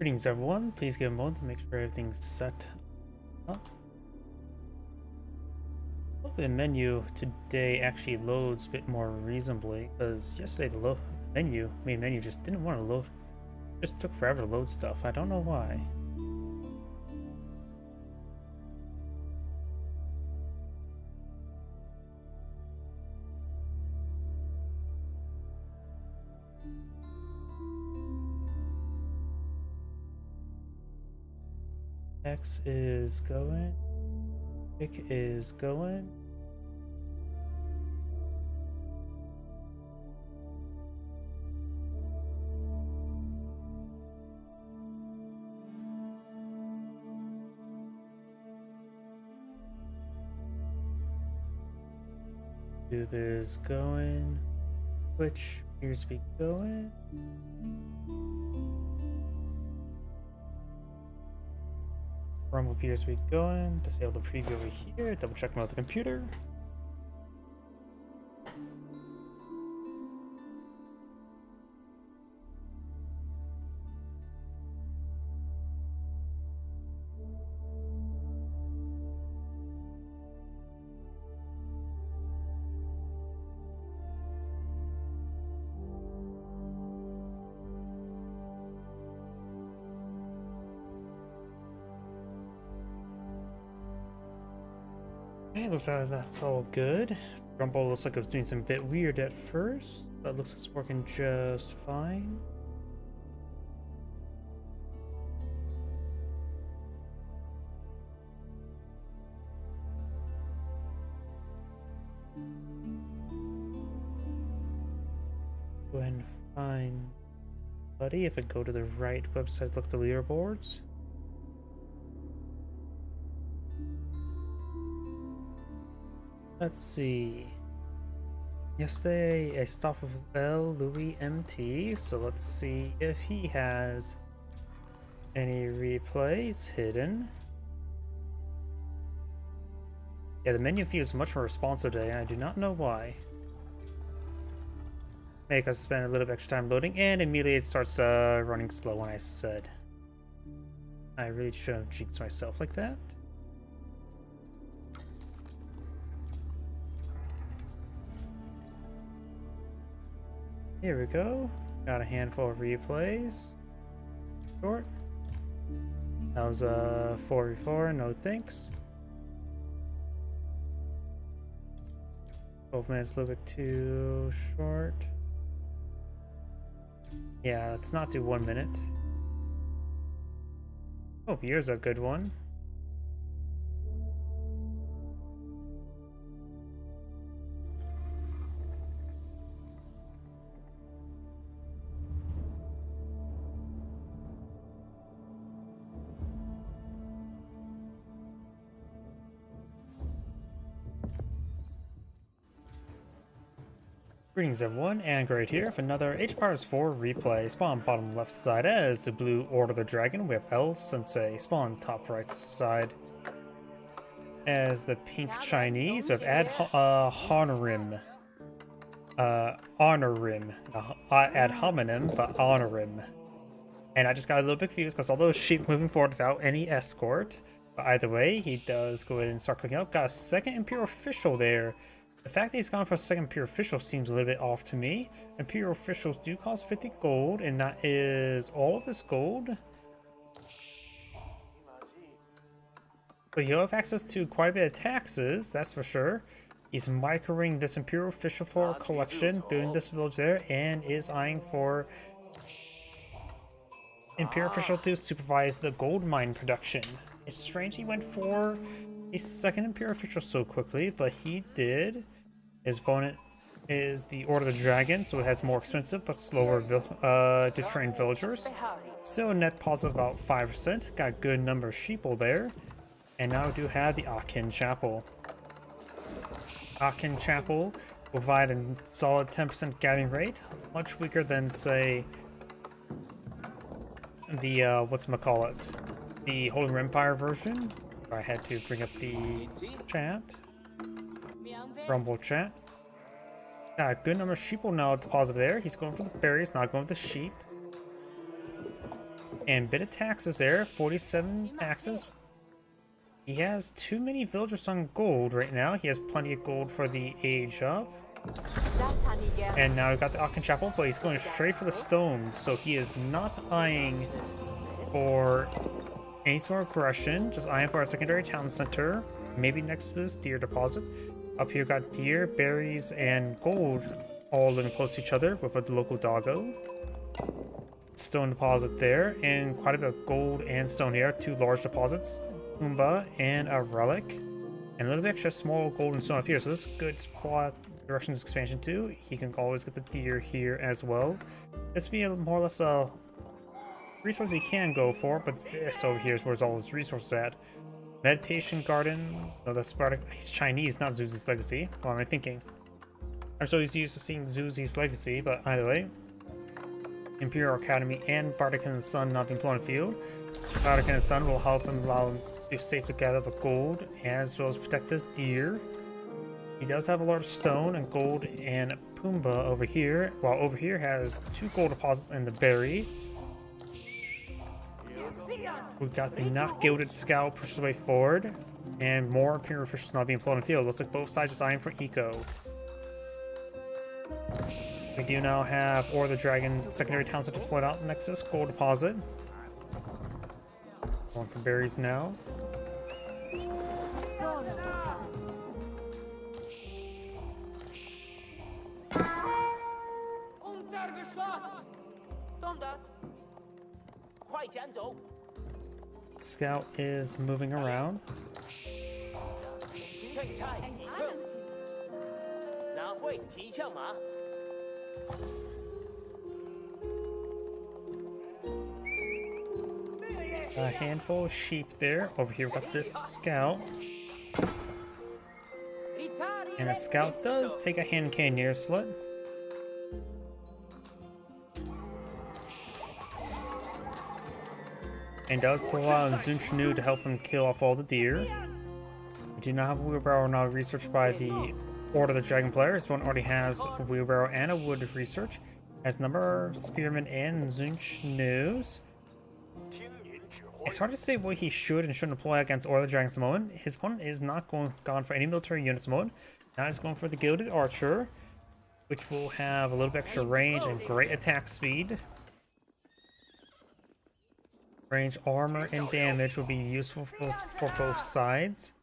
Greetings everyone, please give a moment to make sure everything's set up. Hopefully the menu today actually loads a bit more reasonably, because yesterday the main menu just didn't want to load. Just took forever to load stuff. I don't know why. X is going. Pick is going. Tube is going. Twitch appears to be going. Rumble appears to be going. Disable the preview over here. Double check my other computer. Okay, looks like that's all good. Rumble looks like it was doing some bit weird at first, but looks like it's working just fine. Go ahead and find Buddy. If I go to the right website, look at the leaderboards. Let's see. Yesterday I stopped with L. Louis MT, so let's see if he has any replays hidden. Yeah, the menu feels much more responsive today, and I do not know why. Make us spend a little bit extra time loading, and immediately it starts running slow when I said. I really shouldn't have jinxed myself like that. Here we go. Got a handful of replays. Short. That was 4v4, no thanks. 12 minutes, a little bit too short. Yeah, let's not do 1 minute. Oh, here's a good one. Greetings everyone, and Great here for another H-Powers 4 replay. Spawn bottom left side as the blue Order the Dragon, we have L Sensei. Spawn top right side as the pink Chinese, we have Honorim. Honorim. Ad hominem, but Honorim. And I just got a little bit confused because although sheep moving forward without any escort, but either way, he does go ahead and start clicking out. Got a second Imperial official there. The fact that he's gone for a second Imperial official seems a little bit off to me. Imperial officials do cost 50 gold, and that is all of this gold. But he'll have access to quite a bit of taxes, that's for sure. He's microing this Imperial official for a collection, building this village there, and is eyeing for Imperial official to supervise the gold mine production. It's strange he went for a second Imperial official so quickly, but he did. His opponent is the Order of the Dragon, so it has more expensive but slower to train villagers. Still a net positive about 5%. Got a good number of sheeple there. And now we do have the Akin Chapel. Akin Chapel will provide a solid 10% gathering rate, much weaker than, say, the whatchamacallit, the Holy Empire version. I had to bring up the chat. Rumble chat. Got a good number of sheep will now deposit there. He's going for the berries, not going for the sheep. And bit of taxes there, 47 taxes. He has too many villagers on gold right now. He has plenty of gold for the age up. And now we've got the Aachen Chapel, but he's going straight for the stone. So he is not eyeing for any sort of aggression, just eyeing for a secondary town center. Maybe next to this deer deposit. Up here, got deer, berries, and gold all living close to each other with a local doggo. Stone deposit there, and quite a bit of gold and stone here. 2 large deposits, Pumbaa and a relic, and a little bit extra small gold and stone up here. So this is a good spot directions expansion too. He can always get the deer here as well. This would be more or less a resource he can go for, but this over here is where's all his resources at. Meditation Gardens. No, that's Spartak. He's Chinese, not Zuzi's Legacy. What am I thinking? I'm so used to seeing Zuzi's Legacy, but either way. Imperial Academy and Bardic and the Sun not being put on the field. Bardic and the Sun will help him allow him to safely gather the gold as well as protect his deer. He does have a large stone and gold and Pumbaa over here, while over here has 2 gold deposits and the berries. We've got the not gilded scout pushes way forward, and more Imperial officials not being put on the field. Looks like both sides just eyeing for eco. We do now have Or the Dragon secondary town center deployed out Nexus gold deposit. Going for berries now. Scout is moving around. A handful of sheep there. Over here, we've got this scout. And a scout does take a hand cannoneer slit. And does pull out Zunch Nu to help him kill off all the deer. We do not have a wheelbarrow now researched by the Order of the Dragon player. This one already has a wheelbarrow and a wood research. Has number of spearmen and Zunch Nus. It's hard to say what he should and shouldn't deploy against Order of the Dragon at the moment. His opponent is not gone for any military units mode. Now he's going for the Gilded Archer, which will have a little bit extra range and great attack speed. Range, armor, and damage will be useful for both sides.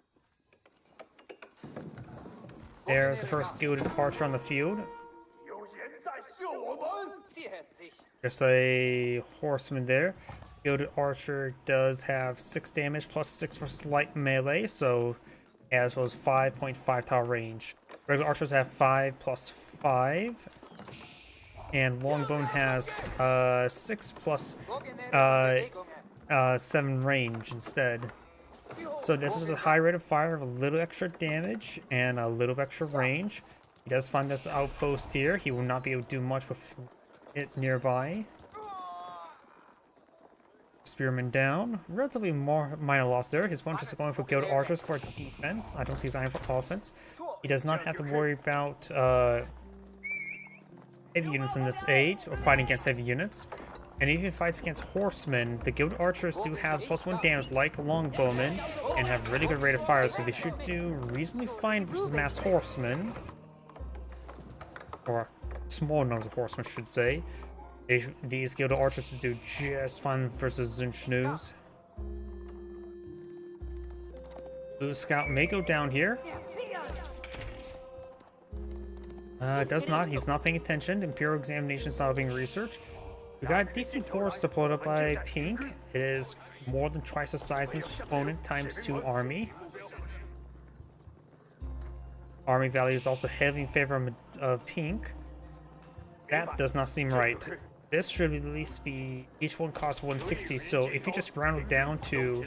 There's the first Gilded Archer on the field. There's a horseman there. Gilded Archer does have 6 damage plus 6 for slight melee, so as well as 5.5 tower range. Regular archers have 5 plus 5. And Longbone has 6 plus 7 range instead. So this is a high rate of fire of a little extra damage and a little extra range. He does find this outpost here. He will not be able to do much with it nearby. Spearman down. Relatively more minor loss there. His one just going for Gilded Archers for defense. I don't think he's eyeing for offense. He does not have to worry about heavy units in this age, or fighting against heavy units. And even if he fights against horsemen, the Gilded Archers do have +1 damage like Longbowmen and have really good rate of fire, so they should do reasonably fine versus mass horsemen. Or small numbers of horsemen, I should say. These Gilded Archers will do just fine versus Zunch Nus. Blue Scout may go down here. Does not. He's not paying attention. Imperial Examination is not being researched. We got a decent force deployed up by Pink. It is more than twice the size of his opponent times 2 army. Army value is also heavily in favor of Pink. That does not seem right. This should at least be, each one costs 160, so if you just round it down to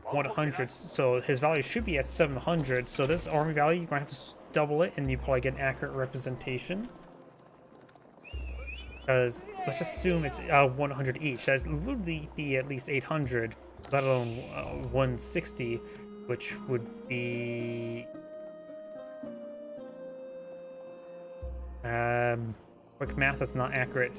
100, so his value should be at 700, so this army value, you're going to have to double it, and you probably get an accurate representation. Because, let's just assume it's 100 each, that would be at least 800, let alone 160, which would be... quick math is not accurate.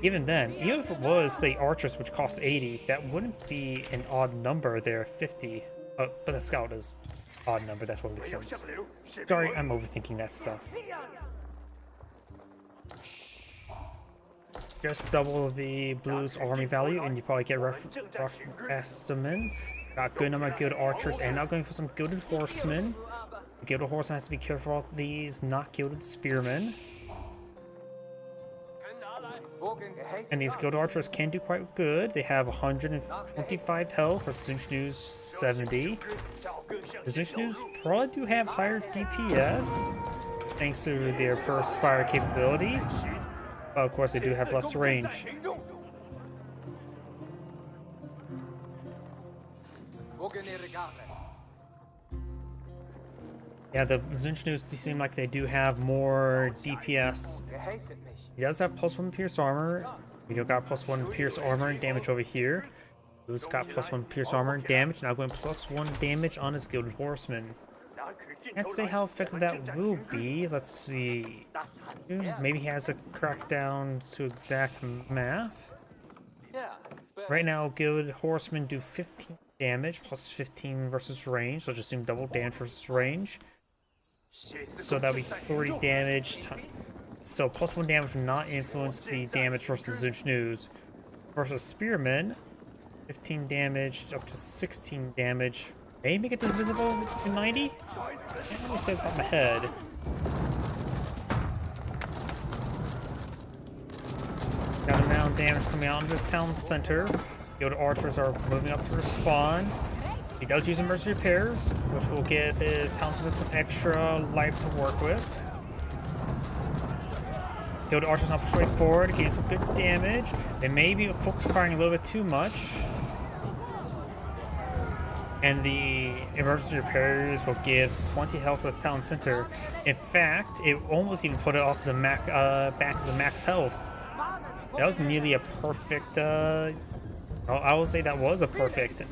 Even then, even if it was, say, archers, which cost 80, that wouldn't be an odd number there, 50. But the scout is odd number, that's what makes sense. Sorry, I'm overthinking that stuff. Just double the blue's army value, and you probably get rough estimate. Got good number of good archers, and now going for some gilded horsemen. The gilded horseman has to be careful of these not gilded spearmen. And these gilded archers can do quite good. They have 125 health for Zunchnu's 70. The Zunchnu's probably do have higher DPS, thanks to their burst fire capability. But of course, they do have less range. Yeah, the Zunchnu's seem like they do have more DPS. He does have +1 pierce armor. We do got +1 pierce armor and damage over here. Blue's got +1 pierce armor and damage. Now going +1 damage on his Gilded Horseman. Can't say how effective that will be. Let's see. Maybe he has a crackdown to exact math. Right now, Gilded Horsemen do 15 damage plus 15 versus range. So just assume double damage versus range. So that'll be 30 damage. So +1 damage will not influence the damage versus Zunchnu's. Versus Spearmen, 15 damage up to 16 damage. May make it divisible to 90? Can't really say off my head. Got a amount of damage coming out of this town center. Gilded archers are moving up to respawn. He does use emergency repairs, which will give his town center some extra life to work with. Gilded archers now push way forward, gain some good damage. They may be focus firing a little bit too much. And the emergency repairs will give 20 health to this town center. In fact, it almost even put it off the back to the max health. That was nearly a perfect. I will say that was a perfect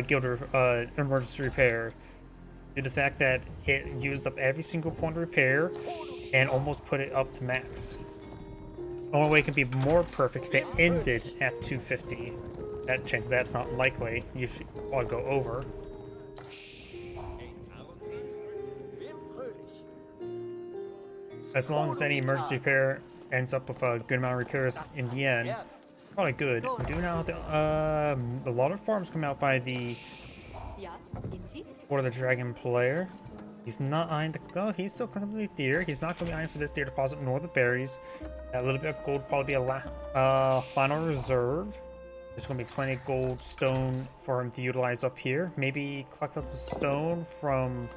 Gilded emergency repair, due to the fact that it used up every single point of repair and almost put it up to max. The only way it can be more perfect if it ended at 250. That chance that's not likely. You should probably go over. As long as any emergency repair ends up with a good amount of repairs in the end, probably good. We do now a lot of farms come out by the Order of the Dragon player. He's not eyeing the he's still completely deer. He's not going to be eyeing for this deer deposit nor the berries. That little bit of gold will probably be a final reserve. There's going to be plenty of gold stone for him to utilize up here. Maybe collect up the stone from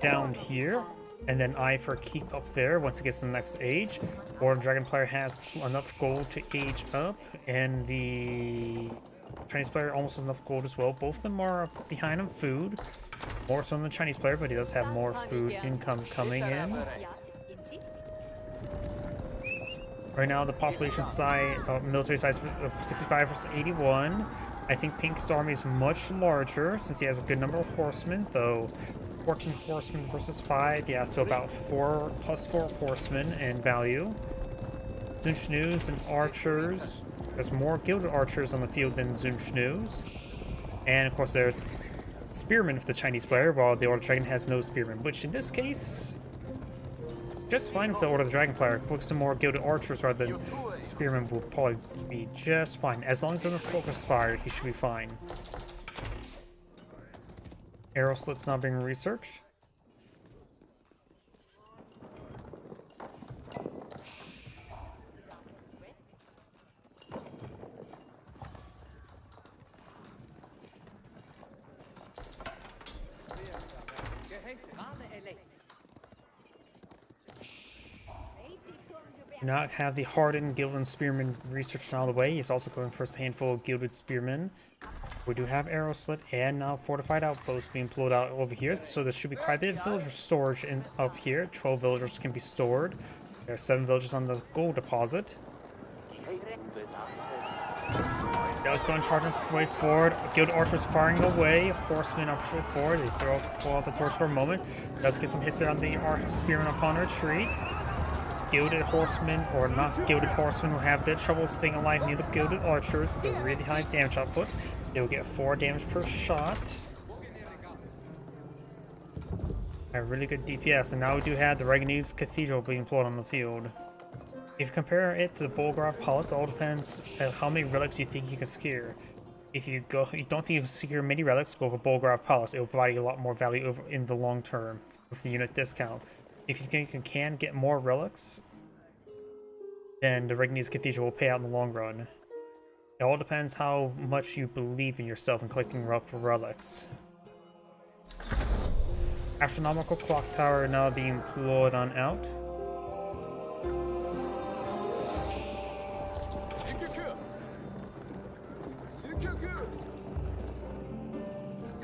down here, and then eye for a keep up there once it gets to the next age. Or the Dragon player has enough gold to age up, and the Chinese player almost has enough gold as well. Both of them are behind on food, more so than the Chinese player, but he does have more food income coming in. Right now, the population size, military size of 65 versus 81. I think Pink's army is much larger since he has a good number of horsemen, though 14 horsemen versus 5, yeah, so about 4 plus 4 horsemen in value. Zunchnu's and archers. There's more gilded archers on the field than Zunchnu's. And of course, there's spearmen for the Chinese player, while the Order of the Dragon has no spearmen, which in this case, just fine with the Order of the Dragon player. Focus on more gilded archers rather than spearmen will probably be just fine. As long as it doesn't focus fire, he should be fine. Arrow slit's not being researched. Do not have the hardened gilded spearmen researched all the way. He's also going for a handful of gilded spearmen. We do have arrow slit and now fortified outposts being pulled out over here, so there should be quite a bit of villager storage up here. 12 villagers can be stored. There are 7 villagers on the gold deposit. Does go and charge him way forward. Gilded archers firing away. Horsemen are pushing forward. They pull out the torch for a moment. Does get some hits there on the spearmen upon retreat. Gilded Horsemen or not Gilded Horsemen will have a bit of trouble staying alive near the Gilded Archers with a really high damage output. They will get 4 damage per shot. A really good DPS, and now we do have the Reganese Cathedral being employed on the field. If you compare it to the Bolgrav Palace, it all depends on how many relics you think you can secure. If you don't think you can secure many relics, go for Bolgrav Palace. It will provide you a lot more value in the long term with the unit discount. If you think you can get more relics, then the Reganese Cathedral will pay out in the long run. It all depends how much you believe in yourself and collecting relics. Astronomical Clock Tower now being employed on out.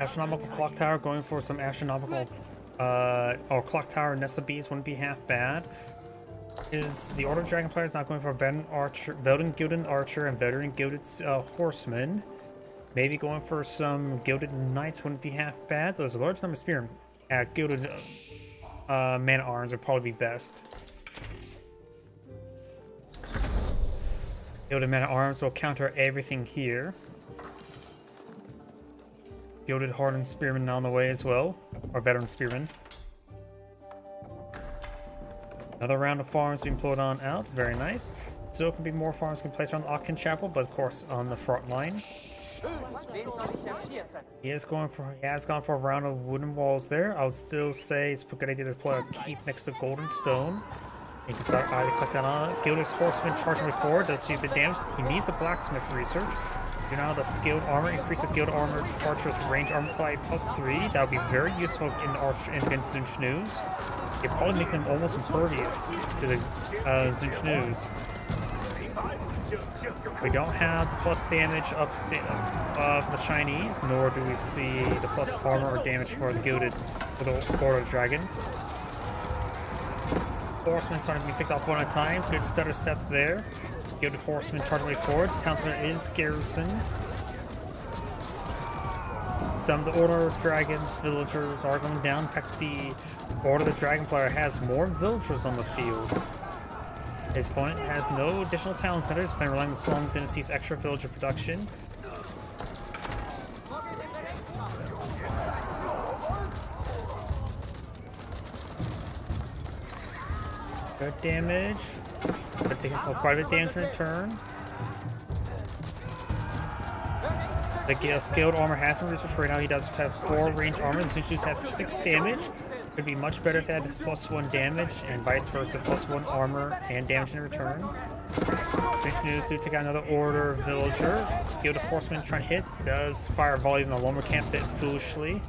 Astronomical Clock Tower going for some astronomical or Clock Tower Nest of Bees wouldn't be half bad. Is the Order of Dragon players not going for Veldin Gilded Archer and Veteran Gilded Horseman? Maybe going for some Gilded Knights wouldn't be half bad. There's a large number of spearmen. Gilded Man-at-Arms would probably be best. Gilded Man-at-Arms will counter everything here. Gilded Hardened Spearmen on the way as well, or Veteran Spearmen. Another round of farms being pulled on out, very nice. Still can be more farms can be placed around the Aachen Chapel, but of course on the front line. He has gone for a round of wooden walls there. I would still say it's a good idea to play a keep next to Golden Stone. You can start either click that on. Gilded Horseman charging with 4 does do a bit damage. He needs a blacksmith research. You know the skilled armor, increase the guild armor archer's range armor by +3. That would be very useful in against Zunchnoos. It probably make them almost impervious to the Zunchnoos. We don't have the plus damage of the Chinese, nor do we see the plus armor or damage for the Gilded for the Order of Dragon. Horsemen starting to be picked off one at a time. Good stutter step there. Gilded Horseman charging way forward. Councilor is garrisoned. Some of the Order of Dragon's villagers are going down. In fact, the Order of the Dragon player has more villagers on the field. His opponent has no additional town centers, been relying on the Song Dynasty's extra villager production. Good damage. But taking some private damage in return. The scaled armor has been researched right now. He does have 4 range armor. The Zunchnoos have 6 damage. Could be much better if they had +1 damage, and vice versa, +1 armor and damage in return. Zunchnoos do take out another Order villager. Gilded Horseman trying to hit. Does fire a volley in the lumber camp bit foolishly.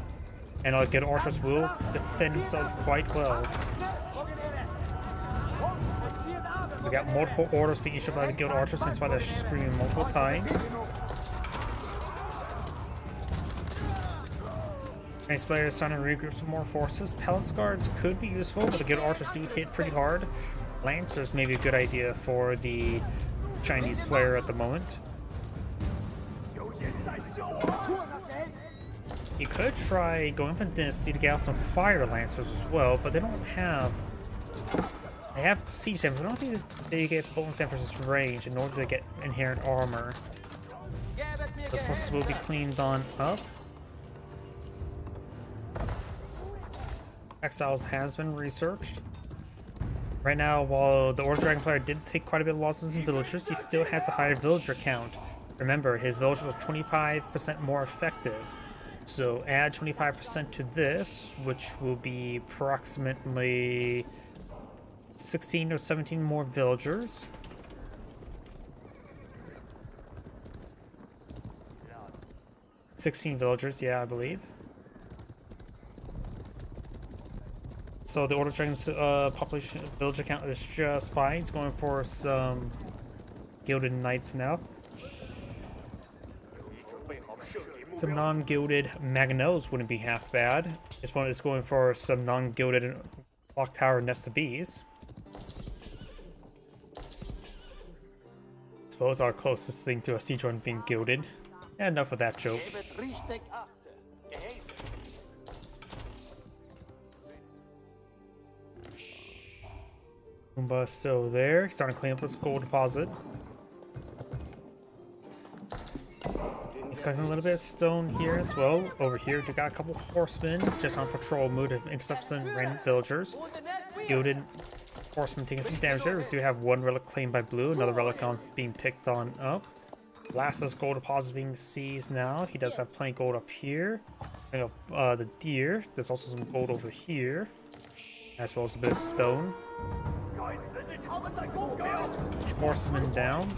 And Gilded Archers will defend himself quite well. We got multiple orders being issued by the Guild Archers, hence why they're screaming multiple times. Chinese players starting to regroup some more forces. Palace Guards could be useful, but the Guild Archers do hit pretty hard. Lancers may be a good idea for the Chinese player at the moment. You could try going up in Dynasty to get out some Fire Lancers as well, but they don't have... They have siege damage. I don't think they get bonus emphasis range, in order to get inherent armor. Those forces will be cleaned on up. Exiles has been researched. Right now, while the Order Dragon player did take quite a bit of losses in villagers, he still has a higher villager count. Remember, his villagers are 25% more effective. So add 25% to this, which will be approximately 16 or 17 more villagers. $16 villagers, yeah, I believe. So the Order of Dragon's population villager count is just fine. He's going for some Gilded Knights now. Some non-gilded Magnos wouldn't be half bad. His opponent is going for some non-gilded Clock Tower Nest of Bees. Suppose our closest thing to a siege run being gilded. And enough of that joke. Pumbaa is still there. He's starting to clean up this gold deposit. He's collecting a little bit of stone here as well. Over here, we got a couple horsemen just on patrol mode to intercept some random villagers. Gilded horsemen taking some damage there. We do have one relic claimed by blue, another relic on being picked on up. Last is gold deposit being seized now. He does have plenty of gold up here. The deer. There's also some gold over here, as well as a bit of stone. Horsemen down.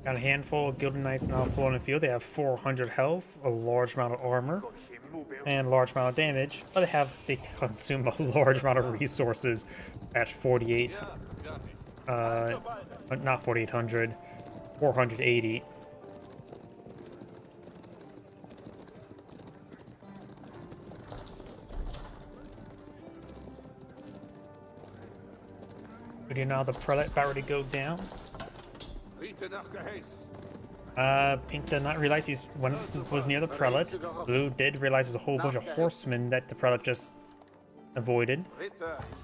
Got a handful of Gilded Knights now pulling the field. They have 400 health, a large amount of armor, and a large amount of damage. But they consume a large amount of resources at 48. Not 4,800, 480. But now the prelate about ready to go down. Pink did not realize was near the prelate. Blue did realize there's a whole bunch of horsemen that the prelate just avoided.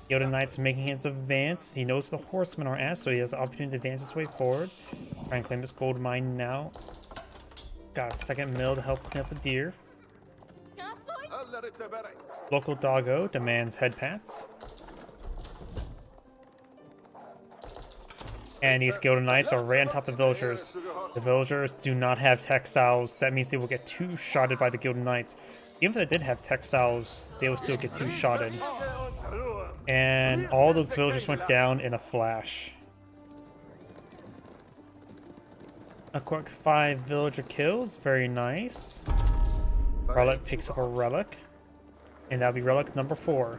Gilded Knight's making his advance. He knows where the horsemen are at, so he has the opportunity to advance his way forward. Try and claim this gold mine now. Got a second mill to help clean up the deer. Local doggo demands head pats. And these Gilded Knights are right on top of the villagers. The villagers do not have textiles. That means they will get two-shotted by the Gilded Knights. Even if they did have textiles, they will still get two-shotted. And all those villagers went down in a flash. A quick 5 villager kills. Very nice. Relic picks up a relic. And that'll be relic number 4.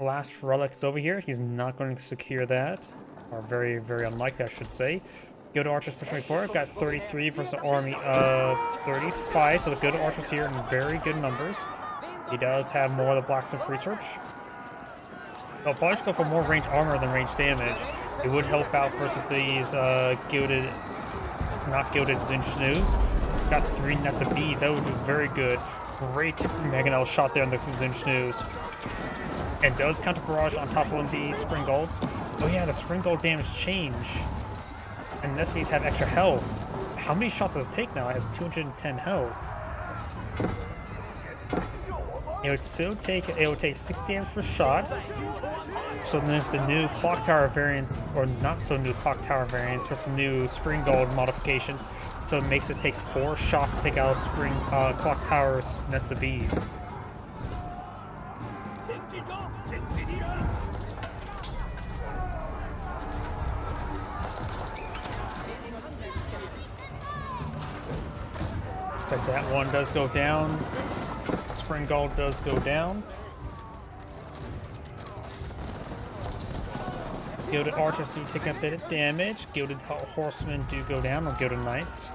Last relic is over here. He's not going to secure that. Or very, very unlikely, I should say. Gilded Archers pushing forward. Got 33 versus an army of 35. So the Gilded Archers here in very good numbers. He does have more of the blacksmith research. I'll probably just go for more range armor than range damage. It would help out versus these gilded, not gilded Zinchnoos. Got 3 nests of bees. That would be very good. Great Mangonel shot there on the Zinchnoos. And does counter barrage on top of the Spring Golds. Oh yeah, the Spring Gold damage change. And this means have extra health. How many shots does it take now? It has 210 health. It would take 6 damage per shot. So then if the new Clock Tower variants, or not so new Clock Tower variants, with some new Spring Gold modifications, so it takes 4 shots to take out Clock Tower's nest of bees. Looks like that one does go down. Spring Gold does go down. Gilded Archers do take a bit of damage. Gilded Horsemen do go down, or Gilded Knights.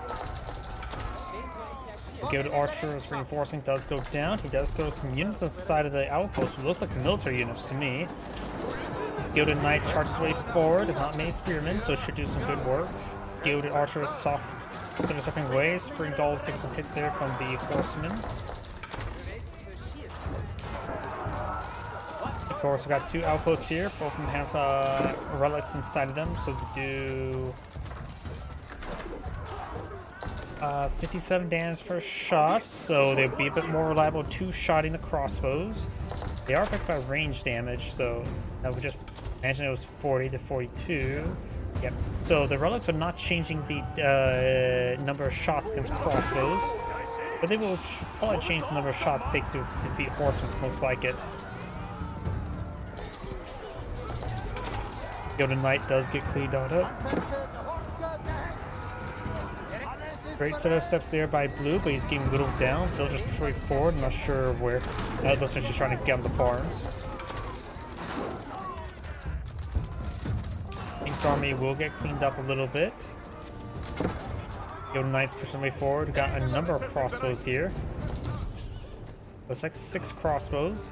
Gilded Archers reinforcing does go down. He does throw some units on the side of the outpost, but look like military units to me. Gilded Knight charges way forward. There's not many spearmen, so it should do some good work. Gilded Archers stepping away. Spring Gold takes some hits there from the Horsemen. Of course, we've got 2 outposts here. Both of them have relics inside of them, so they do 57 damage per shot, so they'll be a bit more reliable two-shotting the crossbows. They are affected by range damage, so I would just imagine it was 40 to 42. Yep. So the relics are not changing the number of shots against crossbows, but they will probably change the number of shots take to defeat horsemen, most like it. Gilded Knight does get cleaned out up. Great set of steps there by Blue, but he's getting whittled down. They'll just push way forward. I'm not sure where. Those are just trying to get on the farms. Pink's army will get cleaned up a little bit. Gilded Knight's pushing way forward. We've got a number of crossbows here. Looks like 6 crossbows.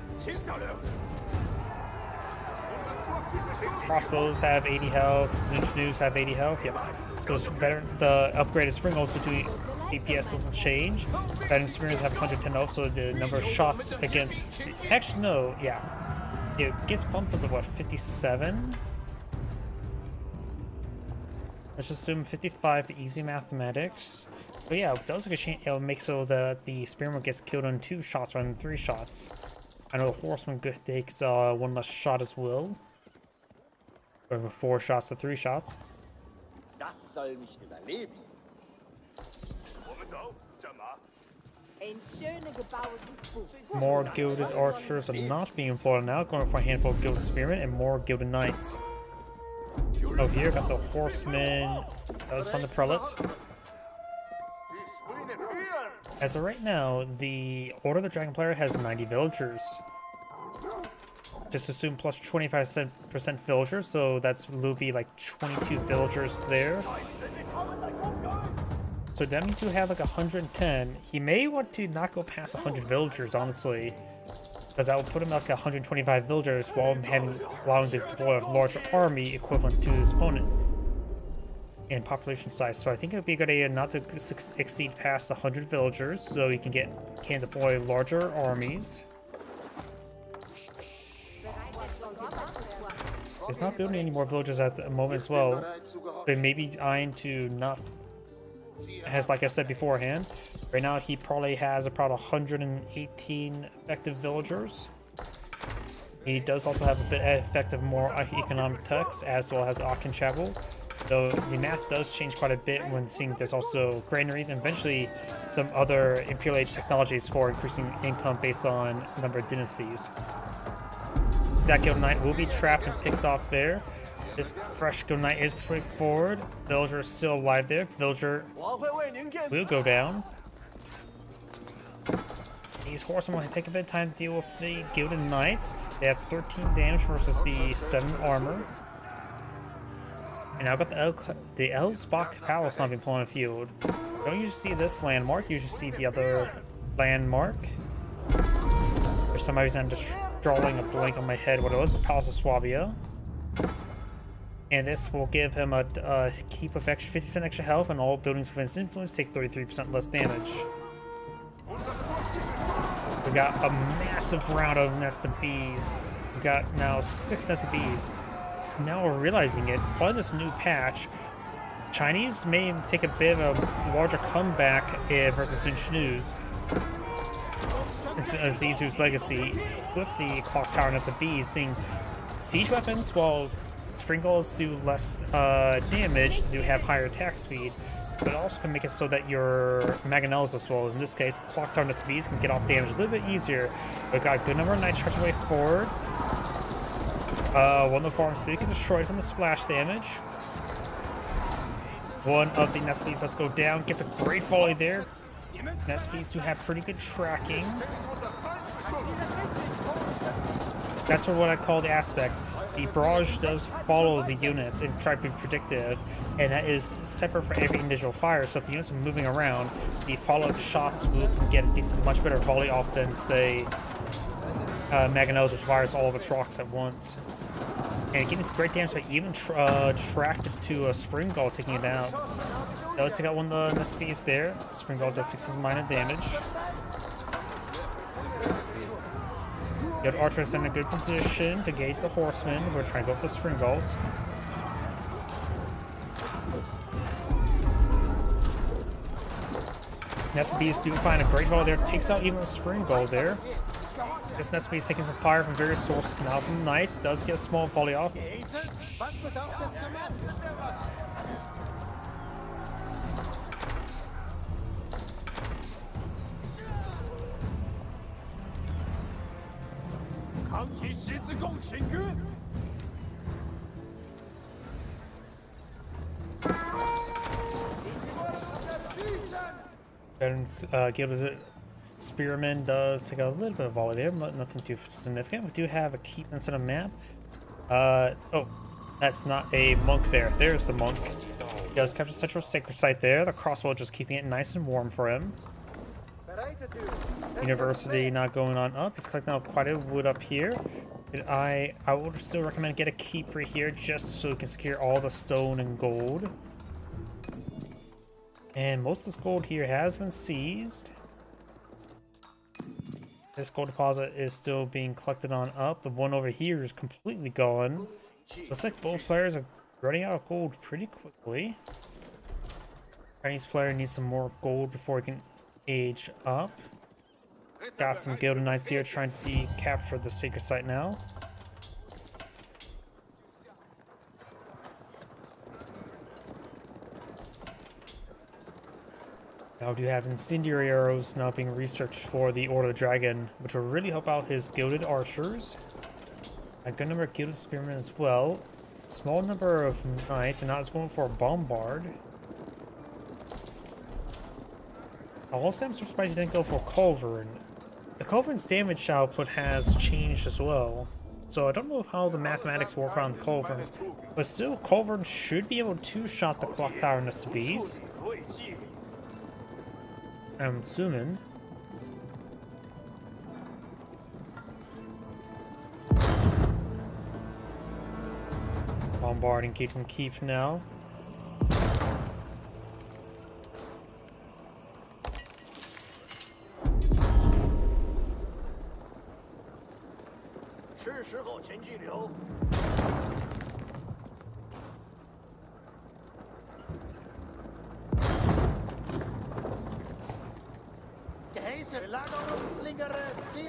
Crossbows have 80 health. Zinchnews have 80 health. Yep. So it's better. The upgraded spring also do DPS doesn't change. Veteran Spears have 110 health, so the number of shots against. Actually, no. Yeah. It gets bumped up to what, 57? Let's assume 55 for easy mathematics. But yeah, it does like a change. It'll make so that the Spearman gets killed on 2 shots rather than 3 shots. I know the Horseman takes 1 less shot as well. Over 4 shots to 3 shots. Das soll mich überleben. More gilded archers are not being employed now, going for a handful of gilded spearmen and more gilded knights. Over here, got the horsemen. Does fund the prelate. As of right now, the Order of the Dragon player has 90 villagers. Just assume plus 25% villagers, so that's will be like 22 villagers there. So that means you have like 110. He may want to not go past 100 villagers, honestly, because that will put him like 125 villagers while allowing to deploy a larger army equivalent to his opponent in population size. So I think it would be a good idea not to exceed past 100 villagers, so you can deploy larger armies. He's not building any more villages at the moment as well. But maybe eyeing to not. As like I said beforehand, right now he probably has about 118 effective villagers. He does also have a bit effective more economic techs as well as Aachen Chapel. Though the math does change quite a bit when seeing there's also granaries and eventually some other Imperial Age technologies for increasing income based on the number of dynasties. That Guild Knight will be trapped and picked off there. This fresh Guild Knight is pushing forward. Villager is still alive there. Villager will go down. These horsemen will take a bit of time to deal with the Gilded Knights. They have 13 damage versus the 7 armor. And now I've got the Elsbach Palace on being on the field. Don't usually see this landmark, you usually see the other landmark. For some reason I'm just drawing a blank on my head what it was, the Palace of Swabia. And this will give him a keep of extra 50% extra health, and all buildings within his influence take 33% less damage. We got a massive round of Nest of Bees. We got now 6 Nest of Bees. Now we're realizing it, by this new patch, Chinese may take a bit of a larger comeback versus Zinchnews. Zizu's legacy with the Clock Tower Nest of Bees, seeing siege weapons, while Sprinkles do less damage, they do have higher attack speed, but it also can make it so that your Mangonels as well, in this case, Clock Tower Nest of Bees can get off damage a little bit easier. We've got a good number of knights charging way forward. One of the farms 3 can destroy from the splash damage. One of the Nest Bees, let's go down, gets a great volley there. Nest Bees do have pretty good tracking. That's what I call the aspect. The barrage does follow the units and try to be predictive, and that is separate for every individual fire. So if the units are moving around, the follow-up shots will get a much better volley off than, say, Mangonels, which fires all of its rocks at once. And it gives great damage, but even tracked it to a Spring Gull, taking it out. Does take out one of the Nest Bees there. Spring Gull does 6 minor damage. Good archers in a good position to gauge the horsemen. We're trying to go for the Spring Gulls. Nest Bees do find a great volley there. Takes out even a Spring Gull there. This Nest Bee is taking some fire from various sources now from the Knights. Does get a small volley off. And Gilded Spearman does take a little bit of volley there, but nothing too significant. We do have a keep inside a map. Oh, that's not a monk there. There's the monk. He does capture Central Sacred Site there. The crossbow just keeping it nice and warm for him. University not going on up. He's collecting up quite a wood up here. But I would still recommend get a keeper here just so we can secure all the stone and gold. And most of this gold here has been seized. This gold deposit is still being collected on up. The one over here is completely gone. Looks like both players are running out of gold pretty quickly. Chinese player needs some more gold before he can age up. Got some Gilded Knights here trying to capture the sacred site now. Now we do have incendiary arrows now being researched for the Order of the Dragon, which will really help out his gilded archers. A good number of gilded spearmen as well. Small number of knights, and now it's going for a bombard. Also, I'm surprised he didn't go for Culverin. The Culverin's damage output has changed as well. So I don't know how the mathematics work on Culverins, but still, Culverin should be able to two-shot the clock tower in the SBs. I'm assuming. Bombard engaging keep now.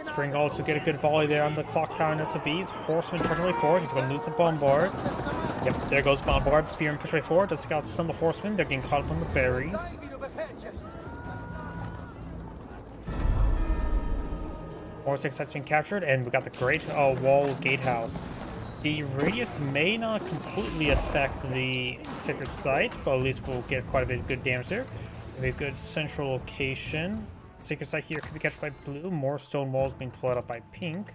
Spring also get a good volley there on the clock tower and SBs. Horseman turning way forward. He's going to lose the bombard. Yep, there goes bombard. Spearman push way forward. Does take out some of the horsemen. They're getting caught up on the berries. More 6 sites being captured, and we got the Great Wall Gatehouse. The radius may not completely affect the sacred site, but at least we'll get quite a bit of good damage there. We have a good central location. Sacred site here could be captured by blue. More stone walls being pulled up by pink.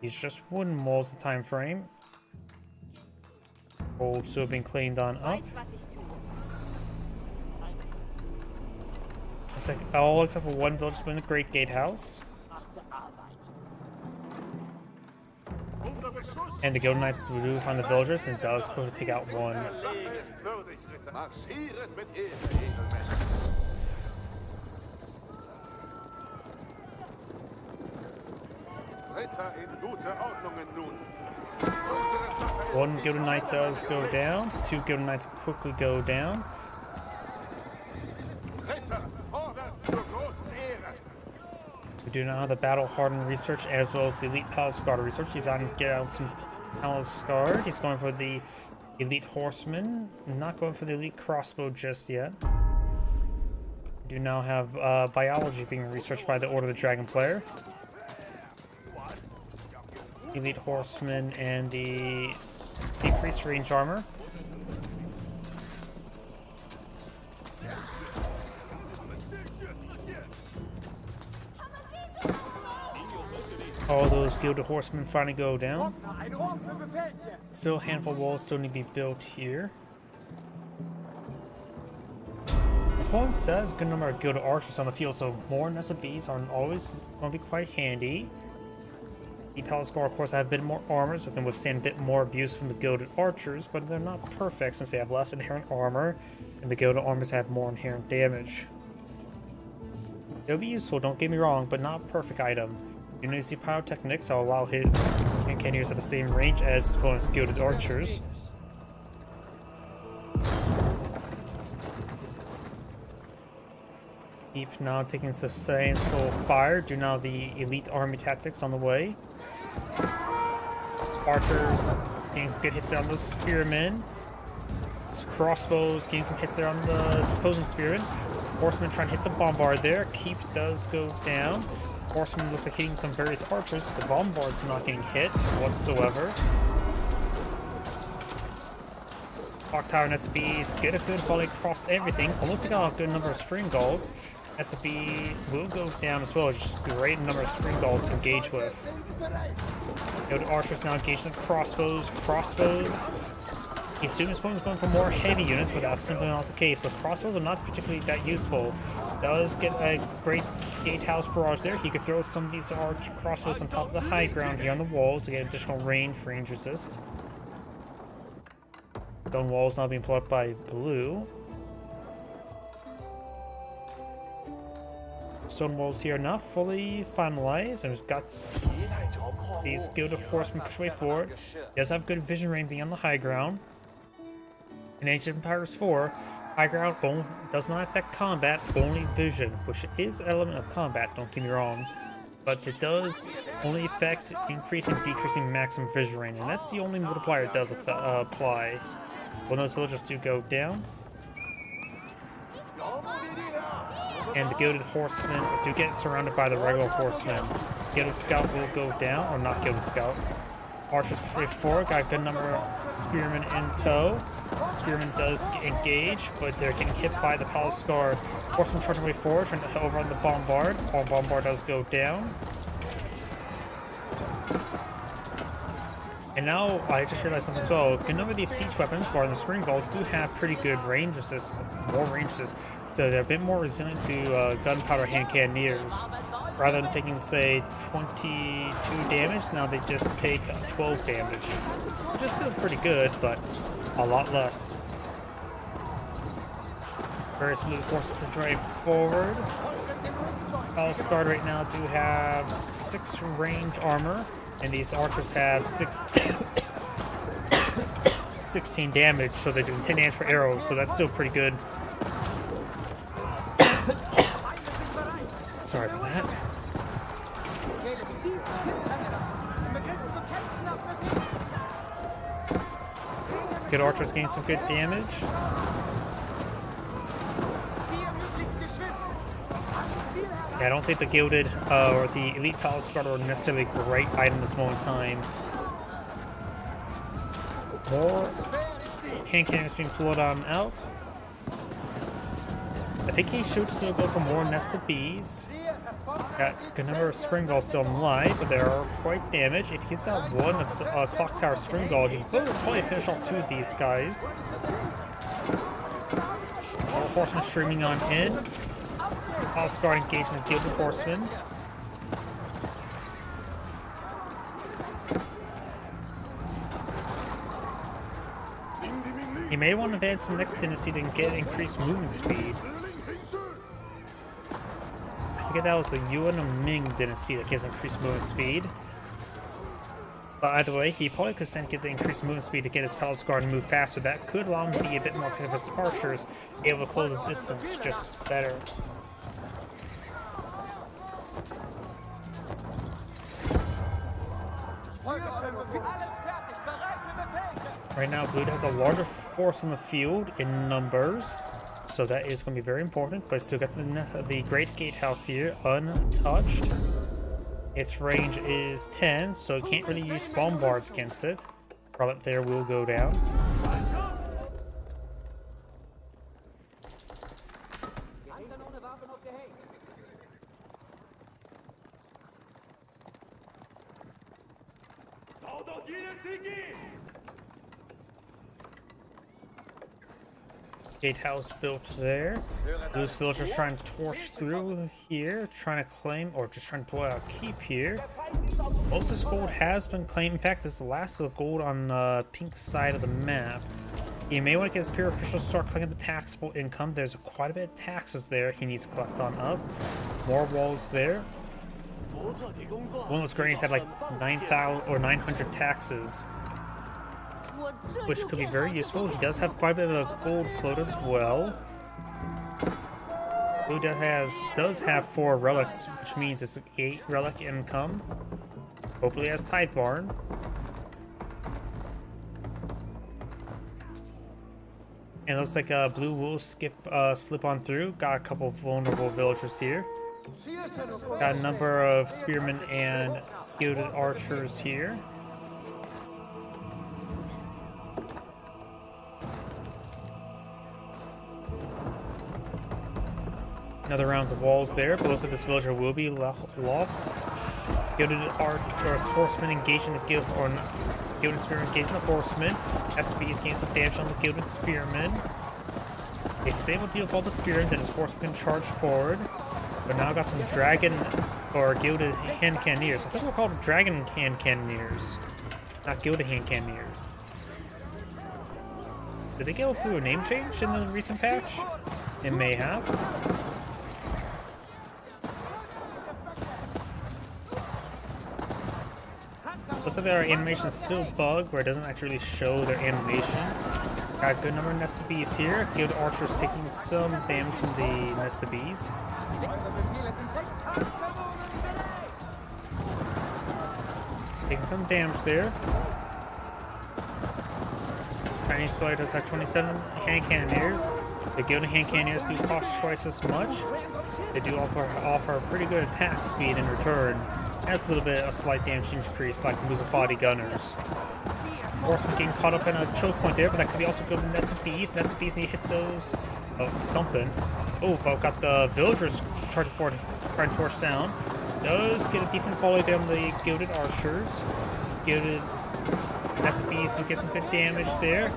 These just wooden walls the time frame. Gold still being cleaned on up. Looks like all except for one village in the Great Gatehouse. And the Gilded Knights do find the villagers and does go to take out one. One Gilded Knight does go down. 2 Gilded Knights quickly go down. We do now have the Battle Hardened research as well as the Elite Palace Guard research. He's on to get out some Palace Guard. He's going for the Elite Horseman. Not going for the Elite Crossbow just yet. We do now have biology being researched by the Order of the Dragon player. Elite Horseman and the decreased range armor. All those Gilded Horsemen finally go down. Still a handful of walls still need to be built here. This opponent says a good number of Gilded Archers on the field, so more SBs are always going to be quite handy. The Palace Guard, of course, have a bit more armor, so they can withstand a bit more abuse from the Gilded Archers, but they're not perfect since they have less inherent armor, and the Gilded Armors have more inherent damage. They'll be useful, don't get me wrong, but not a perfect item. You know, you see Pyrotechnics, I'll allow his Cannoneers at the same range as his opponent's Gilded Archers. Keep now taking substantial fire. Do now the elite army tactics on the way. Archers getting some good hits there on those spearmen. Crossbows getting some hits there on the opposing spearmen. Horsemen trying to hit the bombard there. Keep does go down. Horseman looks like hitting some various archers. The bombard's not getting hit whatsoever. Clock Tower and SBs get a good volley across everything. Almost got a good number of Spring Galls. SB will go down as well. It's just a great number of Spring Galls to engage with. The archers now engaged with crossbows. The student's opponent is going for more heavy units, but that's simply not the case. So crossbows are not particularly that useful. Does get a great gatehouse barrage there. He could throw some of these arch crossbows on top of the high ground here on the walls to get additional range resist. Stone walls now being pulled up by blue. Stone walls here not fully finalized, and we've got these Gilded Horsemen push way forward. He does have good vision range being on the high ground. In Age of Empires 4, high ground does not affect combat, only vision, which is an element of combat, don't get me wrong. But it does only affect increasing and decreasing maximum vision range, and that's the only multiplier it does apply. When those villagers do go down, and the Gilded Horsemen do get surrounded by the regular horsemen. Gilded Scout will go down, or not Gilded Scout. Archers push forward, got a good number of spearmen in tow. Spearmen does engage, but they're getting hit by the Palace Guard. Horsemen charging way forward, trying to overrun the Bombard. Bombard does go down. And now I just realized something as well. A good number of these siege weapons, bar the spring bolts, do have pretty good range resist, more range resist. So they're a bit more resilient to gunpowder hand cannoneers. Rather than taking, say, 22 damage, now they just take 12 damage. Which is still pretty good, but a lot less. Various blue forces push right forward. Palace Guard right now do have 6 range armor, and these archers have 16 damage, so they're doing 10 damage per arrow, so that's still pretty good. Sorry about that. Good archers gain some good damage. Yeah, I don't think the Gilded or the Elite Palace Guard are necessarily a great item at this moment in time. More hand cannons being pulled on out. I think he should still go for more nested bees. Got a good number of spring balls still alive, but they are quite damaged. If he gets out one of Clock Tower spring ball, he can probably finish off 2 of these guys. All horsemen streaming on in. Palace Guard engaging the Gilded Horsemen. He may want to advance to the next dynasty to get increased movement speed. I forget that was the Yuan or Ming dynasty that gives increased movement speed. But either way, he probably could get the increased movement speed to get his Palace Guard and move faster. That could allow him to be a bit more effective as archers, able to close the distance just better. Right now, Blue has a larger force in the field in numbers, so that is going to be very important. But still got the Great Gatehouse here untouched. Its range is 10, so it can't really use bombards against it. Probably there will go down. Gatehouse built there. Blue's villagers trying to torch through here, trying to claim, or just trying to pull out a keep here. Most of this gold has been claimed. In fact, it's the last of the gold on the pink side of the map. He may want to get his Imperial officials to start collecting the taxable income. There's quite a bit of taxes there he needs to collect on up. More walls there. One of those grannies had like 9,000 or 900 taxes, which could be very useful. He does have quite a bit of a gold float as well. Blue does have 4 relics, which means it's 8 relic income. Hopefully has Tide Barn. And it looks like Blue will slip on through. Got a couple of vulnerable villagers here. Got a number of spearmen and gilded archers here. Another rounds of walls there, but looks like this villager will be lost. Gilded horsemen engaging the gilded spearmen engaging the horsemen. SBs gain some damage on the gilded spearmen. If he's able to deal with all the spearmen, then his horsemen can charge forward. But now I got some dragon or gilded hand cannoneers. I think we're called dragon hand cannoneers, not gilded hand cannoneers. Did they go through a name change in the recent patch? It may have. Looks like our animations still bug where it doesn't actually show their animation. Got a good number of nested bees here. Gilded archers taking some damage from the nested bees. Taking some damage there. Chinese Speller does have 27 hand cannoneers. The Gilded hand cannoneers do cost twice as much. They do offer pretty good attack speed in return. Has a little bit of slight damage increase like Muzafati gunners. Horseman getting caught up in a choke point there, but that could be also good with Nested Bees. Nested Bees need to hit those. Oh, something. Oh, but got the villagers charging forward, trying to torch down. Does get a decent volley down the Gilded Archers. Gilded Nested Bees will get some good damage there.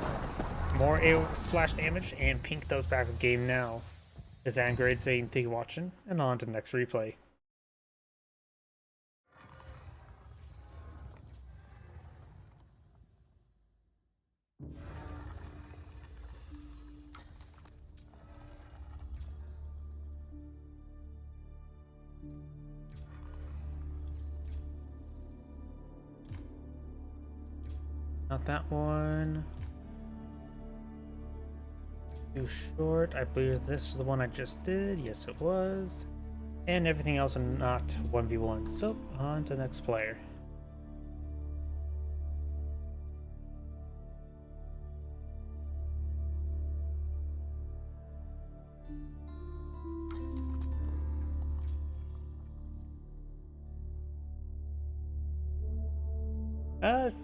More AO splash damage, and Pink does back the game now. This Angrade saying thank you for watching, and on to the next replay. Not that one. Too short. I believe this was the one I just did. Yes, it was. And everything else are not 1v1. So, on to the next player.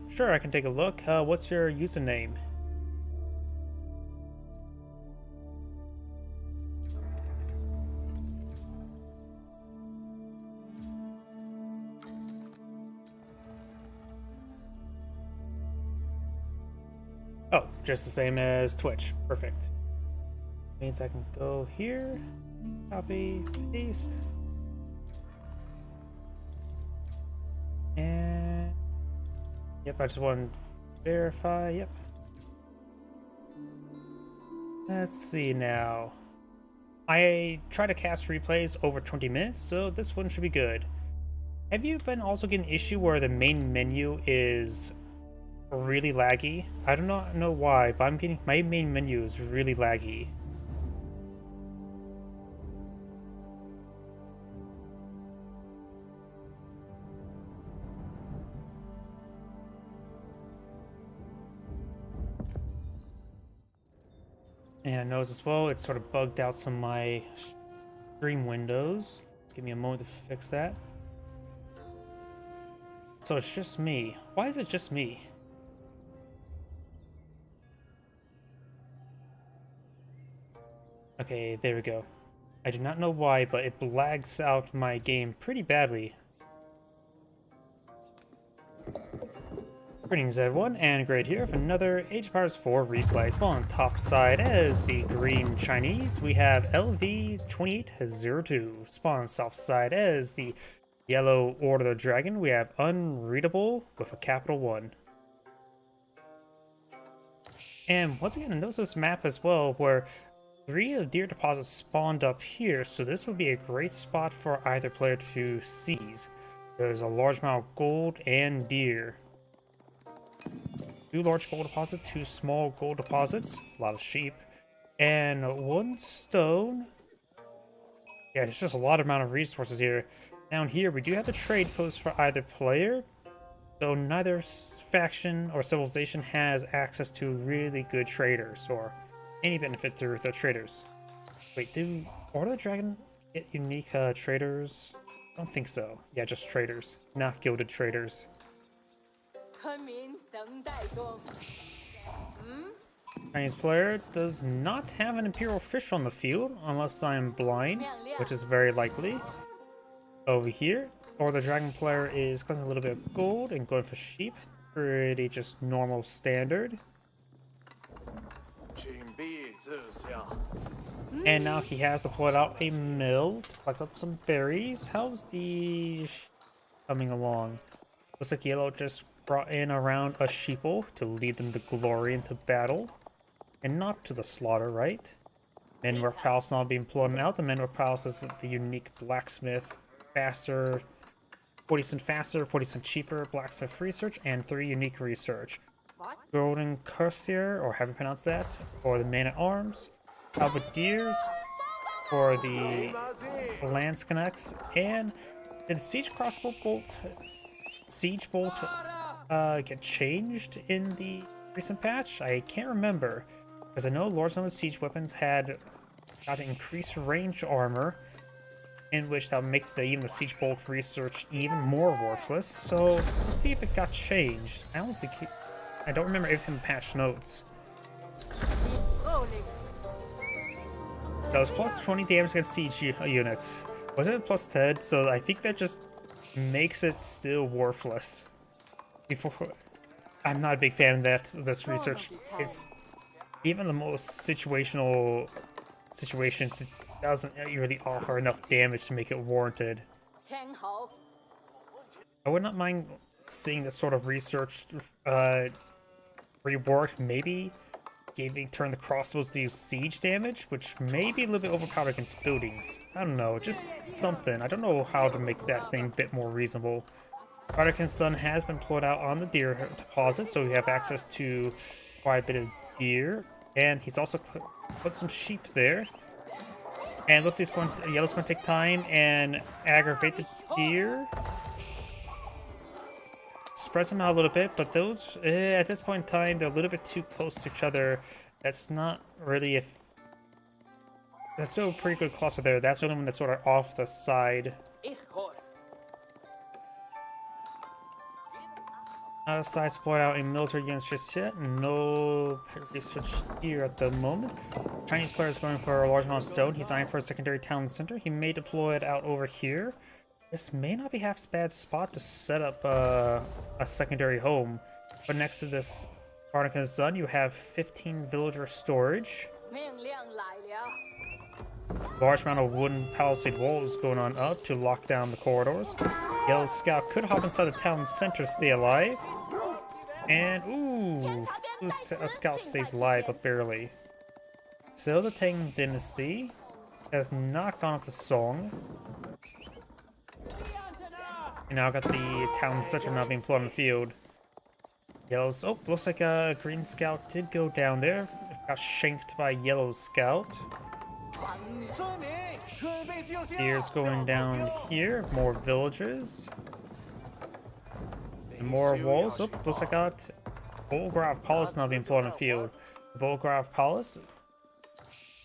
Sure, I can take a look. What's your username? Oh, just the same as Twitch. Perfect. Means I can go here, copy, paste, and yep, I just want to verify. Yep. Let's see now. I try to cast replays over 20 minutes, so this one should be good. Have you been also getting an issue where the main menu is really laggy? I do not know why, but I'm getting my main menu is really laggy. And I noticed as well, it's sort of bugged out some of my stream windows. Let's give me a moment to fix that. So it's just me. Why is it just me? Okay, there we go. I do not know why, but it lags out my game pretty badly. Greetings everyone, and Great here for another Age of Empires 4 replay. Spawn on top side as the green Chinese, we have LV2802. Spawn on south side as the yellow Order of the Dragon, we have Unreadable with a capital 1. And once again, I notice this map as well where 3 of the deer deposits spawned up here, so this would be a great spot for either player to seize. There's a large amount of gold and deer. 2 large gold deposits, 2 small gold deposits, a lot of sheep, and 1 stone. Yeah, there's just a lot amount of resources here. Down here, we do have the trade post for either player, though neither faction or civilization has access to really good traders or any benefit through the traders. Wait, do Order of the Dragon get unique traders? I don't think so. Yeah, just traders, not gilded traders. Chinese player does not have an Imperial official on the field, unless I'm blind, which is very likely. Over here, Order of the Dragon player is collecting a little bit of gold and going for sheep. Pretty just normal standard. And now he has deployed out a mill to collect up some berries. How's the coming along? Looks like Yellow just brought in around a sheeple to lead them to glory into battle. And not to the slaughter, right? Menwork Palace now being blown out. The Menwork Palace is the unique blacksmith, faster, 40% faster, 40% cheaper, blacksmith research, and 3 unique research. Golden Cuirassier, or how do you pronounce that? For the Man at Arms, Halberdiers for the Lance Connects, and did the Siege Crossbow Bolt, Siege Bolt get changed in the recent patch? I can't remember, because I know Lords of the Siege weapons had got increased range armor, in which that'll make even the Siege Bolt research even more worthless. So let's see if it got changed. I don't remember anything in the patch notes. That was plus 20 damage against siege units. Wasn't it plus 10? So I think that just makes it still worthless. I'm not a big fan of this research. It's even the most situational situations, it doesn't really offer enough damage to make it warranted. I would not mind seeing this sort of research reworked, maybe turn the crossbows to use siege damage, which may be a little bit overpowered against buildings. I don't know, just something. I don't know how to make that thing a bit more reasonable. Bardican's Son has been pulled out on the deer deposit, so we have access to quite a bit of deer, and he's also put some sheep there. And looks like Yellow's going to take time and aggravate the deer. Spreads them out a little bit, but those, at this point in time, they're a little bit too close to each other. That's not really that's still a pretty good cluster there. That's the only one that's sort of off the side. Not a side support out in military units just yet. No research here at the moment. Chinese player is going for a large amount of stone. He's eyeing for a secondary town center. He may deploy it out over here. This may not be half a bad spot to set up a secondary home. But next to this Bardican's Son, you have 15 villager storage. Large amount of wooden palisade walls going on up to lock down the corridors. Yellow Scout could hop inside the town center to stay alive. And, ooh, a Scout stays alive, but barely. So the Tang Dynasty has not gone up the song. And now got the town center now being put on the field. Yellow's, oh, looks like a Green Scout did go down there. Got shanked by Yellow Scout. Here's going down here. More villages. And more walls. Oh, looks like I got Bolgrav Palace now being put on the field. Bolgrav Palace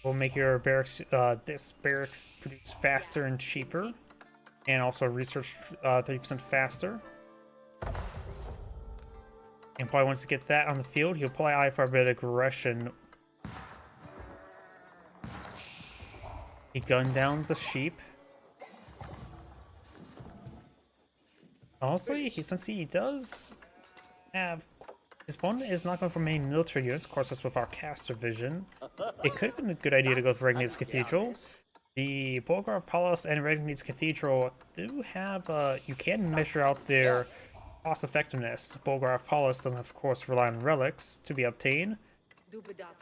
will make your barracks, this barracks produce faster and cheaper. And also research 30% faster. And probably wants to get that on the field. He'll probably eye for a bit of aggression. He gunned down the sheep. Honestly, since he does have... His opponent is not going for main military units. Of course, that's with our caster vision. It could have been a good idea to go for Regnitz Cathedral. The Bolgrav Palace and Regnitz Cathedral do have... you can measure out their cost effectiveness. Bolgrav Palace doesn't have, of course, rely on relics to be obtained.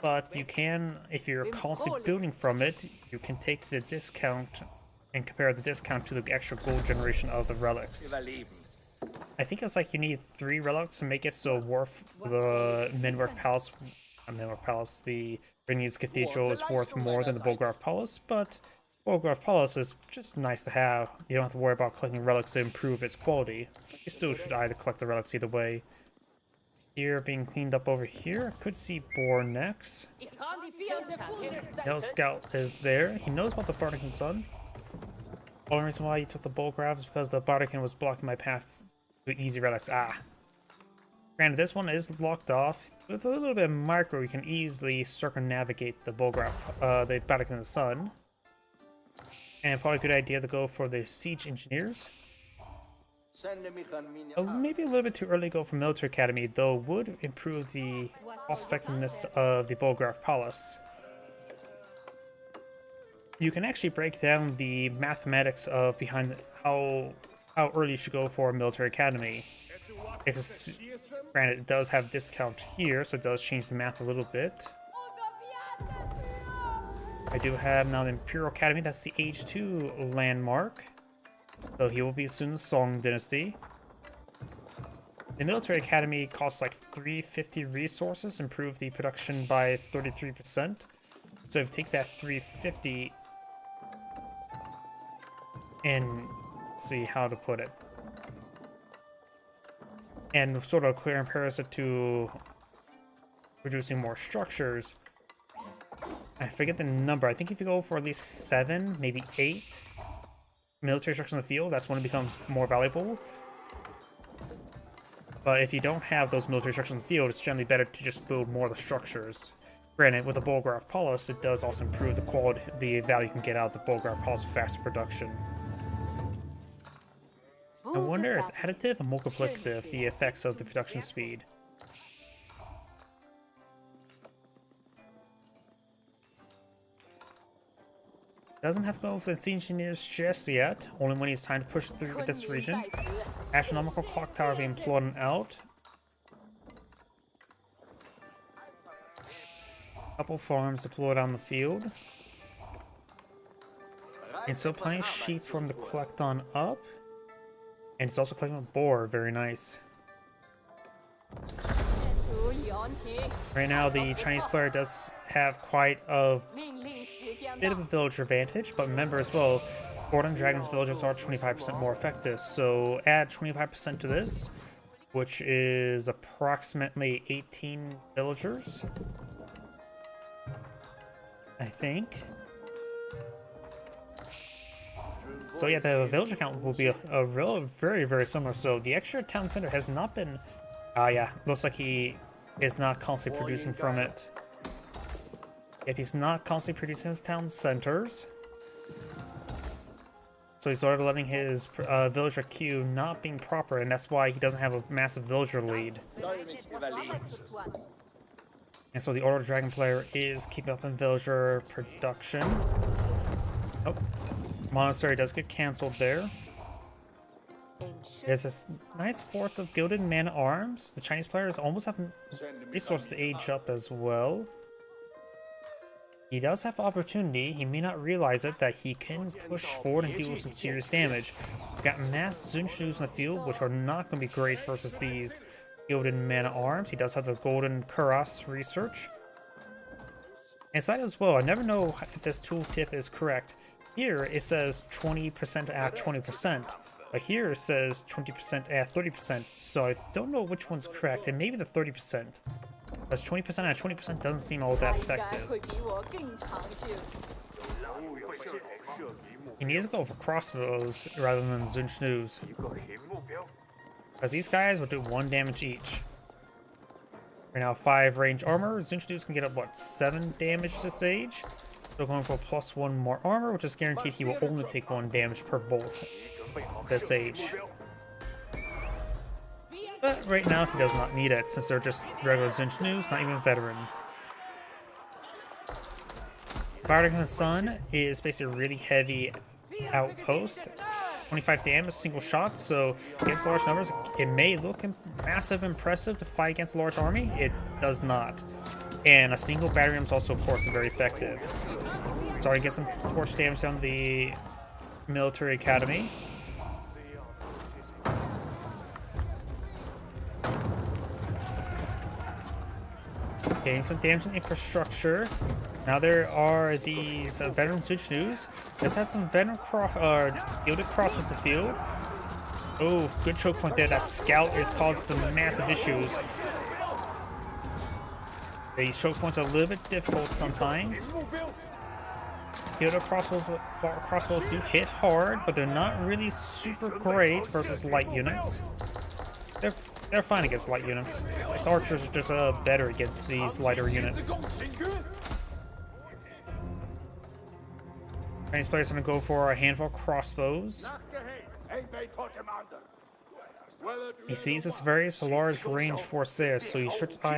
But you can, if you're constantly building from it, you can take the discount and compare the discount to the extra gold generation of the relics. I think it's like you need 3 relics to make it so worth the Menwork Palace, the Regnitz Cathedral is worth more than the Bolgrav Palace, but Bolgrav Palace is just nice to have. You don't have to worry about collecting relics to improve its quality. But you still should either collect the relics either way. Here being cleaned up over here. Could see Boar next. Yellow Scout is there. He knows about the Bardican's Son. The only reason why he took the Bolgrav is because the Bardican was blocking my path to easy relics. Granted, this one is locked off. With a little bit of micro, you can easily circumnavigate the Bolgrav, the Bardican's Son. And probably a good idea to go for the Siege Engineers. Maybe a little bit too early to go for Military Academy, though would improve the cost effectiveness of the Bolgrav Palace. you can actually break down the mathematics of behind how early you should go for a military academy. Because granted, it does have discount here, so it does change the math a little bit. I do have now the Imperial Academy. That's the Age 2 landmark. So he will be soon the Song Dynasty. The Military Academy costs like 350 resources, improve the production by 33%. So if you take that 350 and see how to put it, and sort of compare it to producing more structures, I forget the number. I think if you go for at least 7, maybe 8 military structures in the field, that's when it becomes more valuable. But if you don't have those military structures in the field, it's generally better to just build more of the structures. Granted, with the Bolgraf Palace, it does also improve the quality, the value you can get out of the Bolgraf Palace for faster production. I wonder, is additive or multiplicative the effects of the production speed? Doesn't have to go for the siege engineers just yet, only when it's time to push through this region. Astronomical clock tower being plotted out. Couple farms deployed on the field. And so plenty of sheep from the collect on up. And it's also collecting a boar, very nice. Right now the Chinese player does have quite a bit of a villager advantage, but remember as well, Gordon Dragon's villagers are 25% more effective, so add 25% to this, which is approximately 18 villagers, I think. So yeah, the villager count will be a very, very similar. So the extra town center has not been... yeah, looks like he is not constantly producing from it. If he's not constantly producing his town centers, so he's already letting his villager queue not being proper, and that's why he doesn't have a massive villager lead. And so the Order of Dragon player is keeping up in villager production. Oh, monastery does get cancelled there. There's this nice force of gilded man-at-arms. The Chinese players almost have resources to age up as well. He does have opportunity. He may not realize it, that he can push forward and deal some serious damage. We've got mass Zunchus in the field, which are not going to be great versus these gilded man-at-arms. He does have the golden Kuras research. Inside as well, I never know if this tooltip is correct. Here it says 20% at 20%. But here it says 20% at 30%, so I don't know which one's correct, and maybe the 30%. Because 20% at 20% doesn't seem all that effective. He needs to go for crossbows rather than Zunchus. Because these guys will do 1 damage each. Right now, 5 range armor. Zunchus can get up, what, 7 damage to Sage? So going for +1 more armor, which is guaranteed he will only take 1 damage per bolt. This age. But right now he does not need it, since they're just regular Zunchus, not even veteran. Bardic in the Sun is basically a really heavy outpost. 25 damage, single shot, so against large numbers, it may look massive impressive to fight against a large army. It does not. And a single battery is also, of course, very effective. Sorry, get some torch damage on the military academy. Getting some damage in infrastructure. Now there are these veteran Zunchus. Let's have some veteran gilded crossbows in the field. Oh, good choke point there. That scout is causing some massive issues. These choke points are a little bit difficult sometimes. Gilded crossbows do hit hard, but they're not really super great versus light units. They're fine against light units. These archers are just better against these lighter units. Chinese players are going to go for a handful of crossbows. He sees this very large range force there, so he should start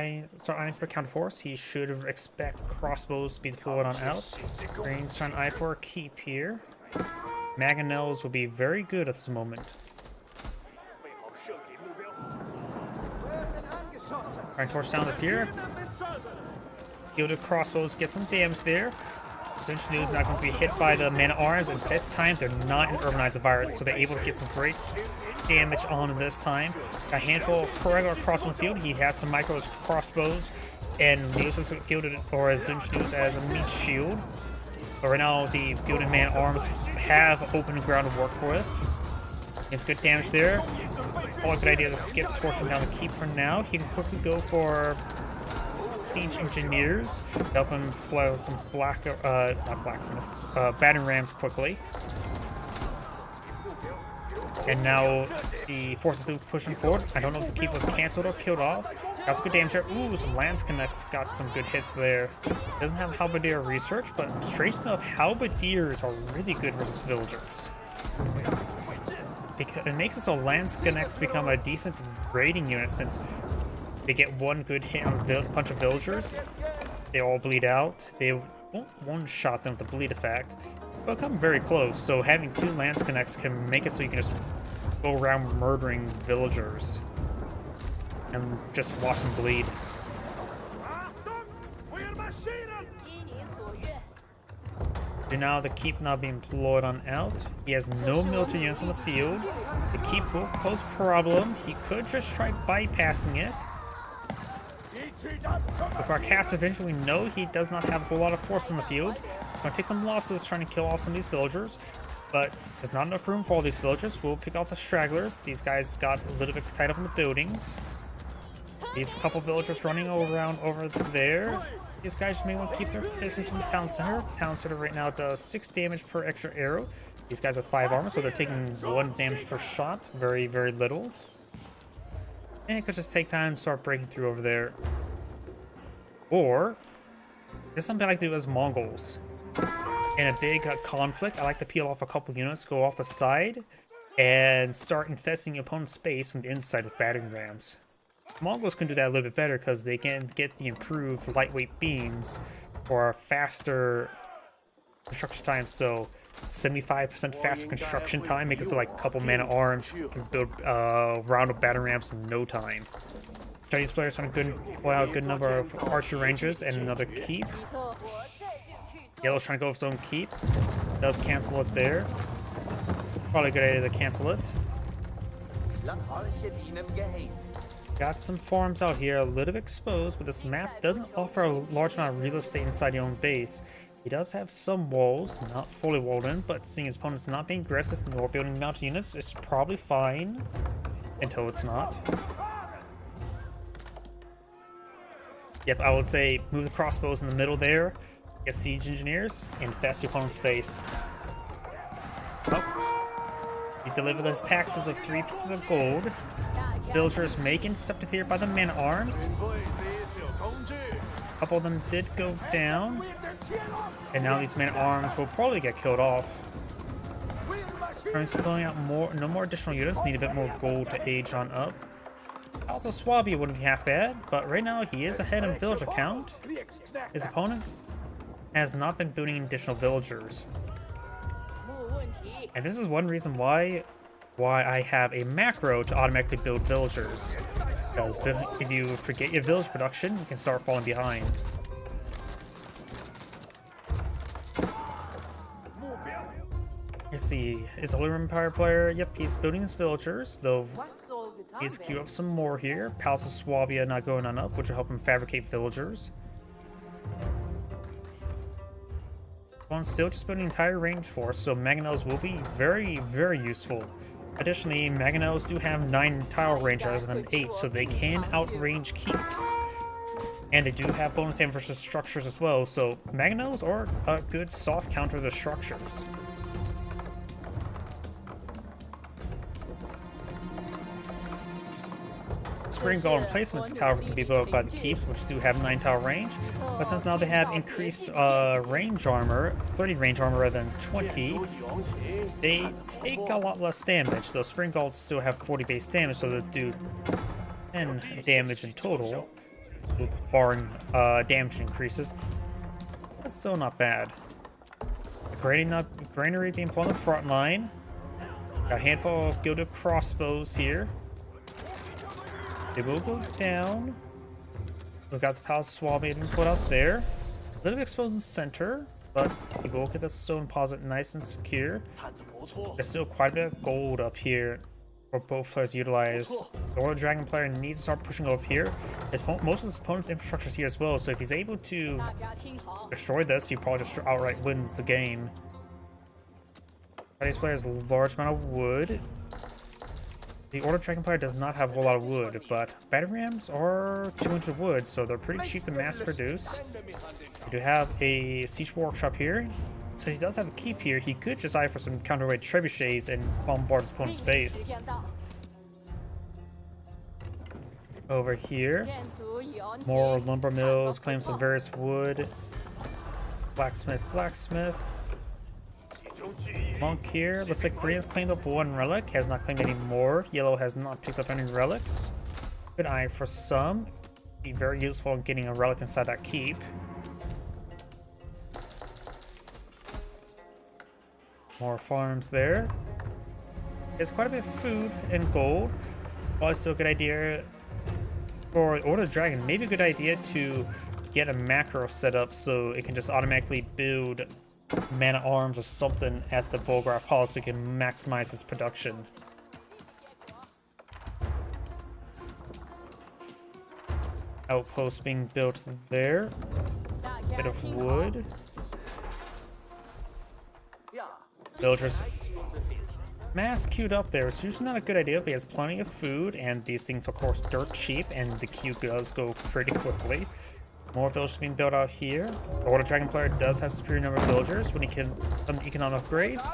eyeing for counter force. He should expect crossbows to be deployed on out. Green's trying to eye for a keep here. Mangonels will be very good at this moment. Trying to torch down this here. Gilded crossbows get some damage there. Zinch News not going to be hit by the man-at-arms, and this time they're not in urbanized environment, so they're able to get some great damage on this time. A handful of regular crossbow field. He has some micro crossbows and uses Gilded or Zinch News as a meat shield. But right now the Gilded man-at-arms have open ground to work with. It's good damage there. Probably a good idea to skip torching down the keep for now. He can quickly go for Siege Engineers to help him play with some not blacksmiths, battering rams quickly. And now the forces are pushing forward. I don't know if the keep was cancelled or killed off. Got some good damage there. Ooh, some lance connects got some good hits there. Doesn't have halberdier research, but strange enough, halberdiers are really good versus villagers. Because it makes it so lance connects become a decent raiding unit since they get one good hit on a bunch of villagers. They all bleed out. They won't one-shot them with the bleed effect, but come very close. So having 2 lance connects can make it so you can just go around murdering villagers and just watch them bleed. And now the keep not being deployed on out. He has no military units on the field. The keep will pose problem. He could just try bypassing it. With our cast eventually, we know he does not have a whole lot of force in the field. He's going to take some losses trying to kill off some of these villagers, but there's not enough room for all these villagers. We'll pick out the stragglers. These guys got a little bit tied up in the buildings. These couple villagers running around over there. These guys may want to keep their distance from the town center. The town center right now does 6 damage per extra arrow. These guys have 5 armor, so they're taking 1 damage per shot. Very, very little. And it could just take time to start breaking through over there. Or, there's something I like to do as Mongols. In a big conflict, I like to peel off a couple units, go off the side, and start infesting your opponent's space from the inside with battering rams. Mongols can do that a little bit better because they can get the improved lightweight beams for faster construction time. So 75% faster construction time makes it so like a couple man-at-arms can build a round of battering rams in no time. Chinese players on a good number of archer ranges and another keep. Yellow's trying to go with his own keep. Does cancel it there. Probably a good idea to cancel it. Got some farms out here, a little bit exposed, but this map doesn't offer a large amount of real estate inside your own base. He does have some walls, not fully walled in, but seeing his opponents not being aggressive nor building mounted units, it's probably fine until it's not. Yep, I would say move the crossbows in the middle there, get siege engineers, and infest your opponent's base. Oh. You deliver those taxes of 3 pieces of gold. Villagers may get intercepted here by the man-at-arms. A couple of them did go down. And now these man-at-arms will probably get killed off. Turns pulling out no more additional units, need a bit more gold to age on up. Also, Swabia wouldn't be half bad, but right now he is ahead in villager count. His opponent has not been building additional villagers. And this is one reason why I have a macro to automatically build villagers. Because if you forget your village production, you can start falling behind. Let's see, is Holy Empire player? Yep, he's building his villagers, though he's queued up some more here. Palace of Swabia not going on up, which will help him fabricate villagers. Well, still just building an entire range force, so Mangonels will be very, very useful. Additionally, Mangonels do have 9 tile range rather than 8, so they can outrange keeps. And they do have bonus damage versus structures as well, so Mangonels are a good soft counter to the structures. Spring Golem placements, however, can be built up by the keeps, which do have 9 tower range. But since now they have increased range armor, 30 range armor rather than 20, they take a lot less damage. Though Spring Golems still have 40 base damage, so they do 10 damage in total, barring damage increases. That's still not bad. Granary being put on the front line. Got a handful of gilded crossbows here. They will go down. We've got the Palace Swab being put out there. A little bit exposed in the center, but we will get the stone deposit nice and secure. There's still quite a bit of gold up here for both players to utilize. The Order Dragon player needs to start pushing up here. Most of his opponent's infrastructure is here as well, so if he's able to destroy this, he probably just outright wins the game. Chinese player has a large amount of wood. The Order Dragon player does not have a whole lot of wood, but battery rams are 200 wood, so they're pretty cheap to mass produce. We do have a siege workshop here. Since he does have a keep here, he could just eye for some counterweight trebuchets and bombard his opponent's base. Over here, more lumber mills, claim some various wood. Blacksmith. Monk here. Looks like green has claimed up one relic, has not claimed any more. Yellow has not picked up any relics. Good eye for some. Be very useful in getting a relic inside that keep. More farms there. There's quite a bit of food and gold. Also a good idea for Order of the Dragon. Maybe a good idea to get a macro set up so it can just automatically build mana arms or something at the Bulgraf Hall so you can maximize its production. Outpost being built there. Bit of wood. Villagers. Mass queued up there. It's usually not a good idea, but he has plenty of food, and these things are of course dirt cheap, and the queue does go pretty quickly. More villagers being built out here. The Order Dragon player does have superior number of villagers when he can some economic upgrades.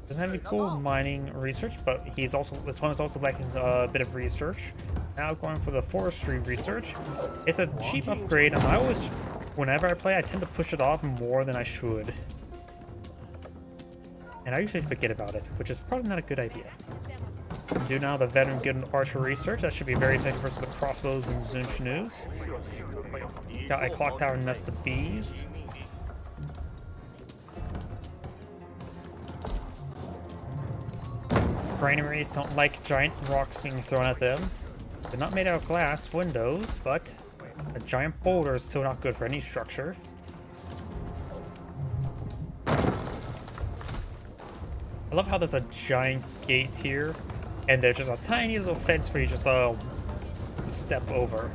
Doesn't have any gold mining research, but his opponent is also lacking a bit of research. Now going for the forestry research. It's a cheap upgrade, and whenever I play, I tend to push it off more than I should. And I usually forget about it, which is probably not a good idea. Do now the veteran good archer research. That should be very effective versus the crossbows and Zunchenus. Got a clock tower nest of bees. Granaries don't like giant rocks being thrown at them. They're not made out of glass windows, but a giant boulder is still not good for any structure. I love how there's a giant gate here, and there's just a tiny little fence for you just step over.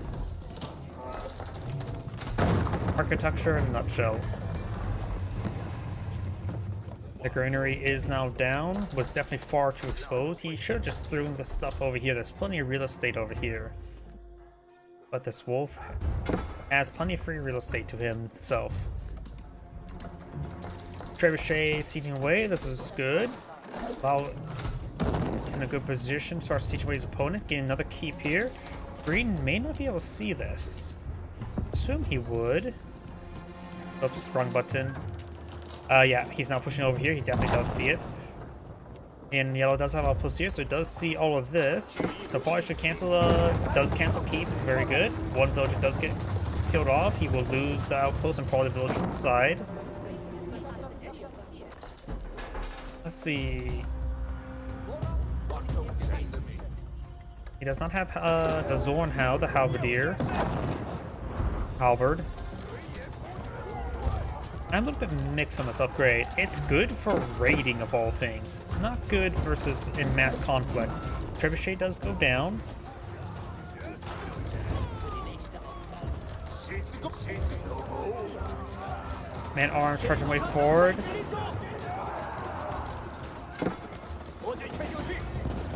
Architecture in a nutshell. The granary is now down. Was definitely far too exposed. He should have just thrown the stuff over here. There's plenty of real estate over here. But this wolf has plenty of free real estate to himself. Trebuchet sieging away. This is good. Well, he's in a good position to start sieging away his opponent. Getting another keep here. Green may not be able to see this. Assume he would. Oops, wrong button. Yeah, he's now pushing over here. He definitely does see it. And yellow does have outpost here, so it does see all of this. So probably should cancel. Does cancel keep. Very good. One villager does get killed off. He will lose the outpost and probably the village inside. Let's see. He does not have the Zornhau, the halberdier. Halberd. I'm a little bit mixed on this upgrade. It's good for raiding of all things. Not good versus in mass conflict. Trebuchet does go down. Man arms charging way forward.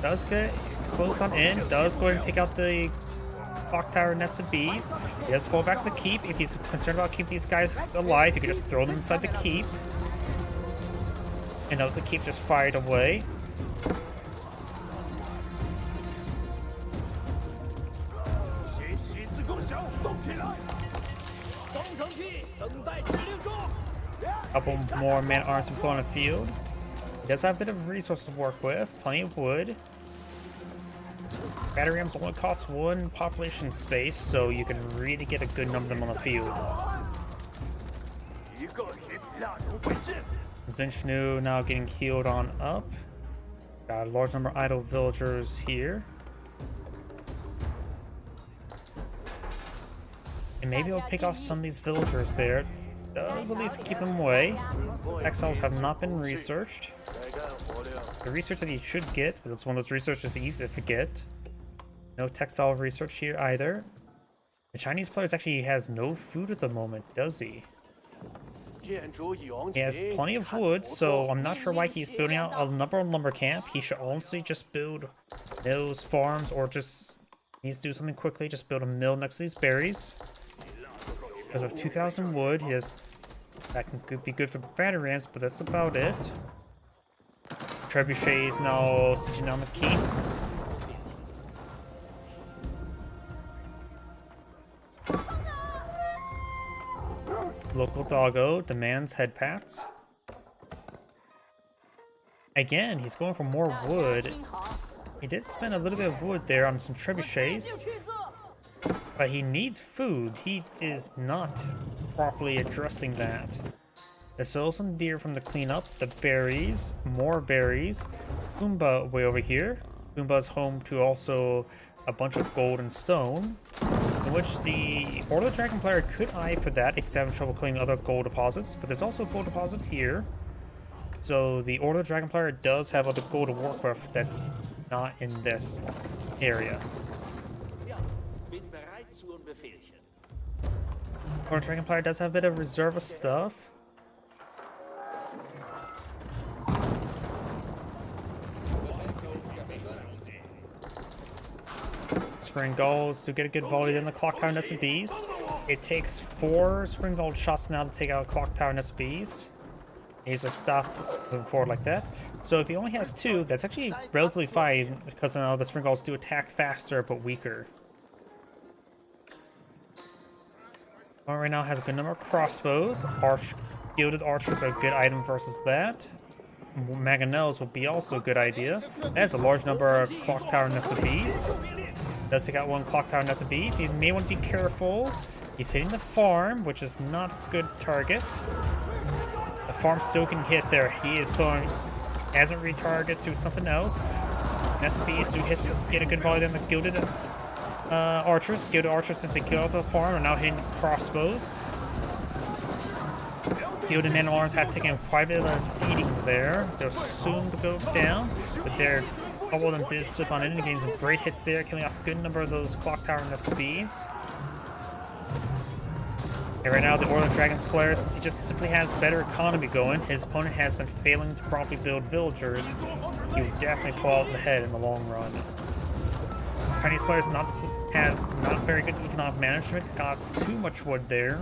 Does get close on in. Does go ahead and take out the clock tower nest of bees. He does fall back to the keep. If he's concerned about keeping these guys alive, he can just throw them inside the keep. And let the keep just fired away. Couple more man-at-arms to put on the field. He does have a bit of resource to work with. Plenty of wood. Battery arms only cost 1 population space, so you can really get a good number of them on the field. Zinchnu now getting healed on up. Got a large number of idle villagers here. And maybe I'll pick off some of these villagers there. Does at least keep them away. Exiles have not been researched. The research that you should get, but it's one of those researches easy to forget. No textile research here either. The Chinese player actually has no food at the moment, does he? He has plenty of wood, so I'm not sure why he's building out a lumber camp. He should honestly just build those farms, or just needs to do something quickly. Just build a mill next to these berries. Because of 2,000 wood, that could be good for battery ramps, but that's about it. Trebuchet is now sieging on the keep. Local doggo demands head pats. Again, he's going for more wood. He did spend a little bit of wood there on some trebuchets, but he needs food. He is not properly addressing that. There's still some deer from the cleanup, the berries, more berries. Pumbaa way over here. Pumbaa's home to also a bunch of gold and stone, in which the Order of the Dragon player could eye for that if he's having trouble claiming other gold deposits, but there's also a gold deposit here. So the Order of the Dragon player does have other gold to work with that's not in this area. Order of the Dragon player does have a bit of reserve of stuff. Spring Golds to get a good volley in the Clock Tower SBs. It takes 4 Spring Gold shots now to take out Clock Tower SBs. Needs to stop moving forward like that. So if he only has 2, that's actually relatively fine, because now the Spring Golds do attack faster but weaker. Right now has a good number of crossbows. Gilded archers are a good item versus that. Mangonels would be also a good idea. That's a large number of Clock Tower SBs. Does take out 1 Clock Tower SBs. He may want to be careful. He's hitting the farm, which is not a good target. The farm still can hit there. He is pulling, hasn't retargeted to something else. SBs do get a good volley on the Gilded archers. Gilded archers, since they killed off the farm, are now hitting the crossbows. Gilded Man-at-Arms have taken quite a bit of a beating there. They're soon to go down, but they're a couple of them did slip on in and getting some great hits there, killing off a good number of those Clock Tower and SBs. And right now, the Order of Dragons player, since he just simply has better economy going, his opponent has been failing to properly build villagers. He would definitely pull out the head in the long run. Chinese players has not very good economic management, got too much wood there.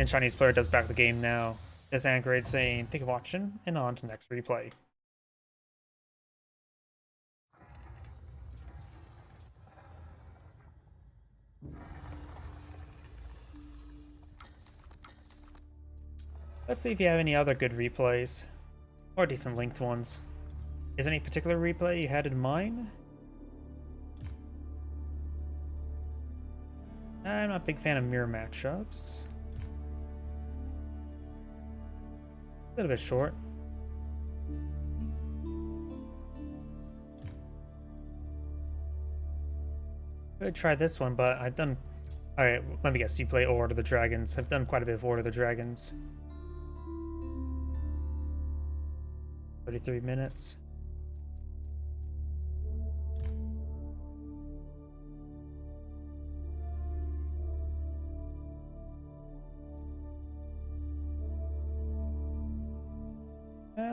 And Chinese player does back the game now. This Angrade saying, thank you for watching, and on to next replay. Let's see if you have any other good replays, or decent length ones. Is there any particular replay you had in mind? I'm not a big fan of mirror matchups. A little bit short. Could try this one, but I've done... Alright, let me guess, you play Order of the Dragons. I've done quite a bit of Order of the Dragons. 33 minutes.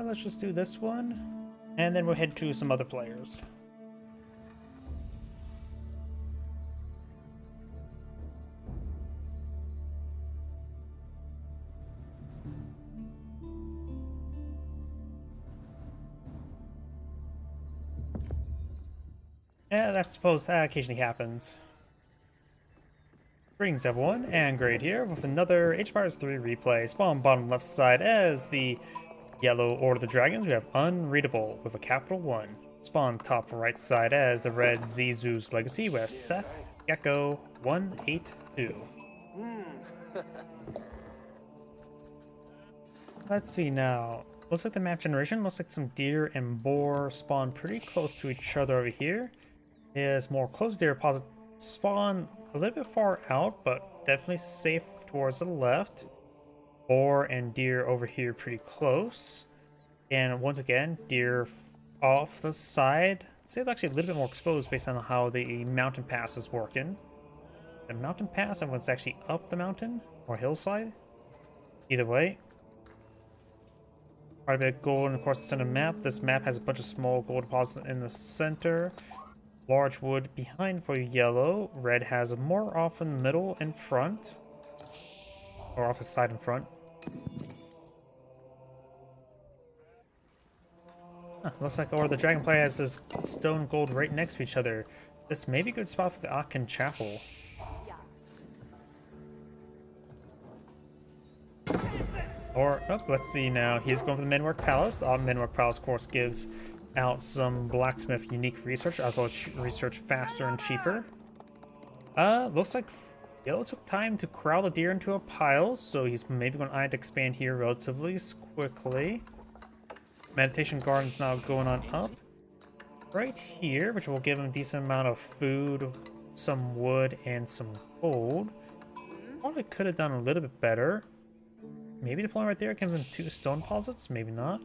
Let's just do this one, and then we'll head to some other players. Yeah, that's suppose that occasionally happens. Greetings everyone, and Great here with another Age of Empires 3 replay. Spawn bottom left side as the yellow Order of the Dragons, we have Unreadable with a capital 1. Spawn top right side as the red Zizu's Legacy, we have Seth Gecko 182. Let's see now. Looks like the map generation, looks like some deer and boar spawn pretty close to each other over here. There's more close deer deposit spawn a little bit far out, but definitely safe towards the left. Boar and deer over here pretty close. And once again, deer off the side. I'd say it's actually a little bit more exposed based on how the mountain pass is working. The mountain pass, everyone's actually up the mountain or hillside. Either way. Quite a bit of gold, and of course, the center map. This map has a bunch of small gold deposits in the center. Large wood behind for yellow. Red has more off in the middle and front. Or off the side and front. Looks like Order of the Dragonfly has this stone gold right next to each other. This may be a good spot for the Aachen Chapel. Or, oh, let's see now. He's going for the Menwork Palace. The Menwork Palace, of course, gives out some blacksmith unique research, as well as research faster and cheaper. Looks like Yellow took time to corral the deer into a pile, so he's maybe going to expand here relatively quickly. Meditation Garden's now going on up. Right here, which will give him a decent amount of food, some wood, and some gold. Probably could have done a little bit better. Maybe deploying right there gives him 2 stone deposits, maybe not.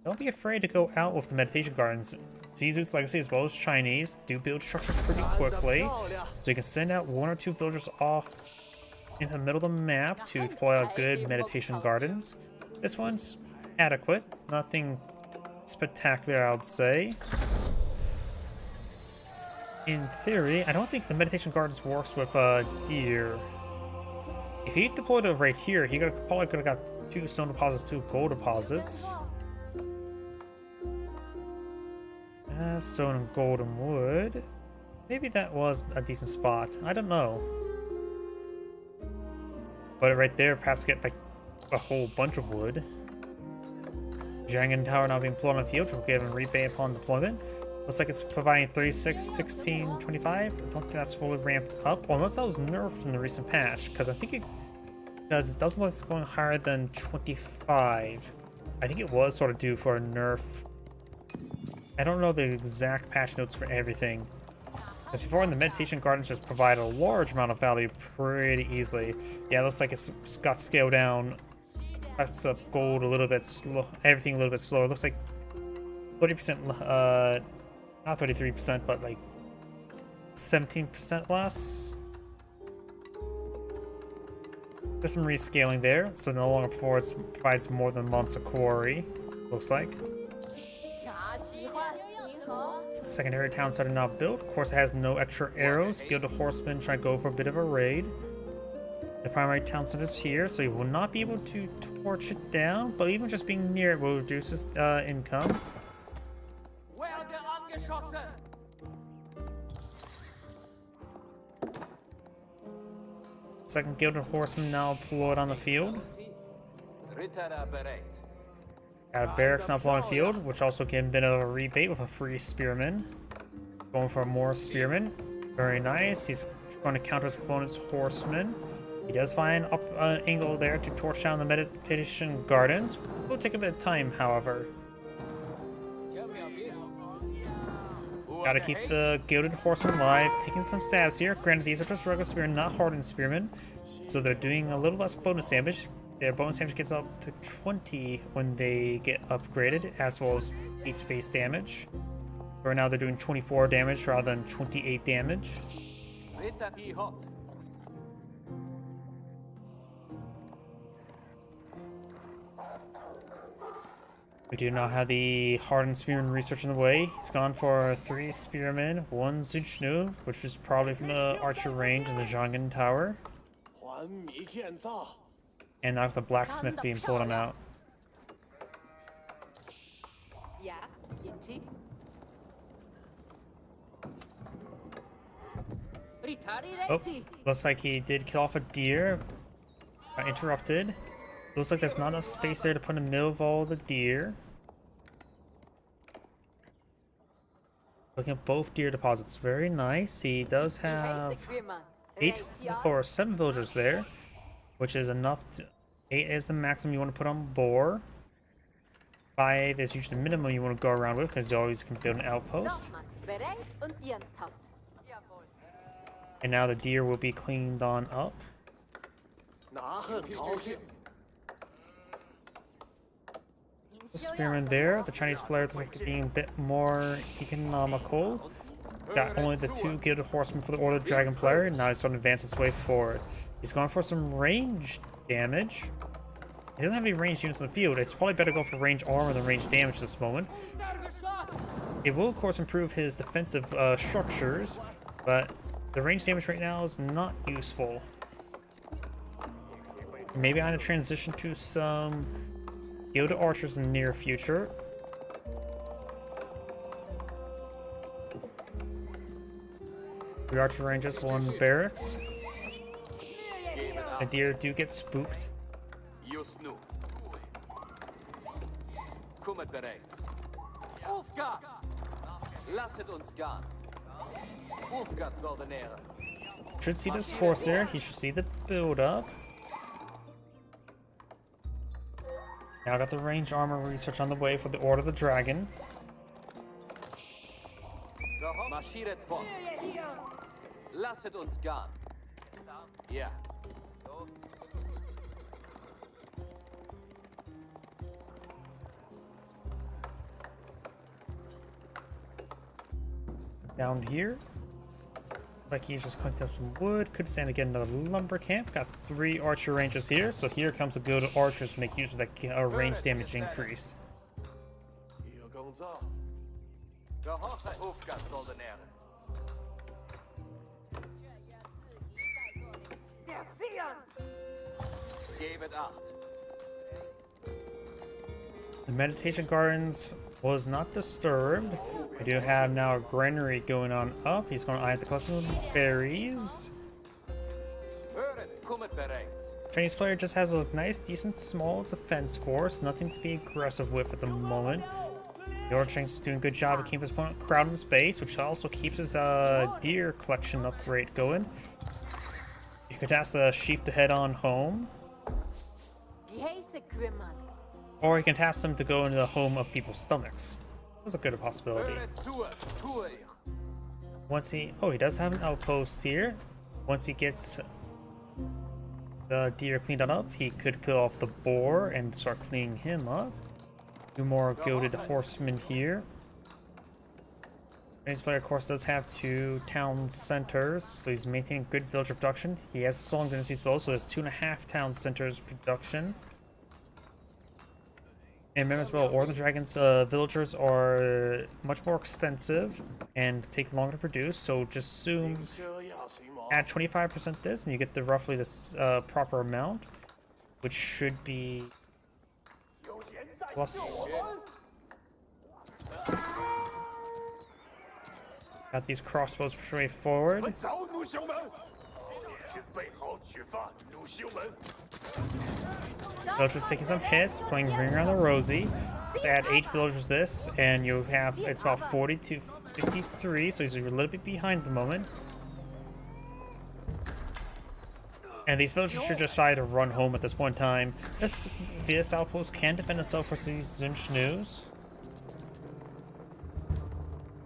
Don't be afraid to go out with the Meditation Gardens. Zizu's Legacy as well as Chinese do build structures pretty quickly, so you can send out 1 or 2 villagers off in the middle of the map to deploy out good Meditation Gardens. This one's adequate, nothing spectacular I would say. In theory, I don't think the Meditation Gardens works with deer. If he deployed it right here, he probably could have got 2 stone deposits, 2 gold deposits. Stone and gold and wood. Maybe that was a decent spot. I don't know. But right there, perhaps get like a whole bunch of wood. Zhangan Tower now being deployed on the field, which will give him rebate upon deployment. Looks like it's providing 36, 16, 25. I don't think that's fully ramped up, unless that was nerfed in the recent patch, because I think it doesn't look like it's going higher than 25. I think it was sort of due for a nerf. I don't know the exact patch notes for everything. Because before in the Meditation Gardens just provide a large amount of value pretty easily. Yeah, it looks like it's got scaled down. That's up gold a little bit slow, everything a little bit slower. It looks like 30%, not 33%, but like 17% less. There's some rescaling there, so no longer provides more than months of quarry, looks like. Secondary town center now built. Of course, it has no extra arrows. Gilded Horsemen try to go for a bit of a raid. The primary town center is here, so you will not be able to torch it down, but even just being near it will reduce his income. Second Gilded Horseman now deployed on the field. Got barracks now deployed on the field, which also gave a bit of a rebate with a free spearman. Going for more spearmen. Very nice. He's going to counter his opponent's horseman. He does find an angle there to torch down the Meditation Gardens. It will take a bit of time, however. Gotta keep the Gilded Horseman alive, taking some stabs here. Granted, these are just regular spearmen, not hardened spearmen, so they're doing a little less bonus damage. Their bonus damage gets up to 20 when they get upgraded, as well as HP base damage. Right now they're doing 24 damage rather than 28 damage. We do now have the hardened spearman research in the way. He's gone for 3 spearmen, 1 Zuchnu, which is probably from the archer range in the Zhangan Tower. And now with the blacksmith being pulled him out. Oh, looks like he did kill off a deer. Got interrupted. Looks like there's not enough space there to put in the middle of all the deer. Looking at both deer deposits, very nice. He does have 7 villagers there, which is enough. 8 is the maximum you want to put on boar. 5 is usually the minimum you want to go around with because you always can build an outpost. And now the deer will be cleaned on up. The spearman there, the Chinese player looks like being a bit more economical. Got only the 2 gilded horsemen for the Order of the Dragon player, and now he's going to advance his way forward. He's going for some range damage. He doesn't have any ranged units in the field. It's probably better to go for range armor than range damage at this moment. It will, of course, improve his defensive structures, but the range damage right now is not useful. Maybe I'm going to transition to some gilded archers in the near future. The archer ranges 1 barracks. The deer do get spooked. Just nu. Kommet bereits. Aufgart! Lasset uns gehen. Aufgart soll den Ehre. Should see this force there. He should see the build up. Now I got the range armor research on the way for the Order of the Dragon. Marschiert fort. Lasset uns gehen. Ja. Down here, like he's just collecting up some wood. Could stand to get another lumber camp. Got 3 archer ranges here, so here comes the gilded archers to make use of that range damage increase. The meditation gardens was not disturbed. We do have now a granary going on up. He's going to eye the collection of berries. Chinese player just has a nice, decent, small defense force. Nothing to be aggressive with at the moment. The Orchang's doing a good job of keeping his opponent crowded in space, which also keeps his deer collection upgrade going. You could ask the sheep to head on home. Or you can task them to go into the home of people's stomachs. That's a good possibility. Once he does have an outpost here. Once he gets the deer cleaned on up, he could kill off the boar and start cleaning him up. 2 more gilded horsemen here. Chinese player, of course, does have 2 town centers, so he's maintaining good villager production. He has Song Dynasty spells, so there's 2.5 town centers production. And remember as well, Order of the Dragon's villagers are much more expensive and take longer to produce, so just assume add 25% this and you get the roughly this proper amount, which should be plus. Got these crossbows straight forward. Villagers taking some hits, playing Ring Around the Rosie. Just add 8 villagers this, and you have, it's about 40 to 53, so he's a little bit behind at the moment. And these villagers should just try to run home at this point in time. This outpost can defend itself versus these Zunchnoos.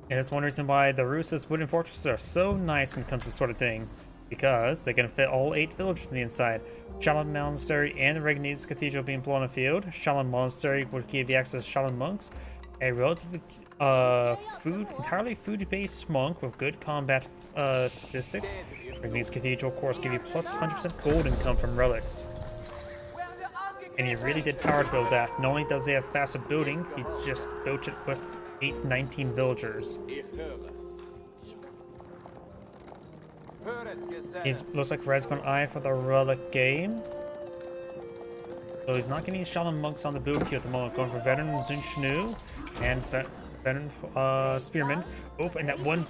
And that's one reason why the Russa's wooden fortresses are so nice when it comes to this sort of thing. Because they can fit all 8 villagers on the inside. Shaolin Monastery and the Regnese Cathedral being blown on the field. Shaolin Monastery would give the access to Shaolin monks. A relatively entirely food-based monk with good combat statistics. Regnese Cathedral, of course, give you plus 100% gold income from relics. And he really did power build that. Not only does he have faster building, he just built it with 19 villagers. It looks like Red's going to eye for the relic game. So he's not getting Shaolin monks on the build queue at the moment. Going for veteran Zunchnu and veteran spearman. Oh, and that one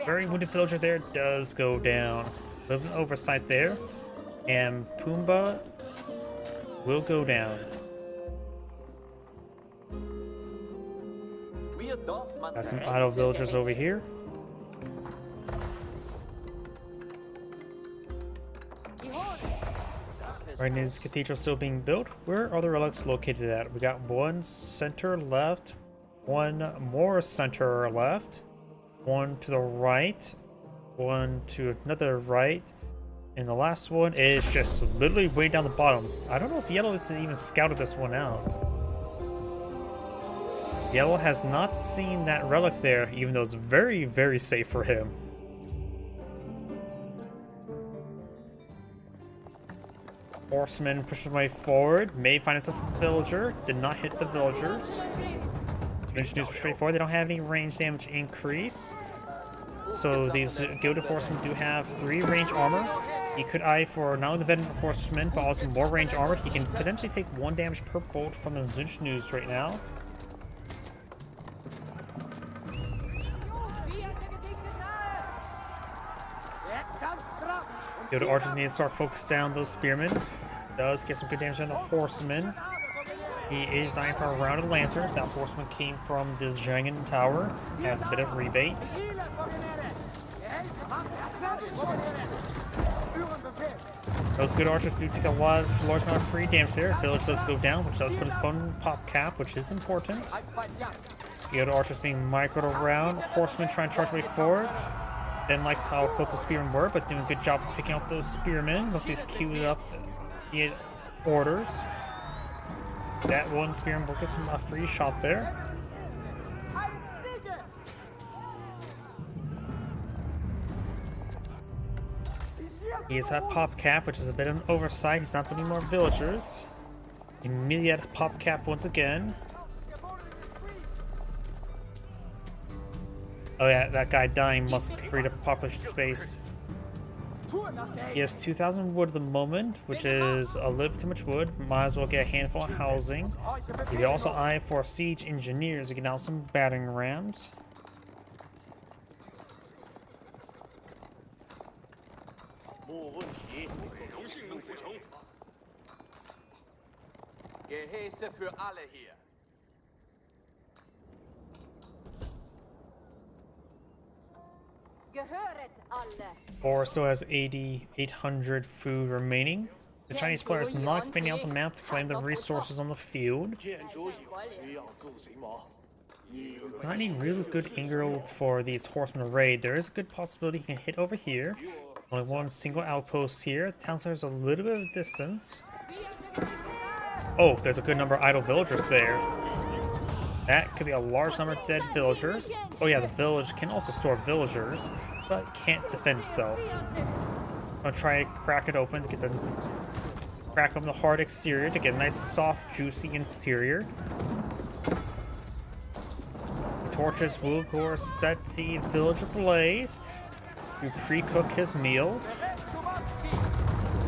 very wounded villager there does go down. A little bit of oversight there. And Pumbaa will go down. Got some idle villagers over here. Right, is cathedral still being built? Where are the relics located at? We got one center left, one more center left, one to the right, one to another right, and the last one is just literally way down the bottom. I don't know if Yellow has even scouted this one out. Yellow has not seen that relic there, even though it's very, very safe for him. Horseman pushes my way forward. May find us a villager. Did not hit the villagers. Introduce push way forward. They don't have any range damage increase. So these gilded horsemen do have 3 range armor. He could eye for not only the veteran horseman, but also more range armor. He can potentially take 1 damage per bolt from the Zunchnews right now. Gilded archers need to start focusing down those spearmen. Does get some good damage on the horseman. He is eyeing for a round of lancers. That horseman came from this giant tower. Has a bit of rebate. Those good archers do take a large amount of free damage there. Village does go down, which does put his opponent in pop cap, which is important. Gilded archers being microed around. Horsemen trying to charge way forward. Didn't like how close the spearmen were, but doing a good job of picking off those spearmen. Once he's queued up the orders. That one spearman will get some free shot there. He is at pop cap, which is a bit of an oversight. He's not putting more villagers. Immediately at pop cap once again. Oh yeah, that guy dying must have freed up population space. He has 2,000 wood at the moment, which is a little too much wood. Might as well get a handful of housing. You can also eye for siege engineers to get out some battering rams. Gehäuse für alle hier. Forest still has 800 food remaining. The Chinese player is not expanding out the map to claim the resources on the field. It's not any really good angle for these horsemen to raid. There is a good possibility he can hit over here. Only one single outpost here. The town center is a little bit of distance. Oh, there's a good number of idle villagers there. That could be a large number of dead villagers. Oh yeah, the village can also store villagers, but can't defend itself. I'll try to crack it open to get the crack open the hard exterior to get a nice, soft, juicy interior. The torches will, of course, set the village ablaze to pre-cook his meal.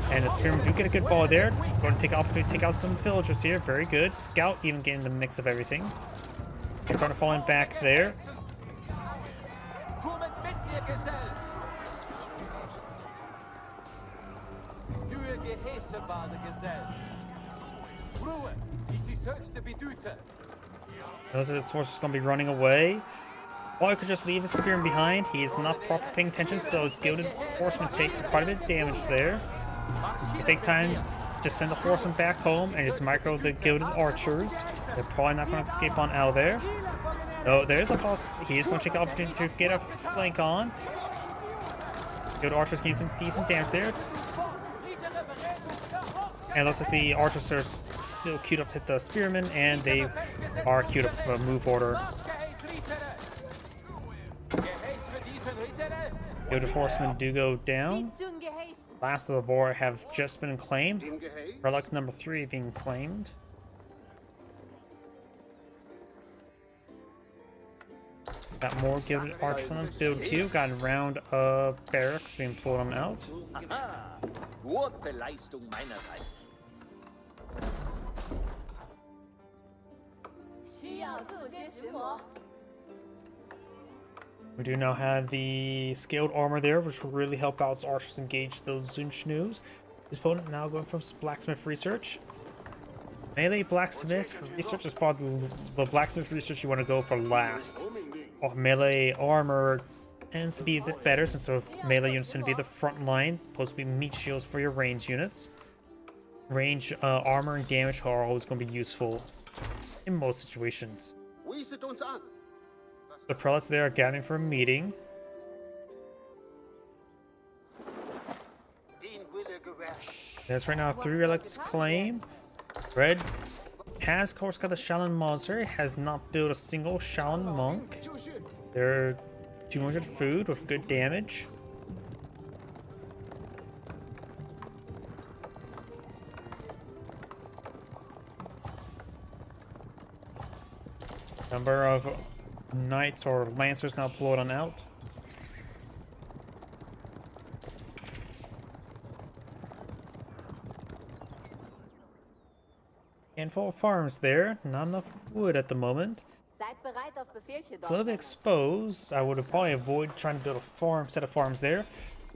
And the spearmen do get a good volley there. Going to take opportunity to take out some villagers here. Very good. Scout even getting the mix of everything. They started falling back there. Those are the forces going to be running away. Or could just leave his spearman behind. He is not properly paying attention, so his gilded horseman takes quite a bit of damage there. You take time to send the horseman back home and just micro the gilded archers. They're probably not going to escape on out of there. No, there is a pop. He is going to take the opportunity to get a flank on. Gilded archers getting some decent damage there. And it looks like the archers are still queued up to hit the spearmen, and they are queued up for a move order. Gilded horsemen do go down. Last of the boar have just been claimed. Relic number 3 being claimed. Got more gilded archers on the build queue. Got a round of barracks being pulled on out. Gute Leistung meinerseits. We do now have the scaled armor there, which will really help out as archers engage those Zunchnoos. His opponent now going for some blacksmith research. Melee blacksmith research is probably the blacksmith research you want to go for last. Melee armor tends to be a bit better since the melee units tend to be the front line, supposed to be meat shields for your range units. Range armor and damage are always going to be useful in most situations. The prelates there are gathering for a meeting. There's right now 3 relics claim. Red has, of course, got the Shaolin Monster. Has not built a single Shaolin Monk. They're 200 food with good damage. Number of knights or lancers now blown on out. Handful of farms there, not enough wood at the moment. It's a little bit exposed. I would have probably avoided trying to build a set of farms there.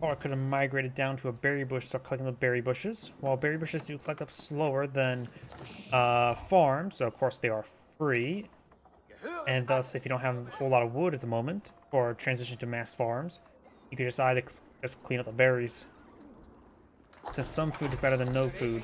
Or I could have migrated down to a berry bush, start collecting the berry bushes. While berry bushes do collect up slower than farms, so of course they are free. And thus, if you don't have a whole lot of wood at the moment for transition to mass farms, you could just either just clean up the berries. Since some food is better than no food.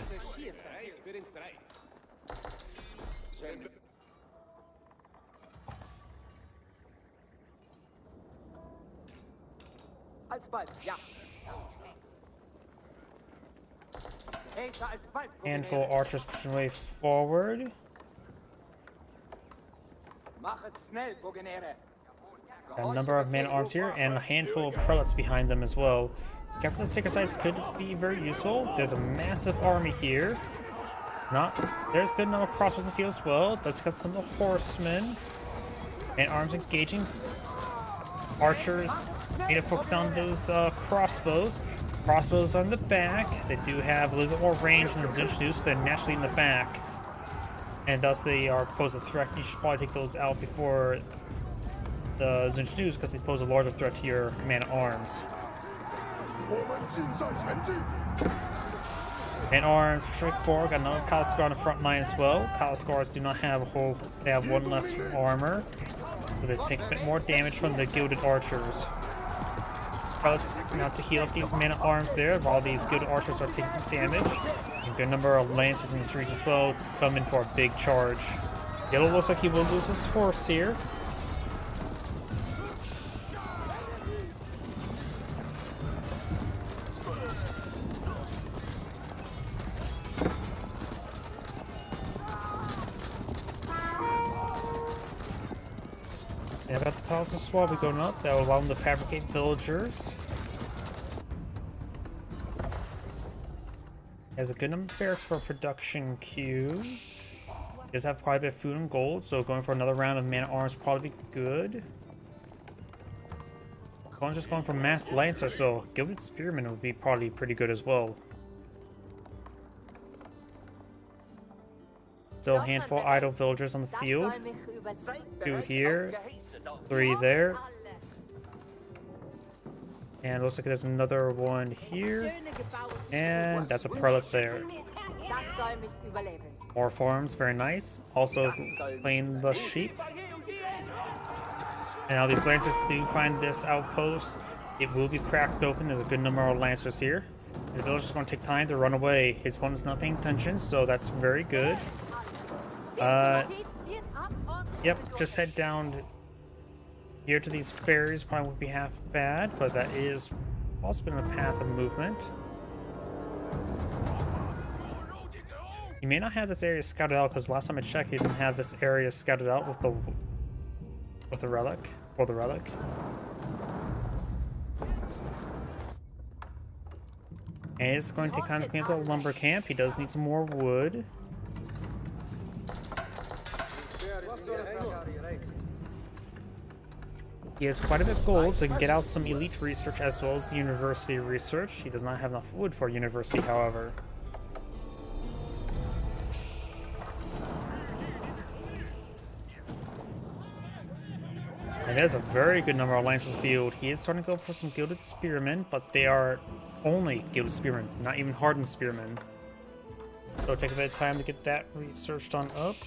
Handful of archers pushing way forward. Got a number of man-at-arms here, and a handful of prelates behind them as well. Captain the Sacred Sites could be very useful. There's a massive army here. There's a good number of crossbows in the field as well. Does got some of the horsemen. Man-at-arms engaging. Archers need to focus on those crossbows. Crossbows on the back. They do have a little bit more range than the Zunchnoos, so they're naturally in the back. And thus they are pose a threat. You should probably take those out before the Zunchnoos because they pose a larger threat to your man-at-arms. Man-at-arms, straightforward. Got another Kaliskar on the front line as well. Kaliskars do not have a whole. They have 1 less armor, so they take a bit more damage from the gilded archers. Prelates now to heal up these man-at-arms there, while these gilded archers are taking some damage. A good number of lancers in this region as well to come in for a big charge. Yellow looks like he will lose his horse here. Yeah, got the Palace of Swabby going up. That will allow them to fabricate villagers. Has a good number of barracks for production queues. He does have quite a bit of food and gold, so going for another round of man-at-arms would probably be good. One's just going for mass lancer, so gilded spearmen would be probably pretty good as well. Still a handful of idle villagers on the field. 2 here, 3 there. And looks like there's another one here. And that's a prelate there. More farms, very nice. Also playing the sheep. And now these lancers do find this outpost. It will be cracked open. There's a good number of lancers here. The villager's going to take time to run away. His opponent's not paying attention, so that's very good. Yep, just head down here to these berries. Probably won't be half bad, but that is also been a path of movement. You may not have this area scouted out because last time I checked, you didn't have this area scouted out with the relic or the relic. And it's going to take time to clean up the lumber camp. He does need some more wood. He has quite a bit of gold, so he can get out some elite research as well as the university research. He does not have enough wood for university, however. And there's a very good number of Lancers field. He is starting to go for some Gilded Spearmen, but they are only Gilded Spearmen, not even Hardened Spearmen. So it'll take a bit of time to get that researched on up.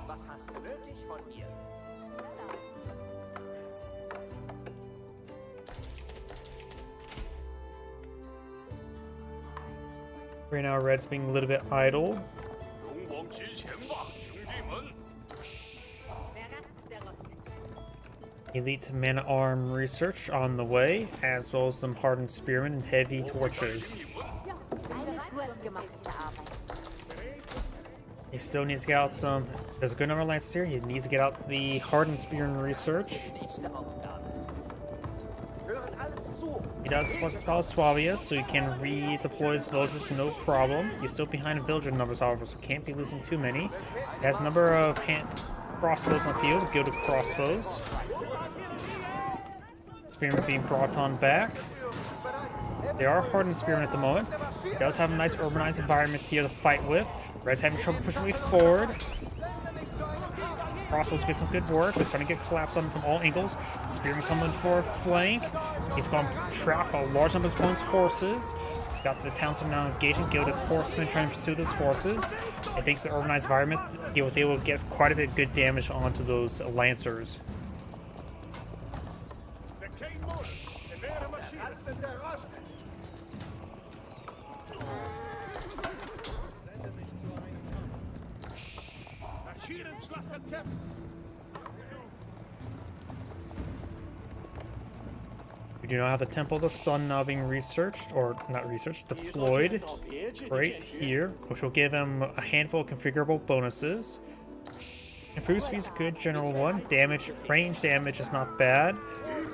Was hast du nötig von mir? Right now, Red's being a little bit idle. 勇往直前吧，兄弟们！ Elite Man-at-Arm research on the way, as well as some Hardened Spearmen and Heavy Torches. He still needs to get out some... There's a good number of Lancers here. He needs to get out the Hardened Spearmen research. Nächste Aufgabe. Hören alles zu. He does have a spell of Suavia, so he can redeploy his villagers no problem. He's still behind in villager numbers, however, so can't be losing too many. He has a number of crossbows on the field, gilded crossbows. Spearmen being brought on back. They are Hardened Spearmen at the moment. He does have a nice urbanized environment here to fight with. Red's having trouble pushing way forward. Crossbows get some good work. They're starting to get collapsed on from all angles. Spearman coming for a flank. He's going to trap a large number of his opponent's horses. He's got the townsmen now engaging Gilded Horsemen trying to pursue those forces. And thanks to the urbanized environment, he was able to get quite a bit of good damage onto those Lancers. We do now have the Temple of the Sun now being researched, or not researched, deployed right here, which will give him a handful of configurable bonuses. Improved speed's a good general one. Damage, range damage is not bad.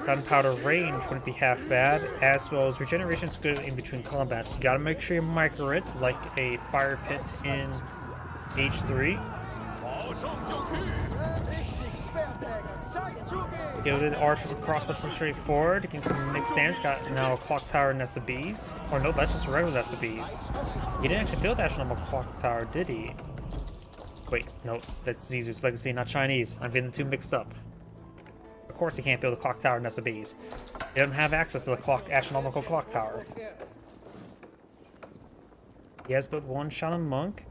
Gunpowder range wouldn't be half bad, as well as regeneration is good in between combats. You gotta make sure you micro it like a fire pit in H3. Gilded archers and crossbows from straightforward, getting some mixed damage. Got now a clock tower and nest of bees. Or no, that's just a regular nest of bees. He didn't actually build that normal clock tower, did he? Wait, no, that's Zizu's legacy, not Chinese. I'm getting the two mixed up. Of course he can't build a clock tower and nest of bees. He doesn't have access to the astronomical clock tower. He has but one Shaolin monk.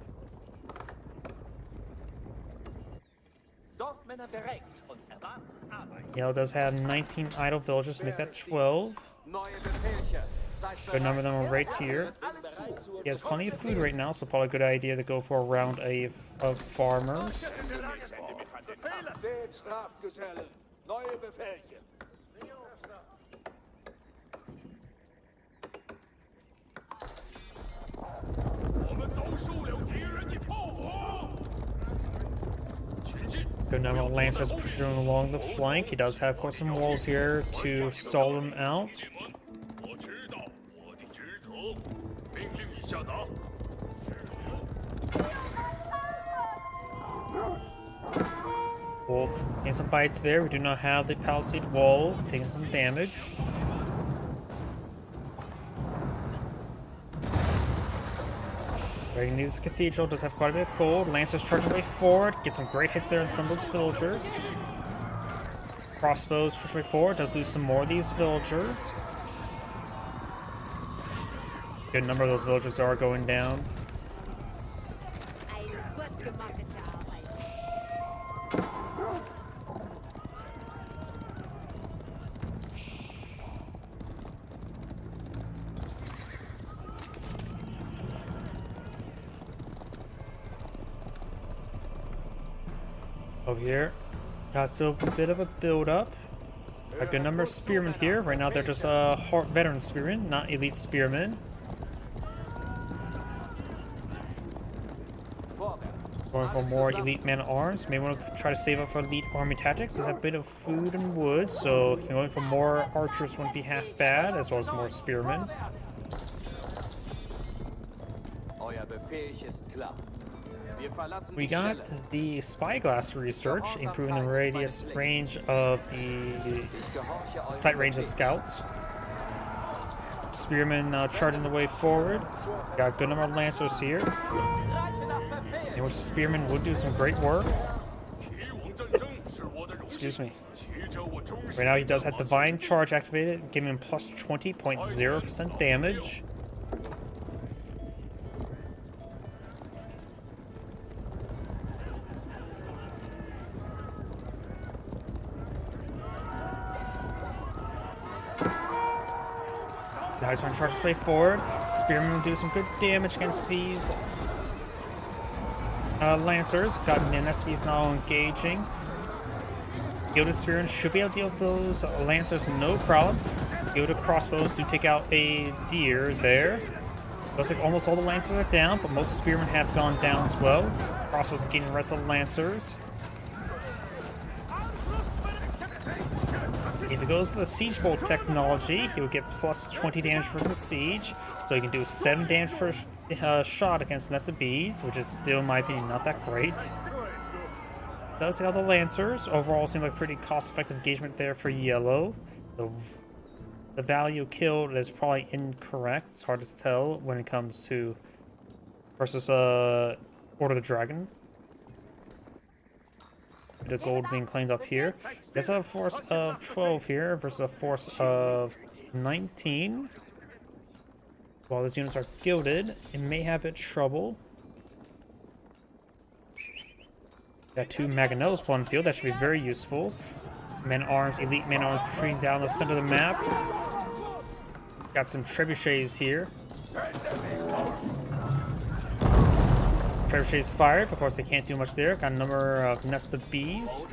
Dorfmänner bereit und erwarten Arbeit. Yale does have 19 idle villagers, make that 12. Neue Befehlchen. Seid Good number of them are right here. Alle zu. He has plenty of food right now, so probably a good idea to go for a round of farmers. Steht Strafgesellen. Neue Befehlchen. Good number of Lancers pushing along the flank. He does have, of course, some walls here to stall them out. 我知道我的职责，命令已下达。 Wolf getting some bites there. We do not have the palisade wall, taking some damage. This cathedral does have quite a bit of gold. Lancers charging way forward, get some great hits there on some of those villagers. Crossbows push way forward, does lose some more of these villagers. Good number of those villagers are going down. Over here, got still a bit of a build-up. A good number of spearmen here. Right now they're just veteran spearmen, not elite spearmen. Going for more elite man-at-arms. May want to try to save up for elite army tactics. There's a bit of food and wood, so going for more archers wouldn't be half bad, as well as more spearmen. Euer Befehl ist klar. Wir verlassen We die got Stelle. the spyglass research, improving the radius range of the Ich gehorche euren sight range of Befehlen. scouts. Spearmen charging the way forward. Got a good number of lancers here, Reite nach Befehl. in which the spearmen would do some great work. 提王战争是我的荣耀。excuse me. 骑着我忠实 Right now he 的 does have 马 Divine 骑 Charge activated, giving him plus 20.0% damage. Now he's trying to charge his way forward. Spearman will do some good damage against these Lancers. Got NSVs now engaging. Gilded Spearman should be able to deal with those Lancers no problem. Gilded Crossbows do take out a deer there. Looks like almost all the Lancers are down, but most Spearmen have gone down as well. Crossbows are getting the rest of the Lancers. If he goes to the Siege Bolt technology, he will get plus 20 damage versus Siege. So he can do 7 damage per shot against Nest of Bees, which is still, in my opinion, not that great. Does take out the Lancers. Overall, seems like pretty cost-effective engagement there for yellow. The value killed is probably incorrect. It's hard to tell when it comes to versus Order of the Dragon. The gold being claimed up here. That's a force of 12 here versus a force of 19. While these units are gilded, it may have a bit trouble. Got 2 Mangonels on field. That should be very useful. Men-Arms, elite men-Arms retreating down the center of the map. Got some trebuchets here. Trebuchets fired. Of course, they can't do much there. Got a number of Nest of Bees.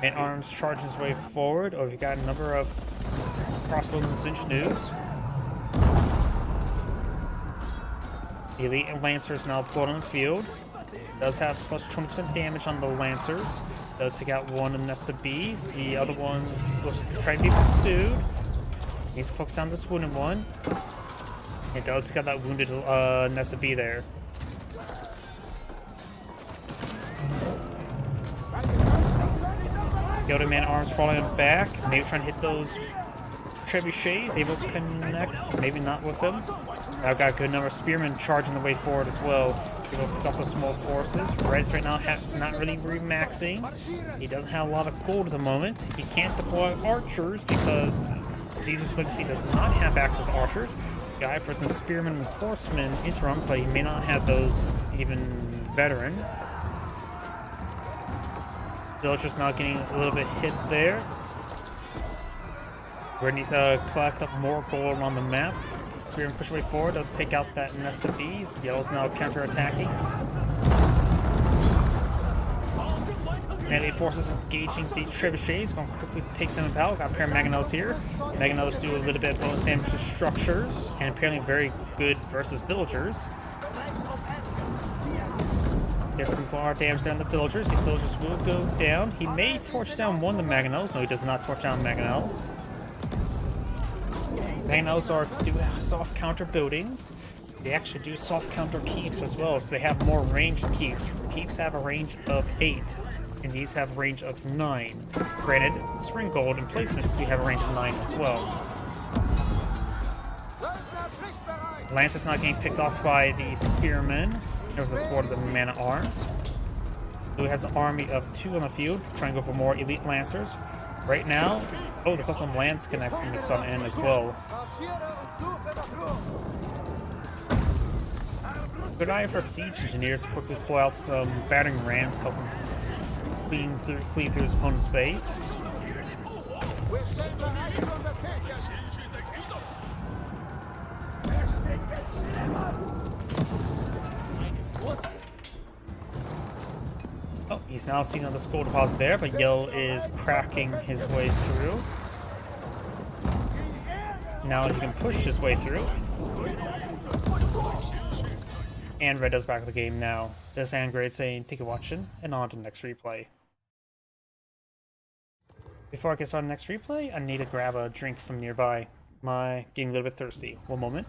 Men-Arms charging his way forward. Oh, we got a number of crossbows and Zinchnoos. Elite and Lancers now pulled on the field. Does have plus 20% damage on the Lancers. Does take out one of the Nest of Bees. The other one's trying to be pursued. Needs to focus on this wounded one. It does take out that wounded Nest of Bee there. Gilded Man-Arms falling back. Maybe trying to hit those trebuchets. Able to connect. Maybe not with them. I've got a good number of Spearmen charging the way forward as well. Able to pick up those small forces. Reds right now not really remaxing. He doesn't have a lot of gold at the moment. He can't deploy archers because Caesar's Legacy does not have access to archers. Guy for some Spearmen and Horsemen interim, but he may not have those even veteran. Villagers now getting a little bit hit there. Red needs to collect up more gold on the map. Spearman push way forward, does take out that Nest of Bees. Yellow's now counter-attacking. Melee forces engaging the trebuchets. Going to quickly take them out. Got a pair of Mangonels here. Mangonels do a little bit of bonus damage to structures, and apparently very good versus villagers. Get some bar damage down the villagers. These villagers will go down. He may torch down one of the Mangonels. No, he does not torch down Mangonel. Mangonels do soft counter buildings. They actually do soft counter keeps as well, so they have more ranged keeps. Keeps have a range of 8, and these have a range of 9. Granted, Spring Gold emplacements do have a range of 9 as well. Lancer's not getting picked off by the Spearmen. There's the Sword of the Man-at-Arms. Who has an army of 2 on the field, trying to go for more elite Lancers. Right now, oh, there's also some Lance Connects mixed on in as well. Good eye for Siege Engineers to quickly pull out some battering rams, helping clean through his opponent's base. Oh, he's now seeing another skull deposit there, but Yellow is cracking his way through. Now he can push his way through. And Red does back of the game now. This Angrade saying, thank you for watching, and on to the next replay. Before I get started on the next replay, I need to grab a drink from nearby. My getting a little bit thirsty. One moment.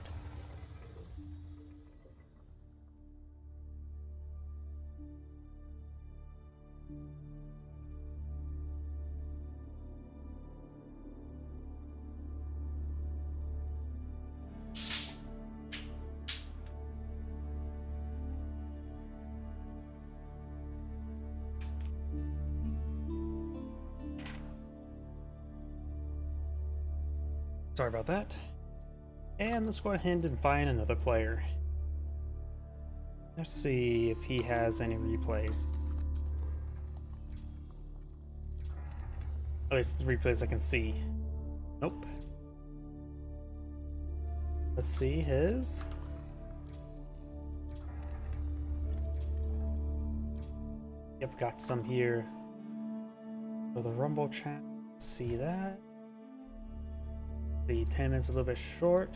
Sorry about that. And let's go ahead and find another player. Let's see if he has any replays. At least the replays I can see. Nope. Let's see his. Yep, got some here. So the Rumble chat, see that. The 10 minutes a little bit short.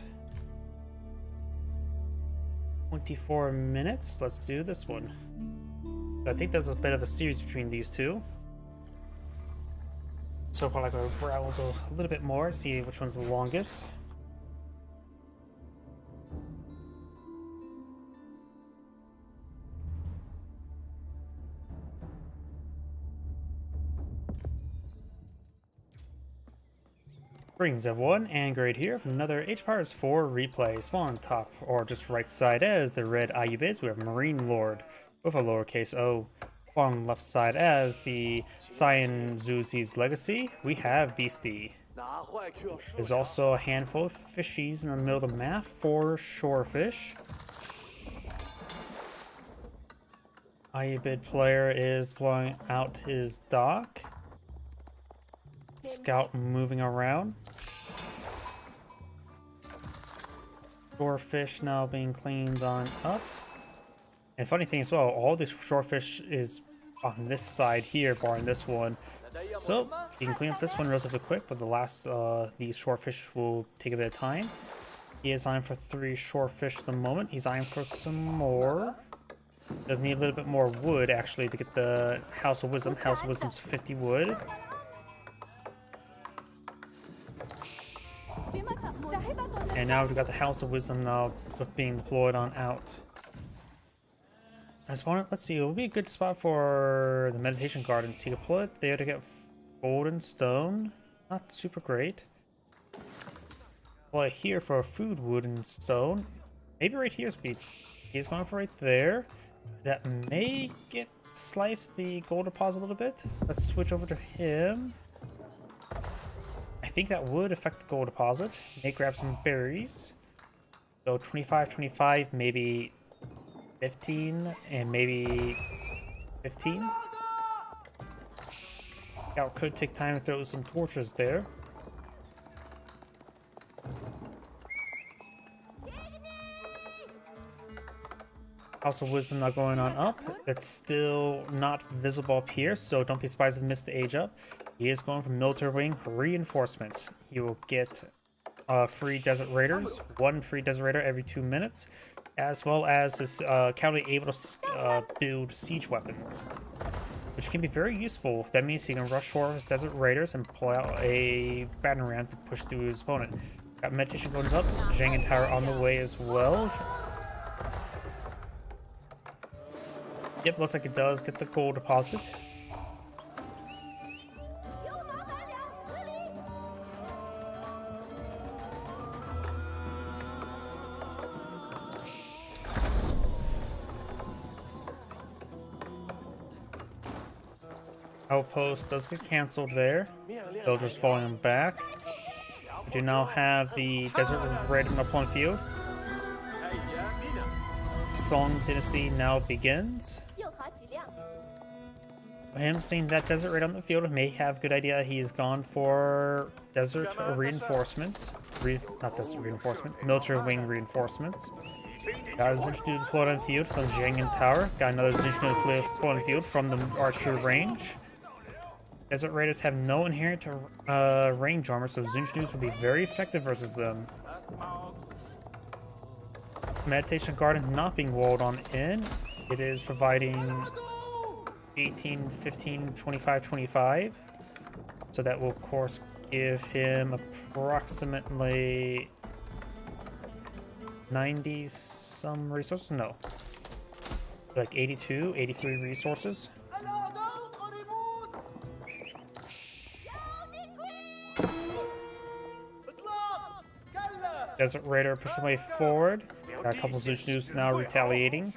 24 minutes. Let's do this one. I think there's a bit of a series between these two. So I'll probably go browse a little bit more, see which one's the longest. Greetings everyone, and Grade here from another Age of Empires 4 replay. Spawn on top or just right side as the red Ayubids, we have Marine Lord with a lowercase o. Spawn on the left side as the Cyan Zuzi's Legacy, we have Beastie. There's also a handful of fishies in the middle of the map for shorefish. Ayubid player is blowing out his dock. Scout moving around. Shorefish now being cleaned on up. And funny thing as well, all this shorefish is on this side here, barring this one. So you can clean up this one relatively quick, but the last these shorefish will take a bit of time. He is eyeing for 3 shorefish at the moment. He's eyeing for some more. Does need a little bit more wood actually to get the House of Wisdom. House of Wisdom's 50 wood. And now we've got the House of Wisdom now being deployed on out. Let's see, it would be a good spot for the Meditation Gardens. You could pull it there to get golden stone. Not super great. Pull it here for food, wood, and stone. Maybe right here's speed. He's going for right there. That may get slice the gold deposit a little bit. Let's switch over to him. I think that would affect the gold deposit. May grab some berries. So 25, 25, maybe 15, and maybe 15. Scout could take time to throw some torches there. House of Wisdom not going on up. It's still not visible up here, so don't be surprised if you missed the age up. He is going for Military Wing reinforcements. He will get free Desert Raiders, 1 free Desert Raider every 2 minutes, as well as his cavalry able to build siege weapons, which can be very useful. That means he can rush for his Desert Raiders and pull out a battering ram to push through his opponent. Got Meditation goes up, Jangan Tower on the way as well. Yep, looks like it does get the gold deposit. Outpost does get cancelled there. Villagers falling them back. We do now have the Desert Raider up on field. Song Dynasty now begins. Him seeing that Desert Raid on the field may have a good idea. He's gone for Desert Reinforcements. Not Desert Reinforcement, Military Wing Reinforcements. Got a Zinch Dude deployed on the field from the Jangan Tower. Got another Zinch Dude deployed on the field from the Archer range. Desert Raiders have no inherent range armor, so Zinch Dudes will be very effective versus them. Meditation Garden not being walled on in. It is providing 18, 15, 25, 25. So that will, of course, give him approximately 90 some resources. No. Like 82, 83 resources. Desert Raider pushed their way forward. Got a couple of Zushnus now retaliating.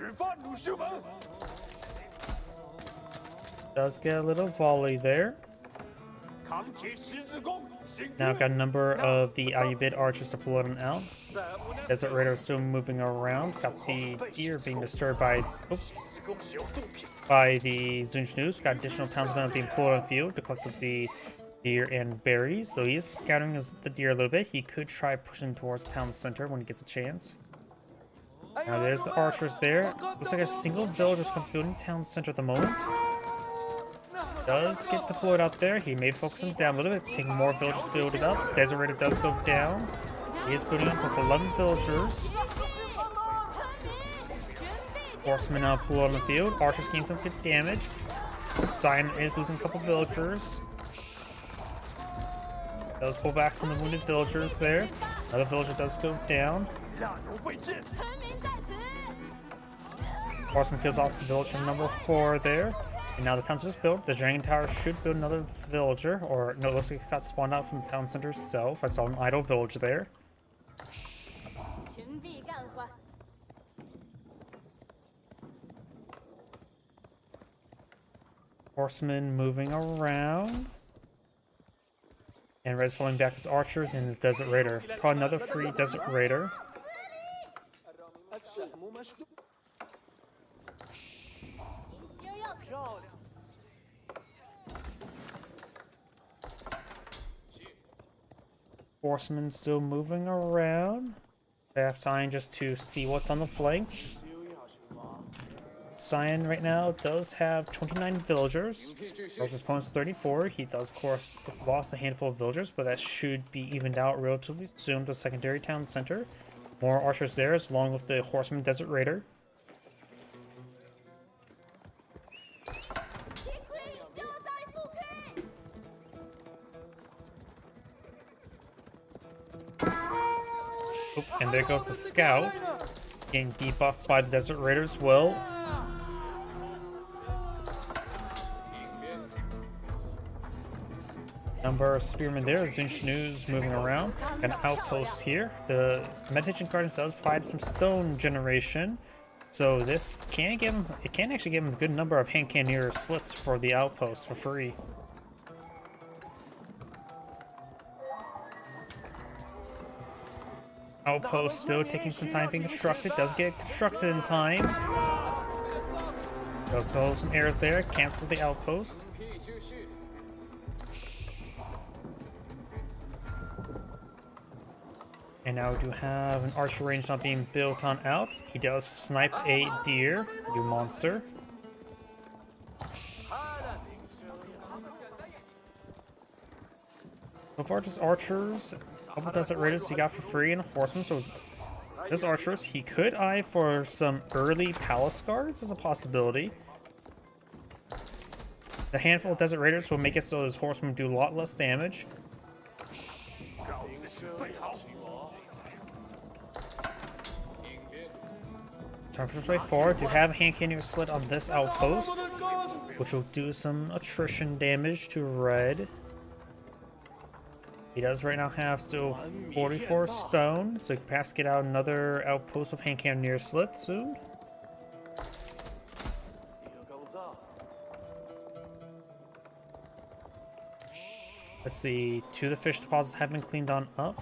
Does get a little volley there. Now got a number of the Ayubid archers deployed out. Desert Raider is still moving around. Got the deer being disturbed by the Zunjnus. Got additional townsmen being pulled on the field to collect the deer and berries. So he is scouting the deer a little bit. He could try pushing towards the town center when he gets a chance. Now there's the archers there. Looks like a single villager is building town center at the moment. Does get deployed out there. He may focus him down a little bit, taking more villagers to build it up. Desert Raider does go down. He is building up with 11 villagers. Horsemen now pull on the field. Archers gain some good damage. Cyan is losing a couple villagers. Does pull back some of the wounded villagers there. Another villager does go down. Horseman kills off the villager number 4 there. And now the town center's built. The Dragon Tower should build another villager. Or, no, it looks like it got spawned out from the town center itself. I saw an idle villager there. Horsemen moving around. And Red's pulling back his archers and the Desert Raider. Caught another free Desert Raider. Horsemen still moving around. Tap Cyan just to see what's on the flanks. Cyan right now does have 29 villagers. His opponent's 34. He does, of course, lost a handful of villagers, but that should be evened out relatively soon. The secondary town center. More archers there, along with the Horseman Desert Raider. And there goes the scout, getting debuffed by the Desert Raider as well. Number of spearmen there. Zunjnu's moving around. An outpost here. The Meditation Gardens does provide some stone generation, so this can give him. It can actually give him a good number of hand cannoneer slits for the outpost for free. Outpost still taking some time being constructed. Does get constructed in time. Does throw some arrows there. Cancels the outpost. And now we do have an archer range not being built on out. He does snipe a deer, you monster. So far, just archers, a couple Desert Raiders he got for free, and a horseman. So this archers, he could eye for some early palace guards as a possibility. The handful of Desert Raiders will make it so his horsemen do a lot less damage. Archers play forward. Do have a hand cannoneer slit on this outpost, which will do some attrition damage to Red. He does right now have still 44 stone, so he can perhaps get out another outpost with hand cannoneer slit soon. Let's see, 2 of the fish deposits have been cleaned on up.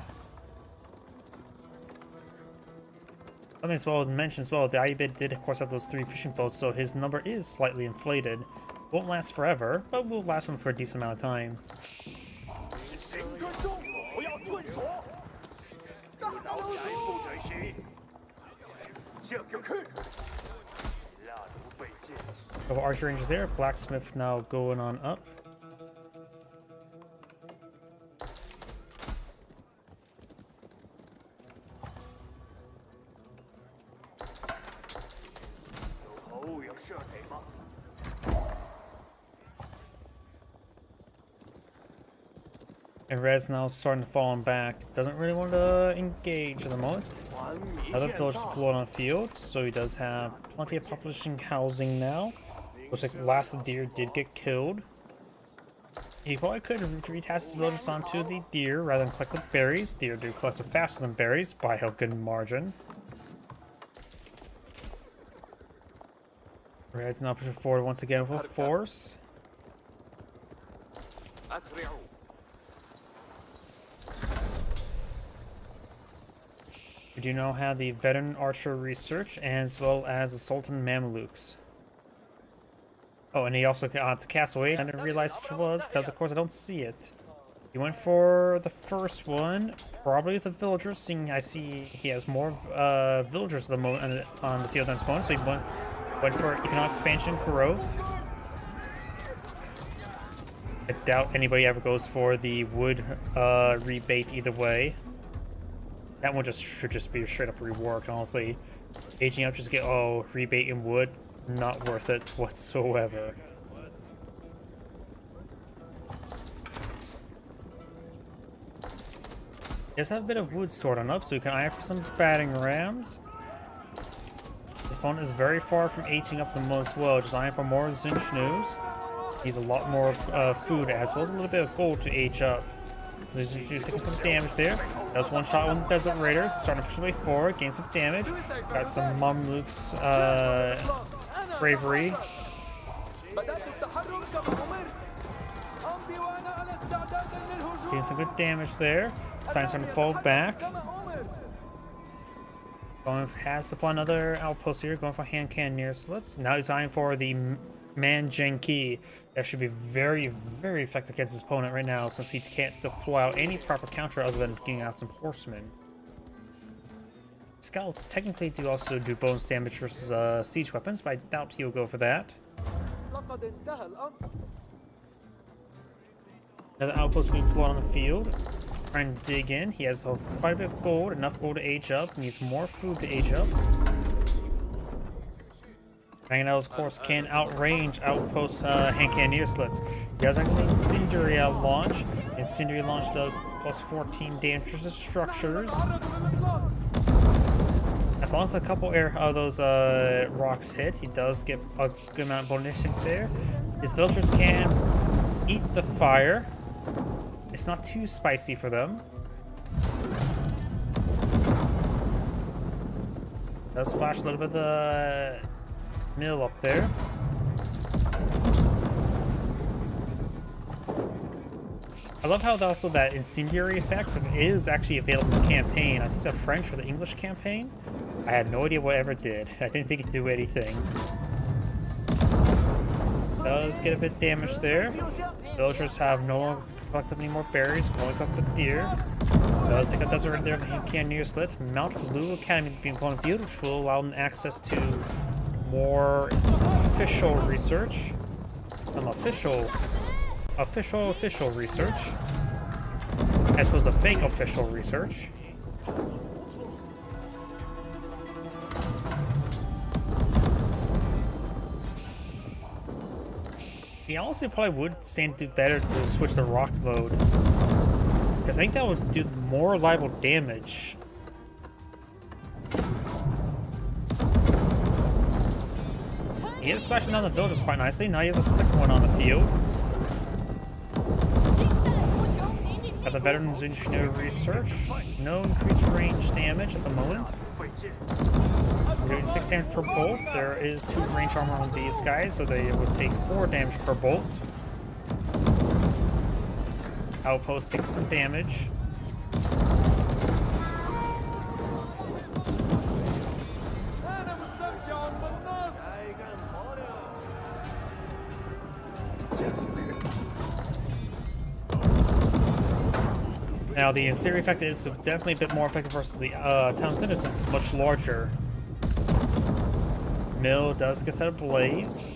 Something as well to mention as well, the Ayubid did of course have those 3 fishing boats, so his number is slightly inflated. Won't last forever, but will last him for a decent amount of time. Couple archer rangers there, blacksmith now going on up. And Red's now starting to fall back. Doesn't really want to engage at the moment. Other villagers deployed on the field, so he does have plenty of population housing now. Looks like the last of the deer did get killed. He probably could retask his villagers onto the deer rather than collect the berries. Deer do collect it faster than berries by a good margin. Red's now pushing forward once again with force. We do now have the veteran archer research as well as the Sultan Mamelukes. Oh, and he also got the castle age. I didn't realize which it was because, of course, I don't see it. He went for the first one, probably the villagers, seeing I see he has more villagers at the moment on the field than his opponent, so he went for economic expansion growth. I doubt anybody ever goes for the wood rebate either way. That one should just be straight up reworked, honestly. Aging up just to get rebate in wood, not worth it whatsoever. Does have a bit of wood stored on up, so you can eye for some batting rams. This opponent is very far from aging up the most well, just eyeing for more Zinchnoos. He's a lot more food, as well as a little bit of gold to age up. So he's taking some damage there. Does one shot on the Desert Raiders, starting to push away forward, gain some damage. Got some Mamluks bravery. Getting some good damage there. Signs starting to fall back. Going has to pull another outpost here, going for hand cannon near slits. Now he's eyeing for the Manjenki. That should be very, very effective against his opponent right now, since he can't deploy out any proper counter other than getting out some horsemen. Scouts technically do also do bonus damage versus siege weapons, but I doubt he'll go for that. Another outpost being pulled on the field. Trying to dig in. He has quite a bit of gold, enough gold to age up. Needs more food to age up. Mangonels, of course, can outrange outpost hand cannoneer slits. He does actually Incendiary at launch. Incendiary launch does plus 14 damage to structures. As long as a couple of those rocks hit, he does get a good amount of bonus there. His villagers can eat the fire. It's not too spicy for them. Does splash a little bit of the mill up there. I love how also that incendiary effect is actually available in the campaign. I think the French or the English campaign, I had no idea what it ever did. I didn't think it could do anything. Does get a bit damaged there. Villagers have no longer collected any more berries, only collect the deer. Does take a desert right there that he can near slit. Mount Blue Academy being put on the field, which will allow them access to more official research. Official research. I suppose the fake official research. He honestly probably would stand to do better to switch to rock mode, because I think that would do more reliable damage. He is splashing down the villagers quite nicely. Now he has a second one on the field. Got the veteran engineer research. No increased range damage at the moment. We're doing 6 damage per bolt. There is 2 range armor on these guys, so they would take 4 damage per bolt. Outpost takes some damage. Now the incendiary effect is definitely a bit more effective versus the town center since it's much larger. Mill does get set ablaze,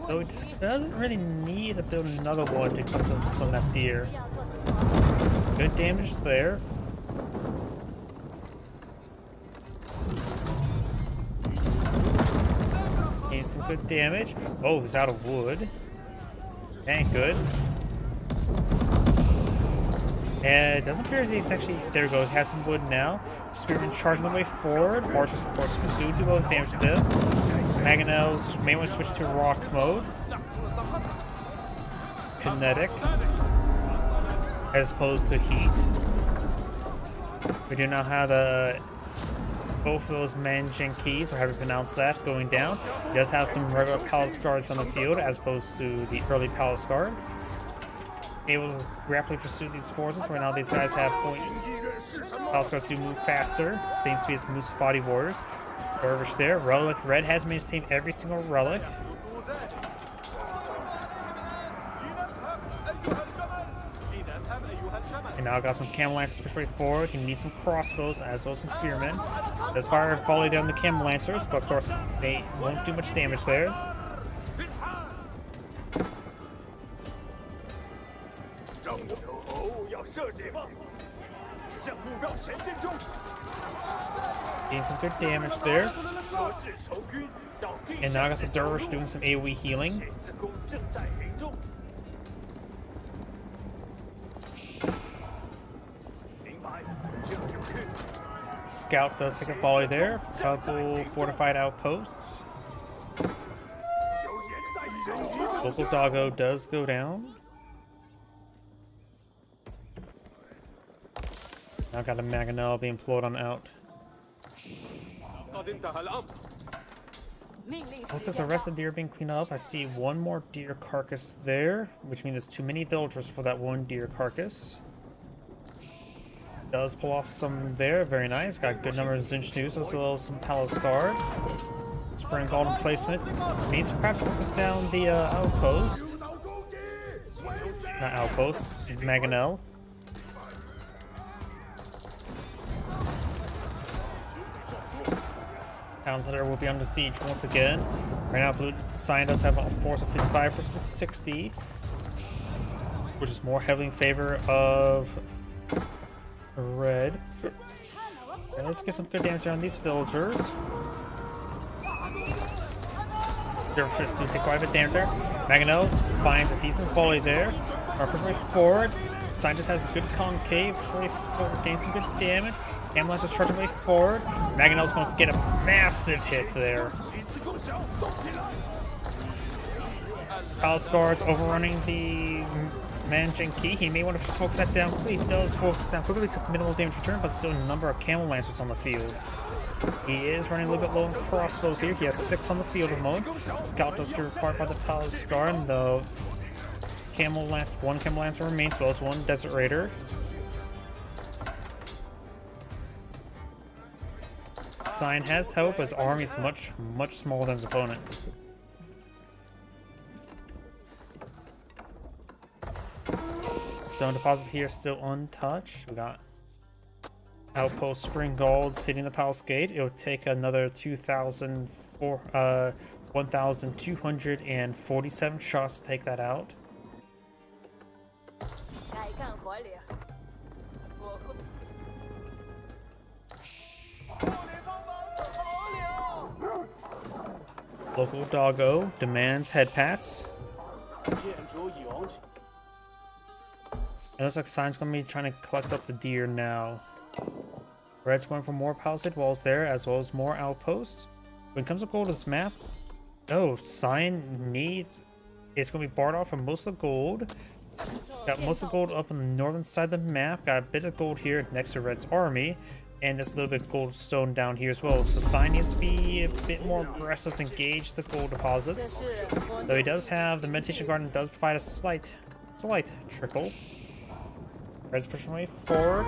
though it doesn't really need to build another one to come to some of that deer. Good damage there. Gain some good damage. Oh, he's out of wood. Dang good. And it doesn't appear that he's actually, there we go, he has some wood now. Spearman charging the way forward. Archers, of course, pursued, do both damage to them. Mangonels may want to switch to rock mode. Kinetic. As opposed to heat. We do now have both of those Manjenkis, or however you pronounce that, going down. He does have some regular Palace Guards on the field, as opposed to the early Palace Guard. Able to rapidly pursue these forces. Right now, these guys have point Palace Guards do move faster, same speed as Musafati Warriors. Dervish there. Relic. Red has maintained every single relic. And now got some camel lancers push right forward. He needs some crossbows as well as some spearmen. Does fire a volley down the camel lancers, but of course they won't do much damage there. Getting some good damage there. And now I got the Dervish doing some AoE healing. Scout does take a volley there. Couple fortified outposts. Local doggo does go down. Now got a Mangonel being pulled on out. Looks like the rest of the deer are being cleaned up. I see one more deer carcass there, which means there's too many villagers for that one deer carcass. Does pull off some there, very nice. Got a good number of Zinchnews as well as some Palace Guard. Spring Golden placement. Needs to perhaps focus down the outpost. Not outpost, Mangonel. Town Center will be under siege once again. Right now, Blue Sign does have a force of 55 versus 60, which is more heavily in favor of Red. Okay, let's get some good damage on these villagers. Dervishes do take quite a bit of damage there. Mangonel finds a decent volley there. Push way forward. Sign just has a good concave. Push way forward, getting some good damage. Ambulance is charging way forward. Mangonel's going to get a massive hit there. Palace Guards overrunning the Manjenki. He may want to focus that down quickly. He does focus down quickly, took minimal damage return, but still a number of camel lancers on the field. He is running a little bit low on crossbows here. He has 6 on the field at the moment. Scout does get required by the Palace Guard, and the one camel lancer remains, as well as one Desert Raider. Sign has help, his army is much smaller than his opponent. Stone deposit here still untouched. We got outpost Spring Golds hitting the Palace Gate. It'll take another 1,247 shots to take that out. Local doggo demands head pats. It looks like Sign's going to be trying to collect up the deer now. Red's going for more palisade walls there, as well as more outposts. When it comes to gold to this map, oh, Sign needs... It's going to be barred off from most of the gold. Got most of the gold up on the northern side of the map. Got a bit of gold here next to Red's army. And there's a little bit of gold stone down here as well. So Sign needs to be a bit more aggressive to engage the gold deposits. Though he does have the Meditation Garden, does provide a slight trickle. Red's pushing way forward.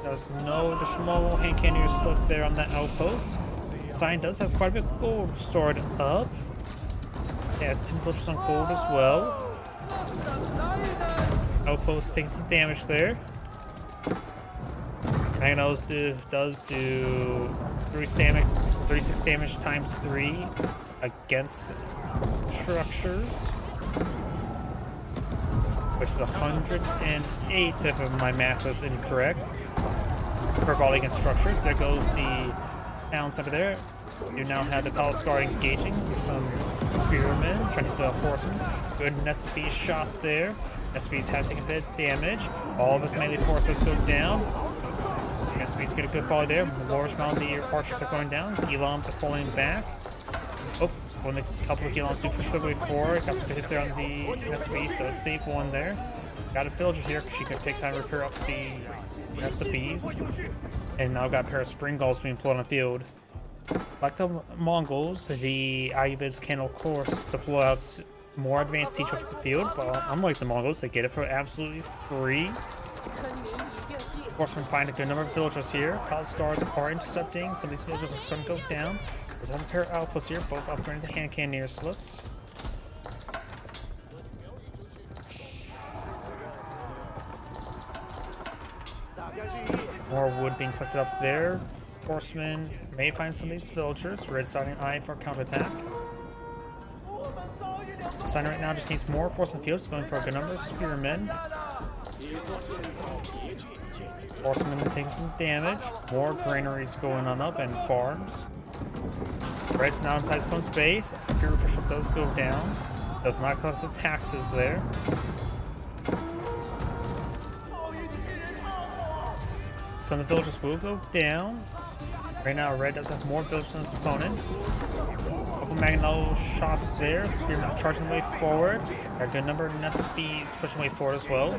There's no additional hand cannon or slip there on that outpost. Sign does have quite a bit of gold stored up. It has 10 filters on gold as well. Outpost taking some damage there. Mangonel does do 36 damage times 3 against structures, which is 108 if my math is incorrect. Per volley against structures. There goes the town center there. You now have the Palace Guard engaging with some spearmen trying to hit the horsemen. Good SB shot there. SBs have taken a bit of damage. All of his melee forces go down. SBs get a good volley there. Warriors around the archers are going down. Elams are falling back. Oh, when a couple of Elams do push their way forward. Got some hits there on the SBs. Does save one there. Got a villager here. She can take time to repair up the rest of the bees. And now got a pair of Spring Gulls being pulled on the field. Like the Mongols, the Ayyubids can of course deploy out more advanced siege weapons to the field, but unlike the Mongols, they get it for absolutely free. Horsemen find a good number of villagers here. Palace guards are intercepting. Some of these villagers are starting to go down. There's another pair of outposts here, both upgrading the hand cannoneer slits. More wood being collected up there. Horsemen may find some of these villagers. Red siding eye for counterattack. Sign right now just needs more force in the field. It's going for a good number of spearmen. Horsemen taking some damage. More granaries going on up and farms. Red's now inside his opponent's base. Imperial official does go down. Does not collect the taxes there. Some of the villagers will go down. Right now, Red does have more villagers than his opponent. Couple Magno shots there. Spearmen charging the way forward. Got a good number of nest bees pushing the way forward as well.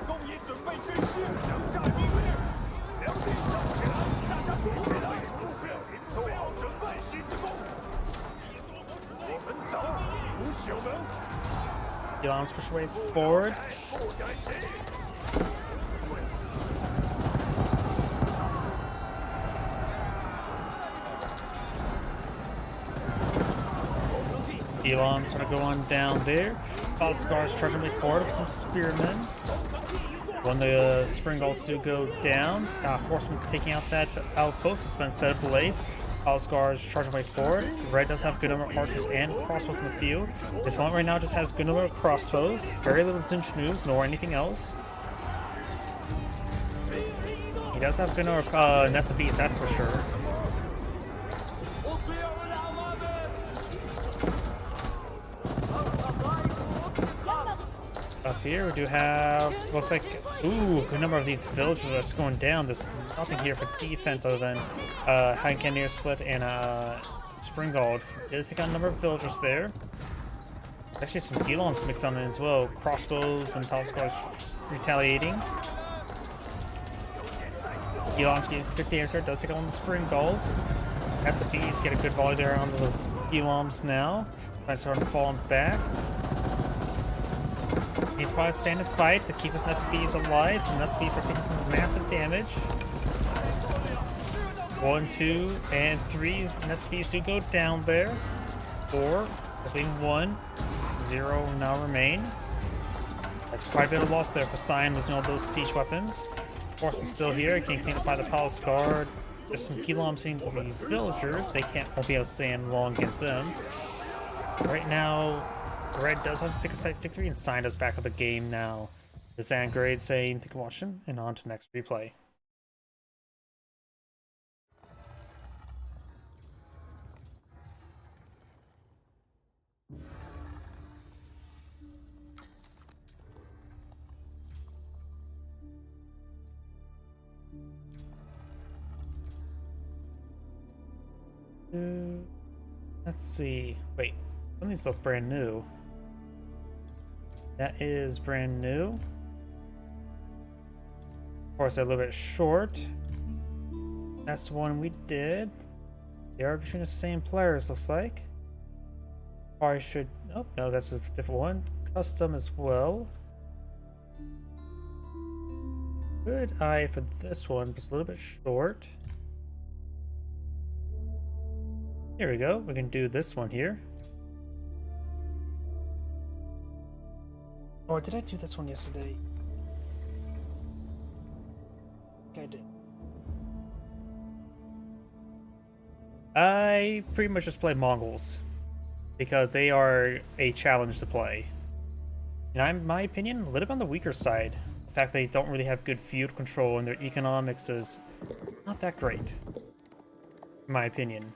The alarms push way forward. The alarms gonna go on down there. Palace guards charging way forward with some spearmen. When the spring golds do go down, horsemen taking out that outpost. It's been set ablaze. Palace guards charging way forward. Red does have good number of archers and crossbows in the field. This one right now just has good number of crossbows. Very little Zinch news, nor anything else. He does have good number of nest of bees, that's for sure. Up here we do have, looks like, ooh, a good number of these villagers are just going down. There's nothing here for defense other than hand cannoneer slit and Springald. Did take out a number of villagers there. Actually some Gelons mixed on in as well. Crossbows and Palace guards retaliating. Gelons getting some good damage there. Does take on the Springalds. SFBs get a good volley there on the Gelons now. Trying to fall back. He's probably staying to fight to keep his SBs alive. Some SBs are taking some massive damage. 1, 2, and 3 SBs do go down there. 4, just leaving 1. 0 now remain. That's quite a bit of loss there for Cyan losing all those siege weapons. Horseman still here, getting cleaned up by the Palace Guard. There's some Gelons seeing these villagers. They won't be able to stand long against them. Right now, Red does have a secret sight victory, and Cyan is back of the game now. This Angrade saying, thank you for watching, and on to next replay. Let's see. Wait, some of these look brand new. That is brand new. Of course, they're a little bit short. That's the one we did. They are between the same players, looks like. Or I should. Oh, no, that's a different one. Custom as well. Good eye for this one, but it's a little bit short. Here we go. We can do this one here. Or did I do this one yesterday? I think I did. I pretty much just play Mongols because they are a challenge to play. And in my opinion, a little bit on the weaker side. The fact they don't really have good feud control and their economics is not that great, in my opinion.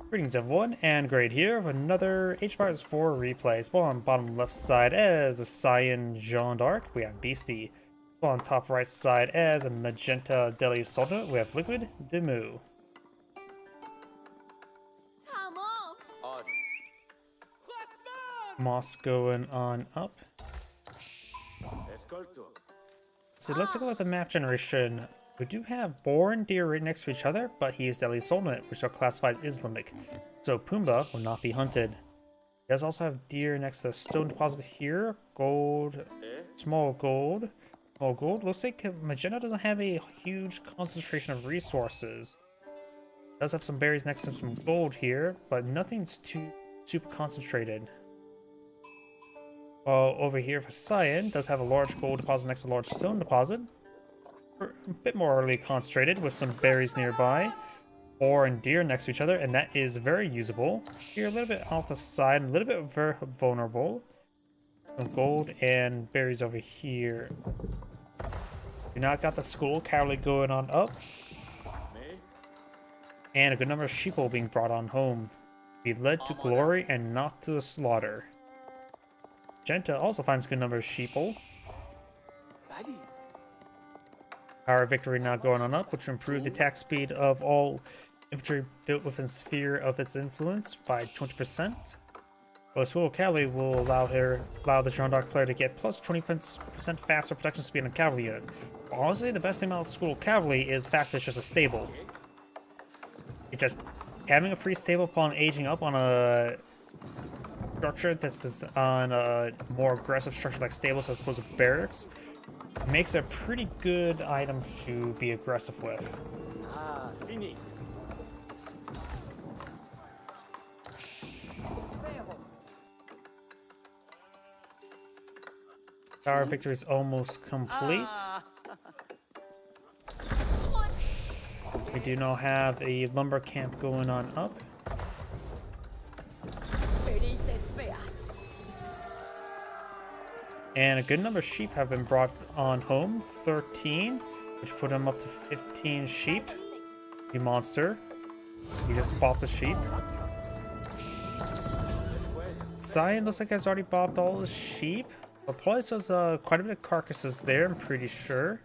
Greetings everyone, and Grade here with another HBars 4 replay. Spawn on bottom left side as a Cyan Jeanne d'Arc, we have Beastie. Spawn on top right side as a Magenta Deli Solda, we have Liquid Demu. On. Moss going on up. So let's take a look at the map generation. We do have boar and deer right next to each other, but he is Deli Solnit, which are classified Islamic. So Pumbaa will not be hunted. He does also have deer next to the stone deposit here. Gold, small gold. Well, gold looks like Magenta doesn't have a huge concentration of resources. Does have some berries next to some gold here, but nothing's too super concentrated. While over here for Cyan does have a large gold deposit next to a large stone deposit. A bit more early concentrated with some berries nearby. Ore and deer next to each other, and that is very usable. Here a little bit off the side, a little bit very vulnerable. Some gold and berries over here. We now got the school cavalry going on up. And a good number of sheeple being brought on home. Be led to glory and not to the slaughter. Genta also finds a good number of sheeple. Our victory now going on up, which will improve the attack speed of all infantry built within sphere of its influence by 20%. Well, School Cavalry will allow the Jeanne d'Arc player to get plus 20% faster production speed on a cavalry unit. Honestly, the best thing about School Cavalry is the fact that it's just a stable. It just having a free stable upon aging up on a structure that's on a more aggressive structure like stables as opposed to barracks makes it a pretty good item to be aggressive with. Ah, finit. Our victory is almost complete. We do now have a lumber camp going on up. And a good number of sheep have been brought on home. 13, which put them up to 15 sheep. You monster. You just bought the sheep. Cyan looks like has already bought all the sheep. But probably has quite a bit of carcasses there, I'm pretty sure.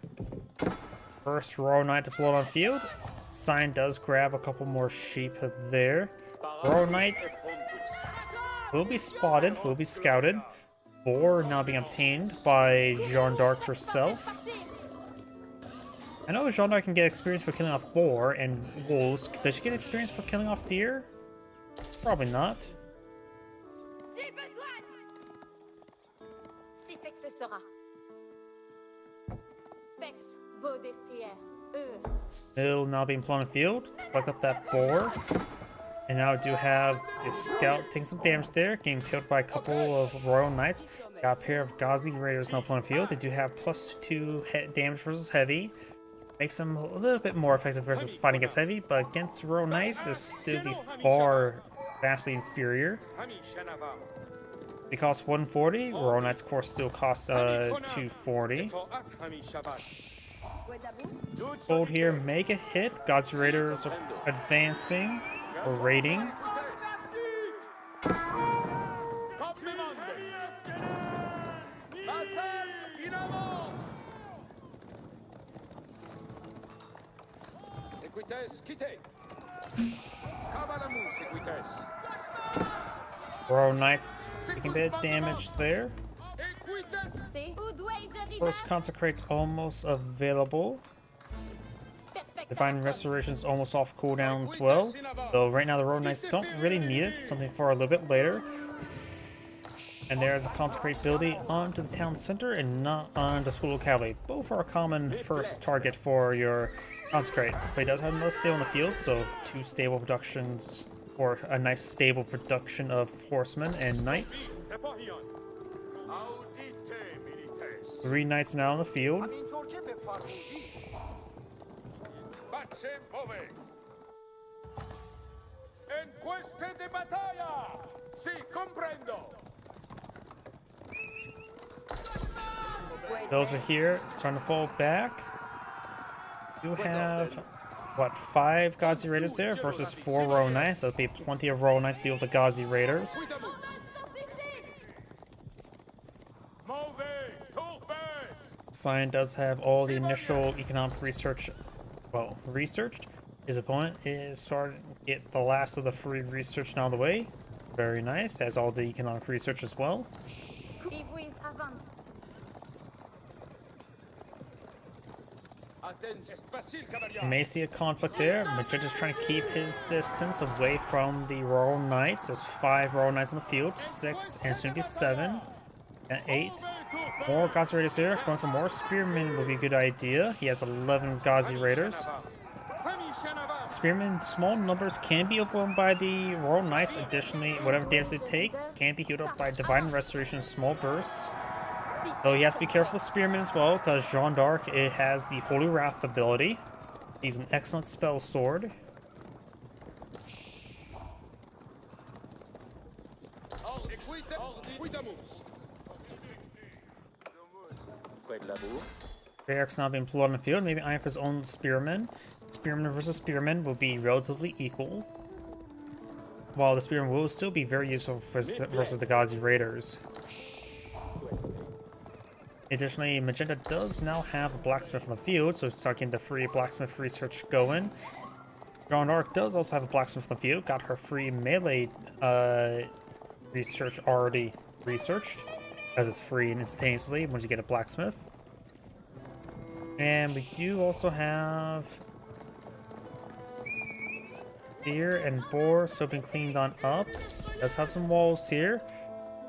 First Royal Knight to blow on field. Cyan does grab a couple more sheep there. Royal Knight will be spotted, will be scouted. Boar now being obtained by Jeanne d'Arc herself. I know Jeanne d'Arc can get experience for killing off boar and wolves. Does she get experience for killing off deer? Probably not. Still now being put on the field. Collect up that boar. And now we do have the scout taking some damage there, getting killed by a couple of Royal Knights. Got a pair of Ghazi Raiders now put on the field. They do have +2 damage versus heavy. Makes them a little bit more effective versus fighting against heavy, but against Royal Knights, they'll still be far vastly inferior. They cost 140. Royal Knights, of course, still cost 240. Gold here, make a hit. Ghazi Raiders are advancing or raiding. Royal Knights taking a bit of damage there. First Consecrate's almost available. Divine Restoration is almost off cooldown as well. Though right now the Royal Knights don't really need it. Something for a little bit later. And there's a Consecrate building onto the town center and not on the School of Cavalry. Both are a common first target for your Consecrate. But he does have another stable in the field, so 2 stable productions, or a nice stable production of horsemen and knights. 3 knights now in the field. Those are here, starting to fall back. You have, what, 5 Ghazi Raiders there versus 4 Royal Knights. That'll be plenty of Royal Knights to deal with the Ghazi Raiders. Cyan does have all the initial economic research, well, researched. His opponent is starting to get the last of the free research now out of the way. Very nice, has all the economic research as well. You may see a conflict there. Magenda's trying to keep his distance away from the Royal Knights. There's 5 Royal Knights on the field, 6 and soon to be 7 and 8. More Gazi Raiders here. Going for more Spearmen would be a good idea. He has 11 Gazi Raiders. Spearmen, small numbers can be overwhelmed by the Royal Knights. Additionally, whatever damage they take can be healed up by Divine Restoration in small bursts. So he has to be careful with Spearmen as well, because Jeanne d'Arc, it has the Holy Wrath ability. He's an excellent spell sword. Barracks now being pulled on the field. Maybe eyeing for his own Spearmen. Spearmen versus Spearmen will be relatively equal. While the Spearmen will still be very useful versus the Gazi Raiders. Additionally, Magenta does now have a blacksmith on the field, so start getting the free blacksmith research going. Jeanne d'Arc does also have a blacksmith on the field, got her free melee research already researched, as it's free and instantaneously once you get a blacksmith. And we do also have Deer and Boar still being cleaned on up. Does have some walls here,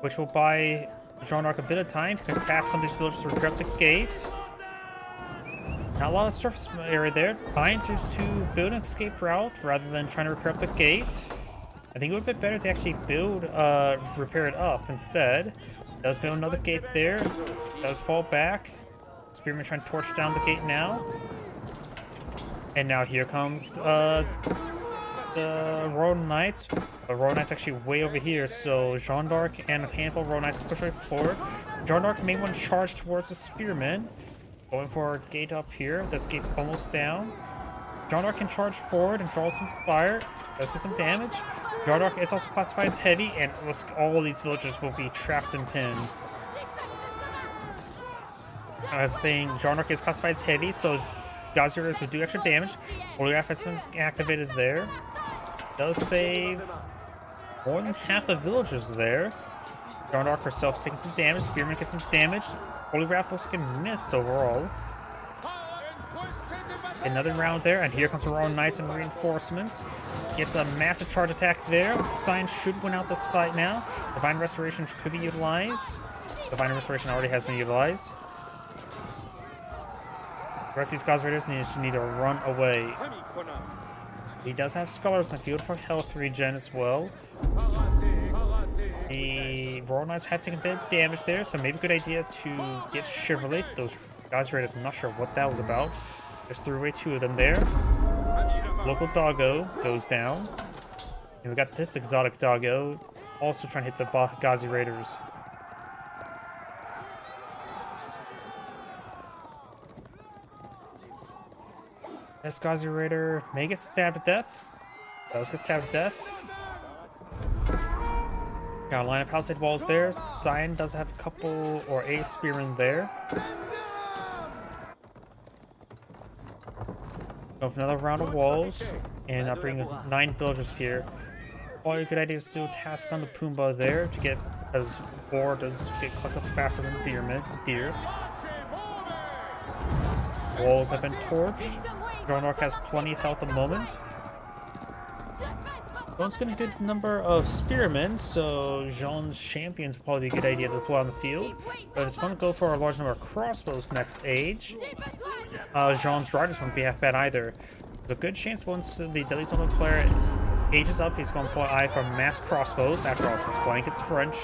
which will buy Jeanne d'Arc a bit of time to contest some of these villages to repair up the gate. Not a lot of surface area there. Fine just to build an escape route rather than trying to repair up the gate. I think it would be better to actually build, repair it up instead. Does build another gate there. Does fall back. Spearman trying to torch down the gate now. And now here comes the Royal Knights. The Royal Knights actually way over here, so Jeanne d'Arc and a handful of Royal Knights can push right forward. Jeanne d'Arc may want to charge towards the Spearmen. Going for a gate up here. This gate's almost down. Jeanne d'Arc can charge forward and draw some fire. Does get some damage. Jeanne d'Arc is also classified as heavy, and all of these villagers will be trapped and pinned. I was saying Jeanne d'Arc is classified as heavy, so Gazi Raiders will do extra damage. Holy Wrath has been activated there. Does save more than half the villagers there. Jeanne d'Arc herself is taking some damage. Spearman gets some damage. Holy Wrath looks like it missed overall. Another round there, and here comes the Royal Knights and reinforcements. Gets a massive charge attack there. Sign should win out this fight now. Divine Restoration could be utilized. Divine Restoration already has been utilized. The rest of these Gazi Raiders need to run away. He does have Scholars in the field for health regen as well. The Royal Knights have taken a bit of damage there, so maybe a good idea to get Chevrolet. Those Gazi Raiders, I'm not sure what that was about. Just threw away two of them there. Local Doggo goes down. And we got this exotic Doggo also trying to hit the Gazi Raiders. This Gazi Raider may get stabbed to death. Does get stabbed to death. Got a line of palisade walls there. Cyan does have a couple or a spearman there. Go for another round of walls. And I bring 9 villagers here. Probably a good idea to do a task on the Pumbaa there to get, as Boar does get collected up faster than Deer. Walls have been torched. Jeanne d'Arc has plenty of health at the moment. Jeanne's getting a good number of spearmen, so Jeanne's champions will probably be a good idea to pull on the field. But if it's fun to go for a large number of crossbows next age, Jeanne's riders won't be half bad either. There's a good chance once the Deadly Zone player ages up, he's going to pull an eye for mass crossbows. After all, it's blankets French.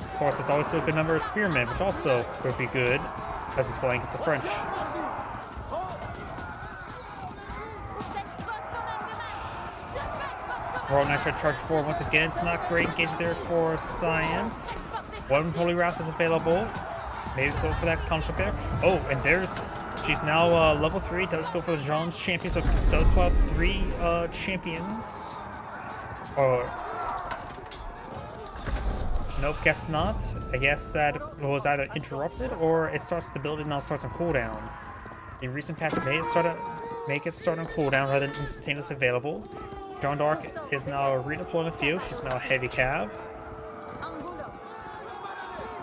Of course, there's always still a good number of spearmen, which also would be good, because it's blankets the French. Royal Knights try to charge forward once again. It's not great engagement there for Cyan. One Holy Wrath is available. Maybe go for that conflict there. Oh, and there's... She's now level 3. Does go for Jeanne's champion, so does pull out 3 champions. Or... Nope, guess not. I guess that was either interrupted or it starts the building now starts on cooldown. The recent patch make it start on cooldown rather than instantaneous available. Jeanne d'Arc is now redeployed in the field. She's now a heavy cav.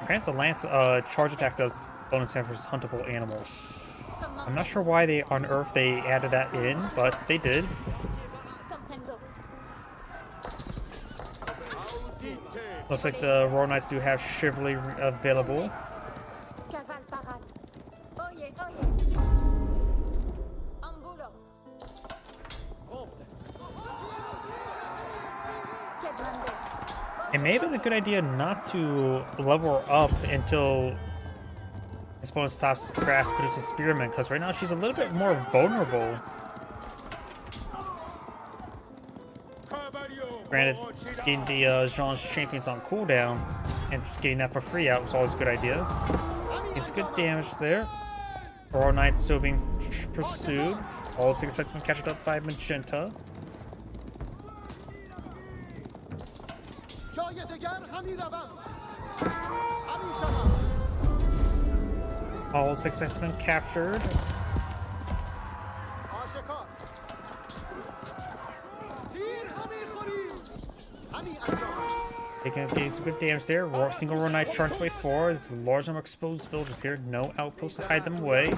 Okay, so Lance charge attack does bonus damage versus huntable animals. I'm not sure why on Earth they added that in, but they did. Looks like the Royal Knights do have Chivalry available. Cavale parade. Oye, oye. Ambulo. It may have been a good idea not to level her up until his opponent stops fast producing Spearmen, because right now she's a little bit more vulnerable. Granted, getting the Jean's champions on cooldown and getting that for free out was always a good idea. It's good damage there. Royal Knights still being pursued. All 6 sites been captured up by Magenta. All 6 sites been captured. They can get some good damage there. Single Royal Knight charged way forward. There's a large number of exposed villagers here. No outposts to hide them away.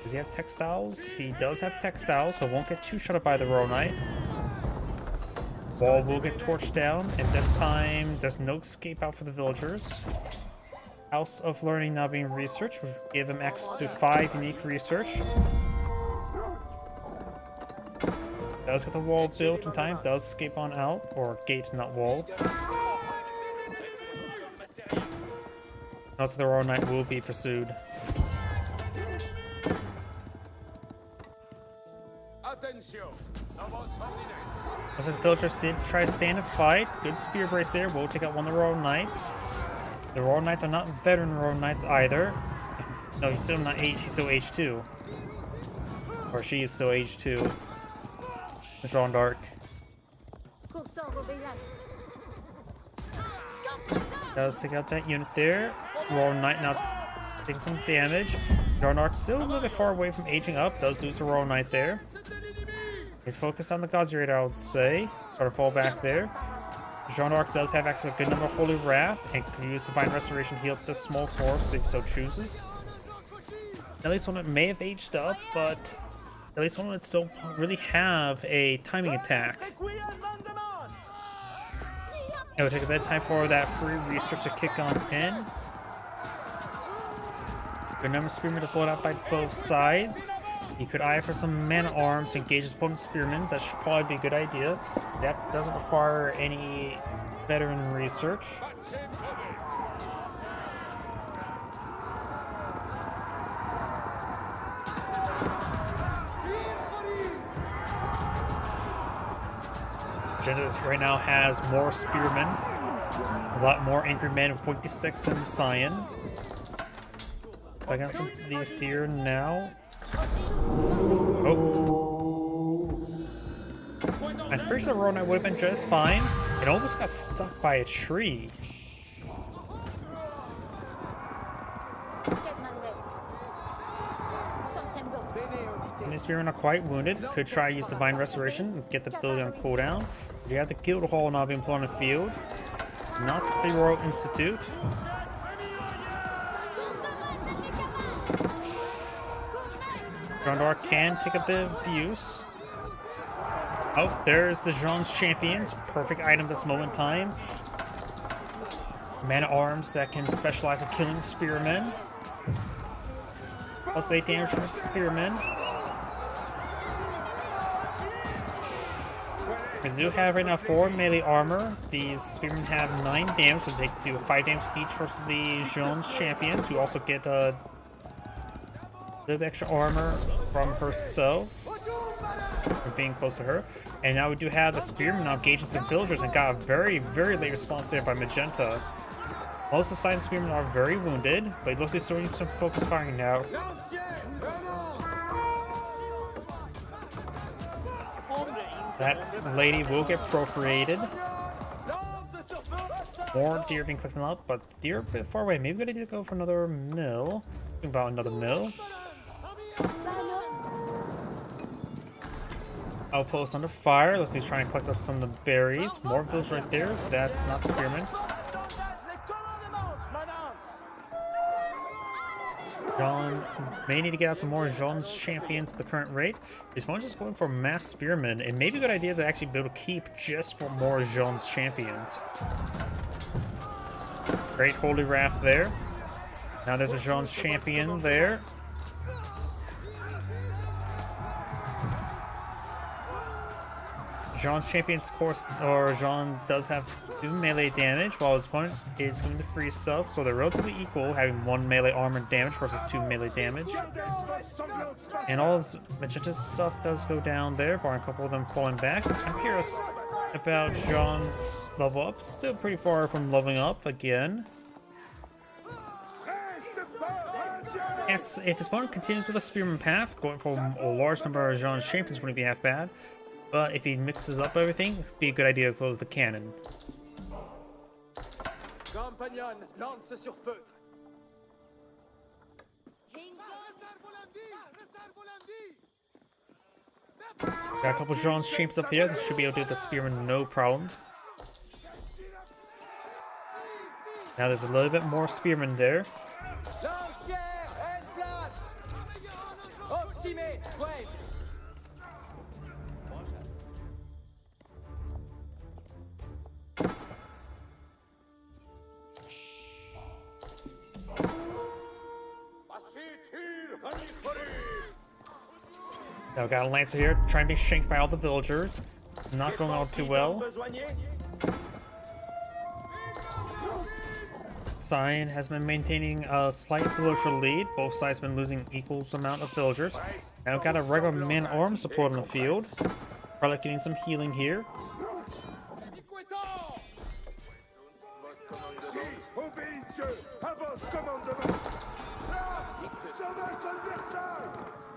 Does he have textiles? He does have textiles, so won't get too shot up by the Royal Knight. Wall will get torched down, and this time there's no escape out for the villagers. House of Learning now being researched, which will give him access to 5 unique research. Does get the wall built in time, does escape on out, or gate, not wall. Also, the Royal Knight will be pursued. Also, the villagers did try to stand and fight. Good spear brace there. Will take out one of the Royal Knights. The Royal Knights are not veteran Royal Knights either. No, he's still not H. He's still H2. Or she is still H2. Jeanne d'Arc. Does take out that unit there. Royal Knight now taking some damage. Jeanne d'Arc still a little bit far away from aging up. Does lose the Royal Knight there. He's focused on the Gauzy Raid, I would say. Sort of fall back there. Jeanne d'Arc does have access to a good number of Holy Wrath and can use Divine Restoration to heal up this small force if he so chooses. At least one may have aged up, but at least one would still really have a timing attack. It would take a bit of time for that free research to kick on in. Good number of Spearmen deployed out by both sides. You could eye for some man-at-arms to engage his opponent's Spearmen. That should probably be a good idea. That doesn't require any veteran research. Magenta right now has more Spearmen, a lot more Angry Men of 0.6 and Cyan. I got some of these deer now. Oh. I'm pretty sure the Royal Knight would have been just fine. It almost got stuck by a tree. These Spearmen are quite wounded. Could try to use Divine Restoration and get the building on cooldown. You have the Guild Hall now being put on the field. Not the Royal Institute. Jeanne d'Arc can take a bit of abuse. Oh, there's the Jean's Champions. Perfect item this moment in time. Man-at-arms that can specialize in killing Spearmen. Plus 8 damage for Spearmen. We do have right now 4 melee armor. These Spearmen have 9 damage, so they do 5 damage each versus the Jean's Champions, who also get a bit of extra armor from herself for being close to her. And now we do have the Spearmen now engaging some villagers and got a very, very late response there by Magenta. Most of the Silent Spearmen are very wounded, but it looks like he's doing some focus firing now. That lady will get procreated. More deer being collected up, but deer a bit far away. Maybe we need to go for another mill. Think about another mill. Outpost under fire. Let's see, he's trying to collect up some of the berries. More village right there. That's not Spearmen. Jeanne may need to get out some more Jean's Champions at the current rate. This one's just going for mass Spearmen. It may be a good idea to actually build a keep just for more Jean's Champions. Great Holy Wrath there. Now there's a Jean's Champion there. Jean's Champion's course, or Jean does have 2 melee damage, while his opponent is going to free stuff, so they're relatively equal, having 1 melee armor damage versus 2 melee damage. And all of Magenta's stuff does go down there, barring a couple of them falling back. I'm curious about Jean's level up. Still pretty far from leveling up again. Yes, if his opponent continues with the Spearman path, going for a large number of Jean's champions wouldn't be half bad. But if he mixes up everything, it'd be a good idea to go with the cannon. Compagnon, lance sur feu. Got a couple Jean's champs up here that should be able to do the Spearman no problem. Now there's a little bit more Spearmen there. Now got a Lancer here, trying to be shanked by all the villagers. Not going all too well. Cyan has been maintaining a slight villager lead. Both sides have been losing equal amount of villagers. Now got a regular man-arm support on the field. Probably getting some healing here.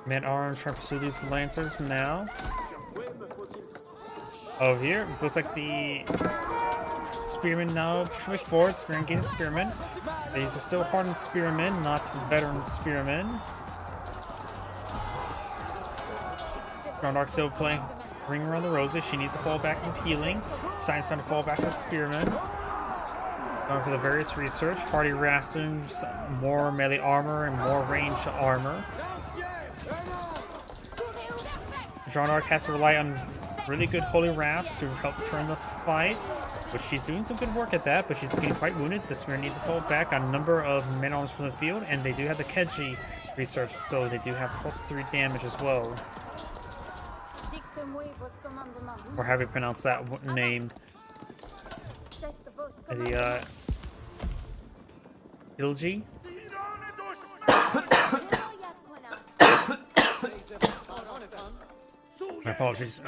Man-arms trying to pursue these Lancers now. Over here, looks like the Spearmen now pushing forward. Spearman getting Spearmen. These are still hardened Spearmen, not veteran Spearmen. Jeanne d'Arc still playing Ring Around the Roses. She needs to fall back with healing. Cyan's trying to fall back with Spearmen. Going for the various research. Hardy Rassums, more melee armor and more ranged armor. Jeanne d'Arc has to rely on really good Holy Wraths to help turn the fight, which she's doing some good work at that, but she's getting quite wounded. The Spear needs to fall back on a number of men-arms from the field, and they do have the Keji research, so they do have +3 damage as well. Or how do you pronounce that name? The, Ilji? My apologies.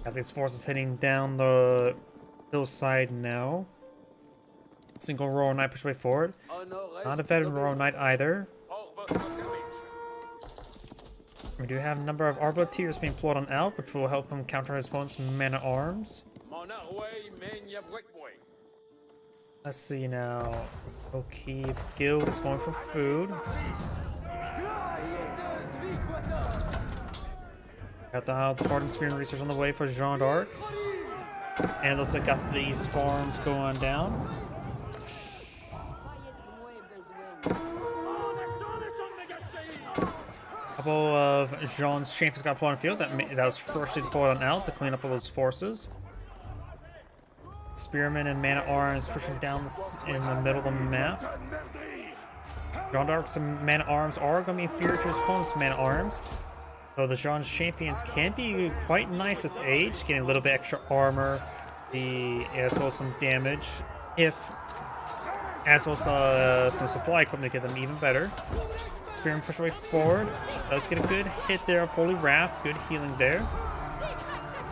Got these forces heading down the hillside now. Single Royal Knight push way forward. Not a veteran Royal Knight either. We do have a number of Arbaleteers being pulled on out, which will help him counter his opponent's men-at-arms. Let's see now. O'Keefe Guild is going for food. Got the Hardened Spearman research on the way for Jeanne d'Arc. And it looks like got these farms going down. A couple of Jean's champions got pulled on the field. That was firstly pulled on out to clean up all those forces. Spearmen and Man-at-Arms pushing down in the middle of the map. Jeanne d'Arc's Man-at-Arms are going to be inferior to his opponent's Man-at-Arms. So the Jean's champions can be quite nice this age, getting a little bit extra armor, as well as some damage, as well as some supply equipment to get them even better. Spearman push way forward, does get a good hit there of Holy Wrath, good healing there.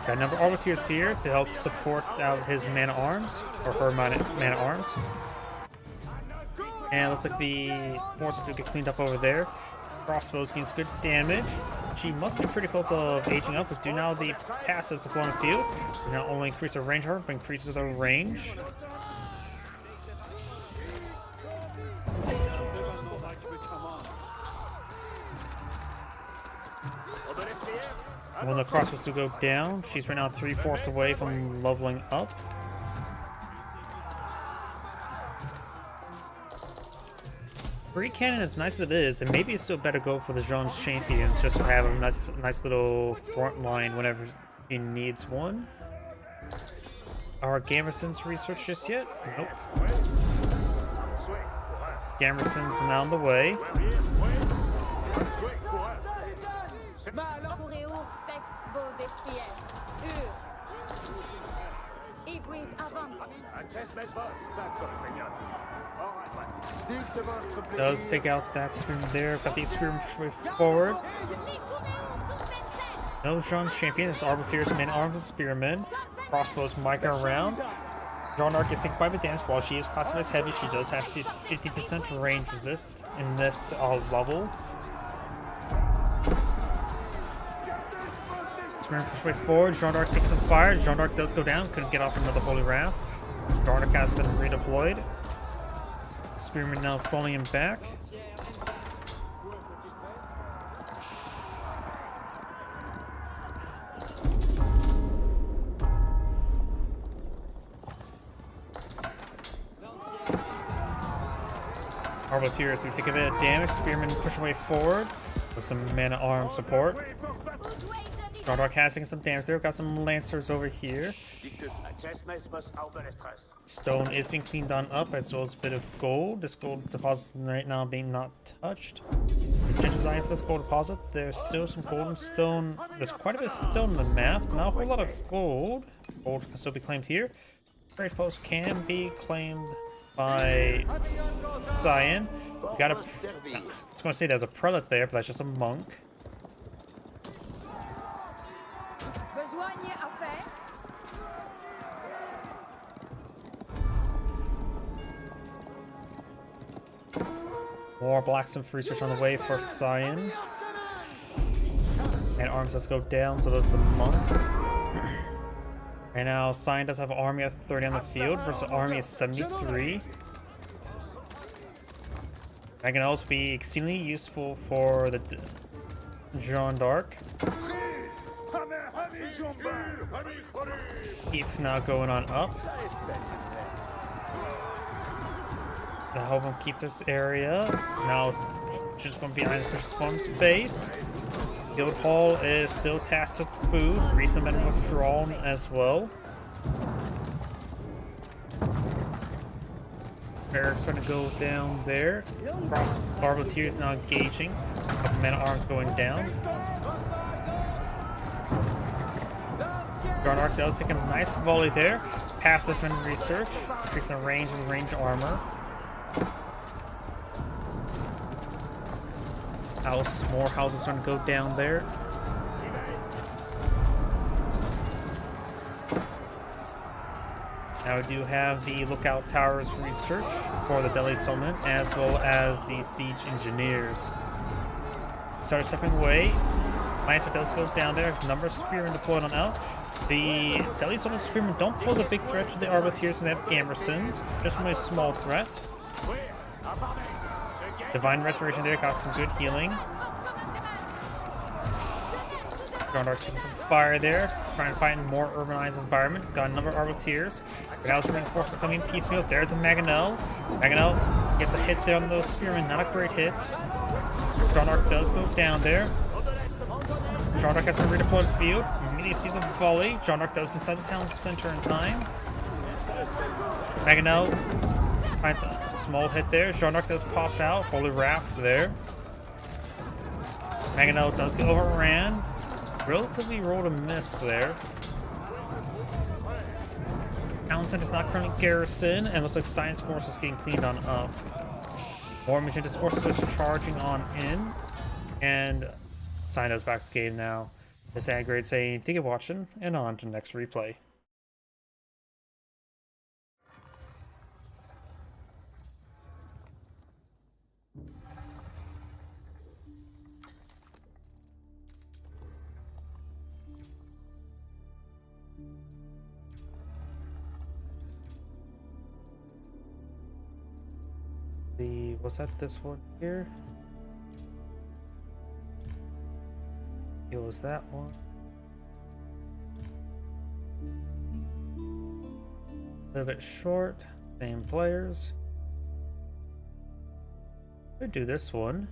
Got a number of Arbaleteers here to help support out his Man-at-Arms, or her Man-at-Arms. And it looks like the forces do get cleaned up over there. Crossbows gains good damage. She must be pretty close to aging up, because do now the passive supply on the field. Not only increase her range, but increases her range. When the crossbows do go down, she's right now 3/4 away from leveling up. Free cannon, as nice as it is, and maybe it's still better go for the Jean's champions just to have a nice little front line whenever he needs one. our Gamerson's research just yet? Nope. Gamerson's now on the way. Coréo, Pex, Beau, Destrier, Épuise avant. Does take out that spearman there. Got these spearmen push way forward. Les Coréos sont Vincent. No Jean's champion. It's Arbiter's main arms and spearmen. Crossbows Micah around. Jean d'Arc is taking quite a bit of damage. While she is classified as heavy, she does have 50% range resist in this level. Spearman push way forward. Jean d'Arc taking some fire. Jean d'Arc does go down. Couldn't get off another Holy Wrath. Jean d'Arc has been redeployed. Spearman now falling him back. Arbiteers do take a bit of damage. Spearman push away forward with some man-at-arms support. Jean d'Arc has taken some damage there. Got some Lancers over here. Stone is being cleaned on up, as well as a bit of gold. This gold deposit right now being not touched. Good design for this gold deposit. There's still some golden stone. There's quite a bit of stone in the map. Not a whole lot of gold. Gold can still be claimed here. Trade post can be claimed by Cyan. We got a. I was going to say there's a prelate there, but that's just a monk. Besoigne à faire. More blacksmith research on the way for Cyan. And arms does go down, so does the monk. Right now, Cyan does have an army of 30 on the field versus an army of 73. That can also be exceedingly useful for the Jean d'Arc. Keep now going on up. To help him keep this area. Now it's just going to be behind the Spawn's base. Guild Hall is still tasked with food. Recently been withdrawn as well. Barracks starting to go down there. Cross Arbiteers now engaging. Men at arms going down. Jean d'Arc does take a nice volley there. Passive and research. Increasing the range and range armor. More houses starting to go down there. Now we do have the lookout towers research for the Delhi settlement, as well as the siege engineers. Start stepping away. Lancer does go down there. Number of spearmen deployed on out. The Delhi settlement spearmen don't pose a big threat to the Arbiteers, and they have Gamersons. Just a small threat. Divine Restoration there got some good healing. Jean d'Arc taking some fire there, trying to find a more urbanized environment. Got a number of Arbiteers. Now reinforcements coming in piecemeal. There's a Mangonel. Mangonel gets a hit there on those spearmen. Not a great hit. Jean d'Arc does go down there. Jean d'Arc has been redeployed the field. Immediately sees a volley. Jean d'Arc does get inside the town center in time. Mangonel finds a small hit there. Jean d'Arc does pop out. Holy Wrath there. Mangonel does get overran. Relatively rolled a miss there. Town Center is not currently garrisoned, and looks like Science Force is getting cleaned on up. More Magenta's forces are charging on in, and Cyan back to the game now. It's Agrade saying, thank you for watching, and on to the next replay. Was that this one here? It was that one. A little bit short, same players. Could do this one.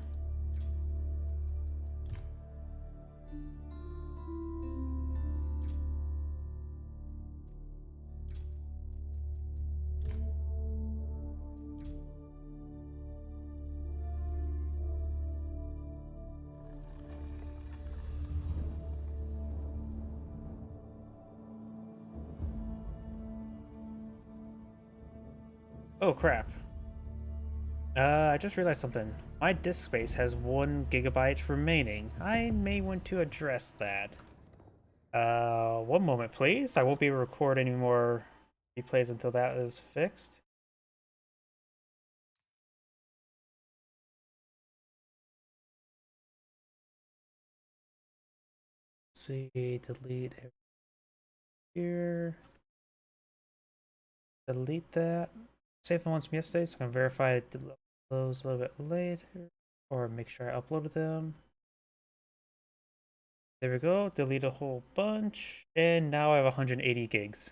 Oh crap. I just realized something. My disk space has 1 gigabyte remaining. I may want to address that. One moment please. I won't be able to record any more replays until that is fixed. See, delete here. Delete that. Save the ones from yesterday so I can verify those a little bit later. Or make sure I uploaded them. There we go. Delete a whole bunch. And now I have 180 gigs.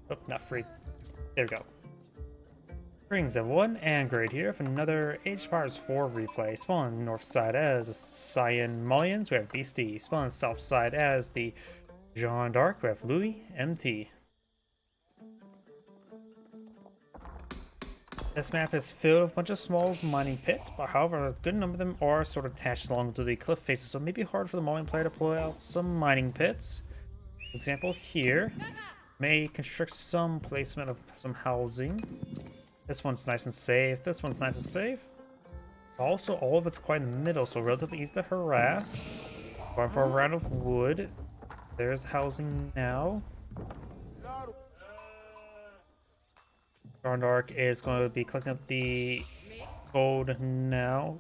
Oh, not free. There we go. Brings everyone, and great here for another Age of Empires 4 replay. Spawn on the north side as the Cyan Mullions, we have Beastie. Spawn on the south side as the Jeanne d'Arc, we have Louis MT. This map is filled with a bunch of small mining pits, but however, a good number of them are sort of attached along to the cliff faces, so it may be hard for the Mullion player to pull out some mining pits. For example, here, may constrict some placement of some housing. This one's nice and safe. This one's nice and safe. Also, all of it's quite in the middle, so relatively easy to harass. Going for a round of wood. There's housing now. Jeanne d'Arc is going to be collecting up the gold now.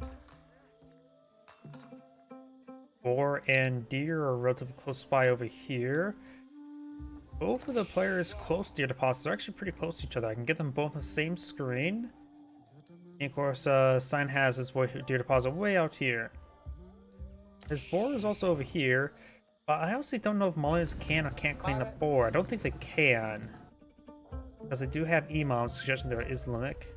Boar and deer are relatively close by over here. Both of the players close deer deposits are actually pretty close to each other. I can get them both on the same screen. And of course, Cyan has his deer deposit way out here. His boar is also over here, but I honestly don't know if Mullions can or can't clean the boar. I don't think they can, because they do have imams suggesting they're Islamic.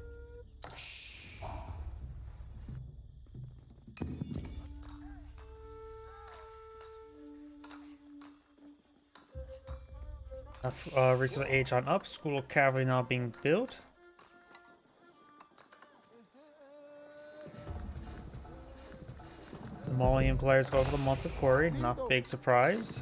Research age on up. School of Cavalry now being built. The Mullion players go over the Monster Quarry. Not a big surprise.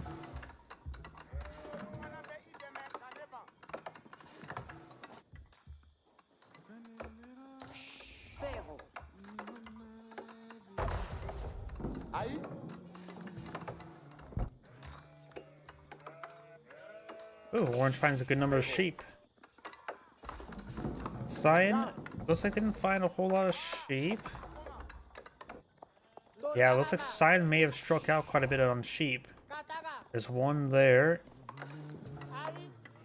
Ooh, Orange finds a good number of sheep. Cyan, looks like they didn't find a whole lot of sheep. Yeah, looks like Cyan may have struck out quite a bit on sheep. There's one there.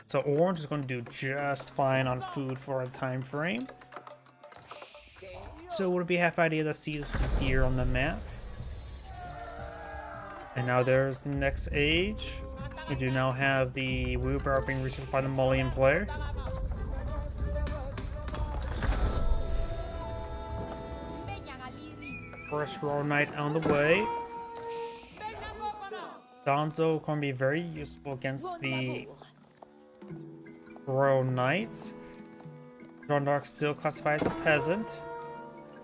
So Orange is going to do just fine on food for a time frame. So would it be half idea to see this deer on the map? And now there's the next age. We do now have the wheelbarrow being researched by the Mullion player. First Royal Knight on the way. Donzo going to be very useful against the Royal Knights. Jeanne d'Arc still classified as a peasant.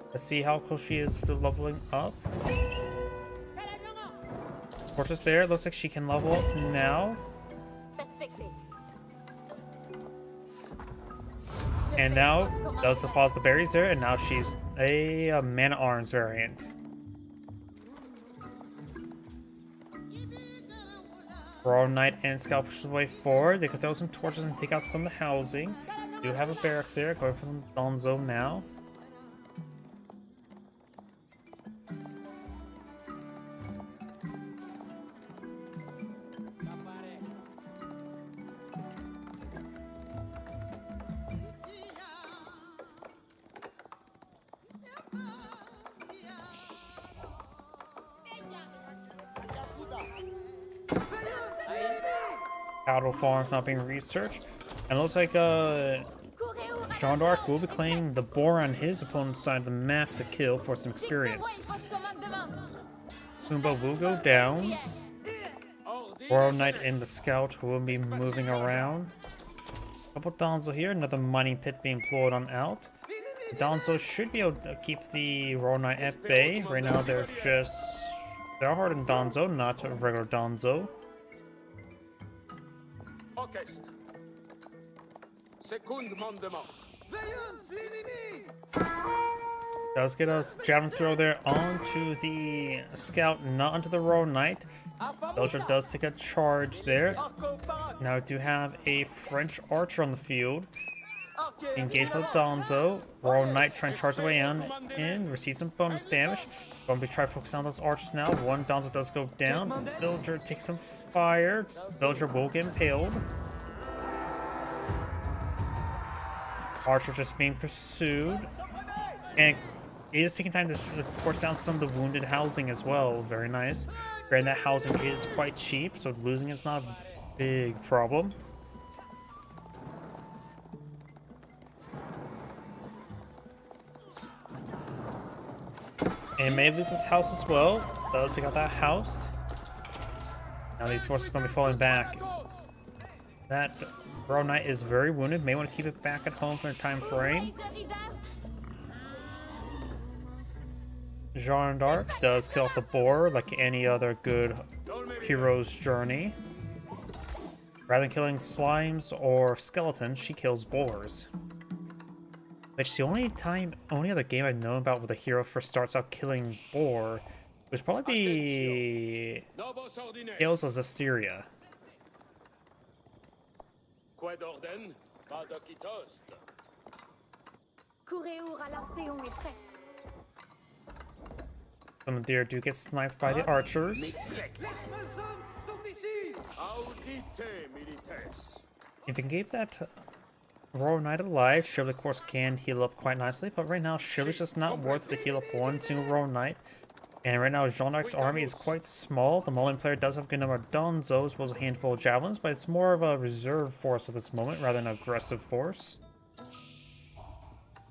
Let's see how close she is to leveling up. Fortress there. Looks like she can level up now. And now does deposit the berries there, and now she's a man-at-arms variant. Royal Knight and Scout pushes the way forward. They can throw some torches and take out some of the housing. Do have a barracks there. Going for Donzo now. Cattle farms not being researched, and it looks like Jeanne d'Arc will be claiming the boar on his opponent's side of the map to kill for some experience. Pumbaa will go down. Royal Knight and the Scout will be moving around. Couple Donzo here, another mining pit being employed on out. Donzo should be able to keep the Royal Knight at bay. Right now they're hard on Donzo, not a regular Donzo. Secundement de mort. Does get us javelin throw there onto the scout, not onto the Royal Knight. Belger does take a charge there. Now we do have a French archer on the field. Engaged with Donzo. Royal Knight trying to charge the way in, receive some bonus damage. Going to try to focus on those archers now. One Donzo does go down. Villager takes some fire. Villager will get impaled. Archer just being pursued. And it is taking time to torch down some of the wounded housing as well. Very nice. Granted, that housing is quite cheap, so losing is not a big problem. And may lose his house as well. Does take out that house. Now these forces are going to be falling back. That Royal Knight is very wounded. May want to keep it back at home for a time frame. Jeanne d'Arc does kill off the boar like any other good hero's journey. Rather than killing slimes or skeletons, she kills boars. Which the only other game I know about where the hero first starts out killing boar would probably be Tales of Zestiria. Some of the deer do get sniped by the archers. If you can keep that Royal Knight alive, Shively of course can heal up quite nicely, but right now Shively's just not worth to heal up one single Royal Knight. And right now Jeanne d'Arc's army is quite small. The Mullen player does have a good number of Donzo as well as a handful of javelins, but it's more of a reserve force at this moment rather than an aggressive force.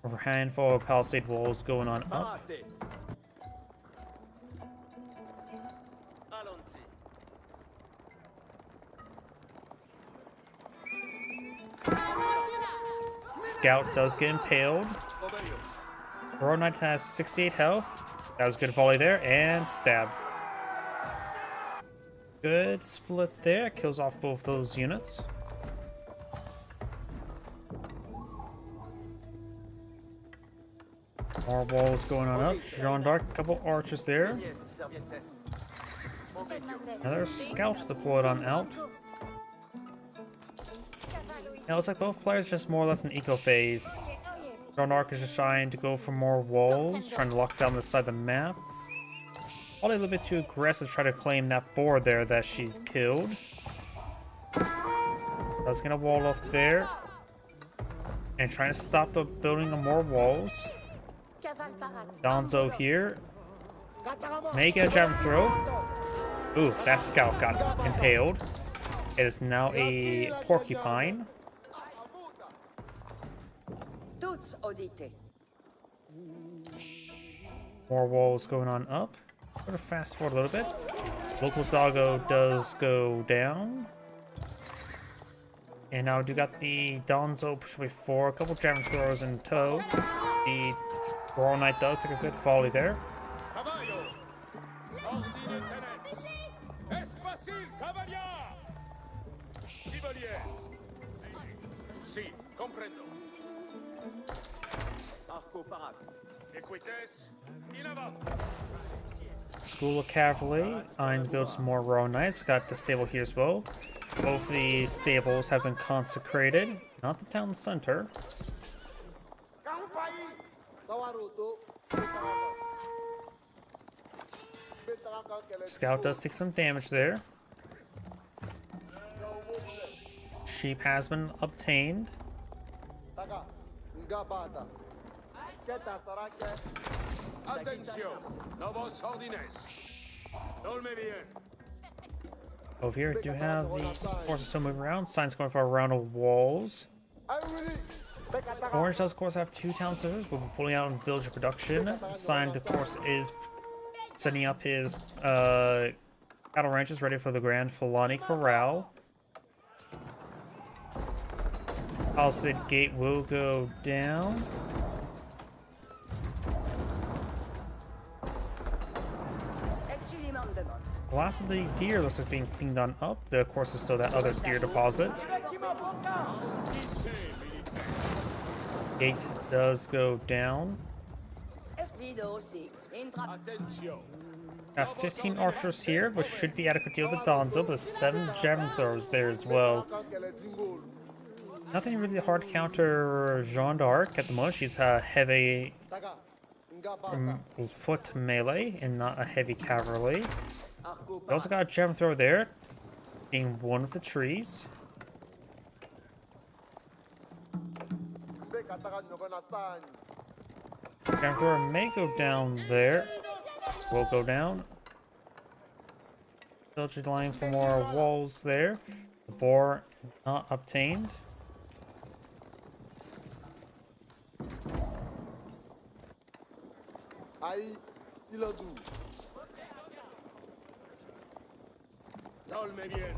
A handful of palisade walls going on up. Scout does get impaled. Royal Knight has 68 health. That was a good volley there, and stab. Good split there. Kills off both those units. More walls going on up. Jeanne d'Arc, a couple archers there. Another scout deployed on out. It looks like both players are just more or less in eco phase. Jeanne d'Arc is just trying to go for more walls, trying to lock down the side of the map. Probably a little bit too aggressive, try to claim that board there that she's killed. That's gonna wall off there. And trying to stop the building of more walls. Donzo here. May get a javelin throw. Ooh, that scout got impaled. It is now a porcupine. More walls going on up. Sort of fast forward a little bit. Local doggo does go down. And now we do got the Donzo push away for a couple javelin throwers in tow. The Royal Knight does take a good volley there. Si, comprendo. School of Cavalry, Ein builds some more Royal Knights, got the stable here as well. Both the stables have been consecrated, not the town center. Scout does take some damage there. Sheep has been obtained. Over here, we do have the forces still moving around. Signs going for a round of walls. Orange does, of course, have two town centers. We'll be pulling out in villager production. Sign, of course, is setting up his cattle ranches ready for the Grand Fulani Corral. Palisade Gate will go down. The last of the deer looks like being cleaned on up. There, of course, is still that other deer deposit. Gate does go down. Esvido aussi. Intra. Attention. Got 15 archers here, which should be adequate to deal with the Donzo, but 7 javelin throwers there as well. Nothing really hard to counter Jeanne d'Arc at the moment. She's a heavy foot melee and not a heavy cavalry. We also got a javelin thrower there, being one of the trees. Javelin thrower may go down there. Will go down. Military line for more walls there. The boar not obtained. Aïe, Siladou. Calme bien.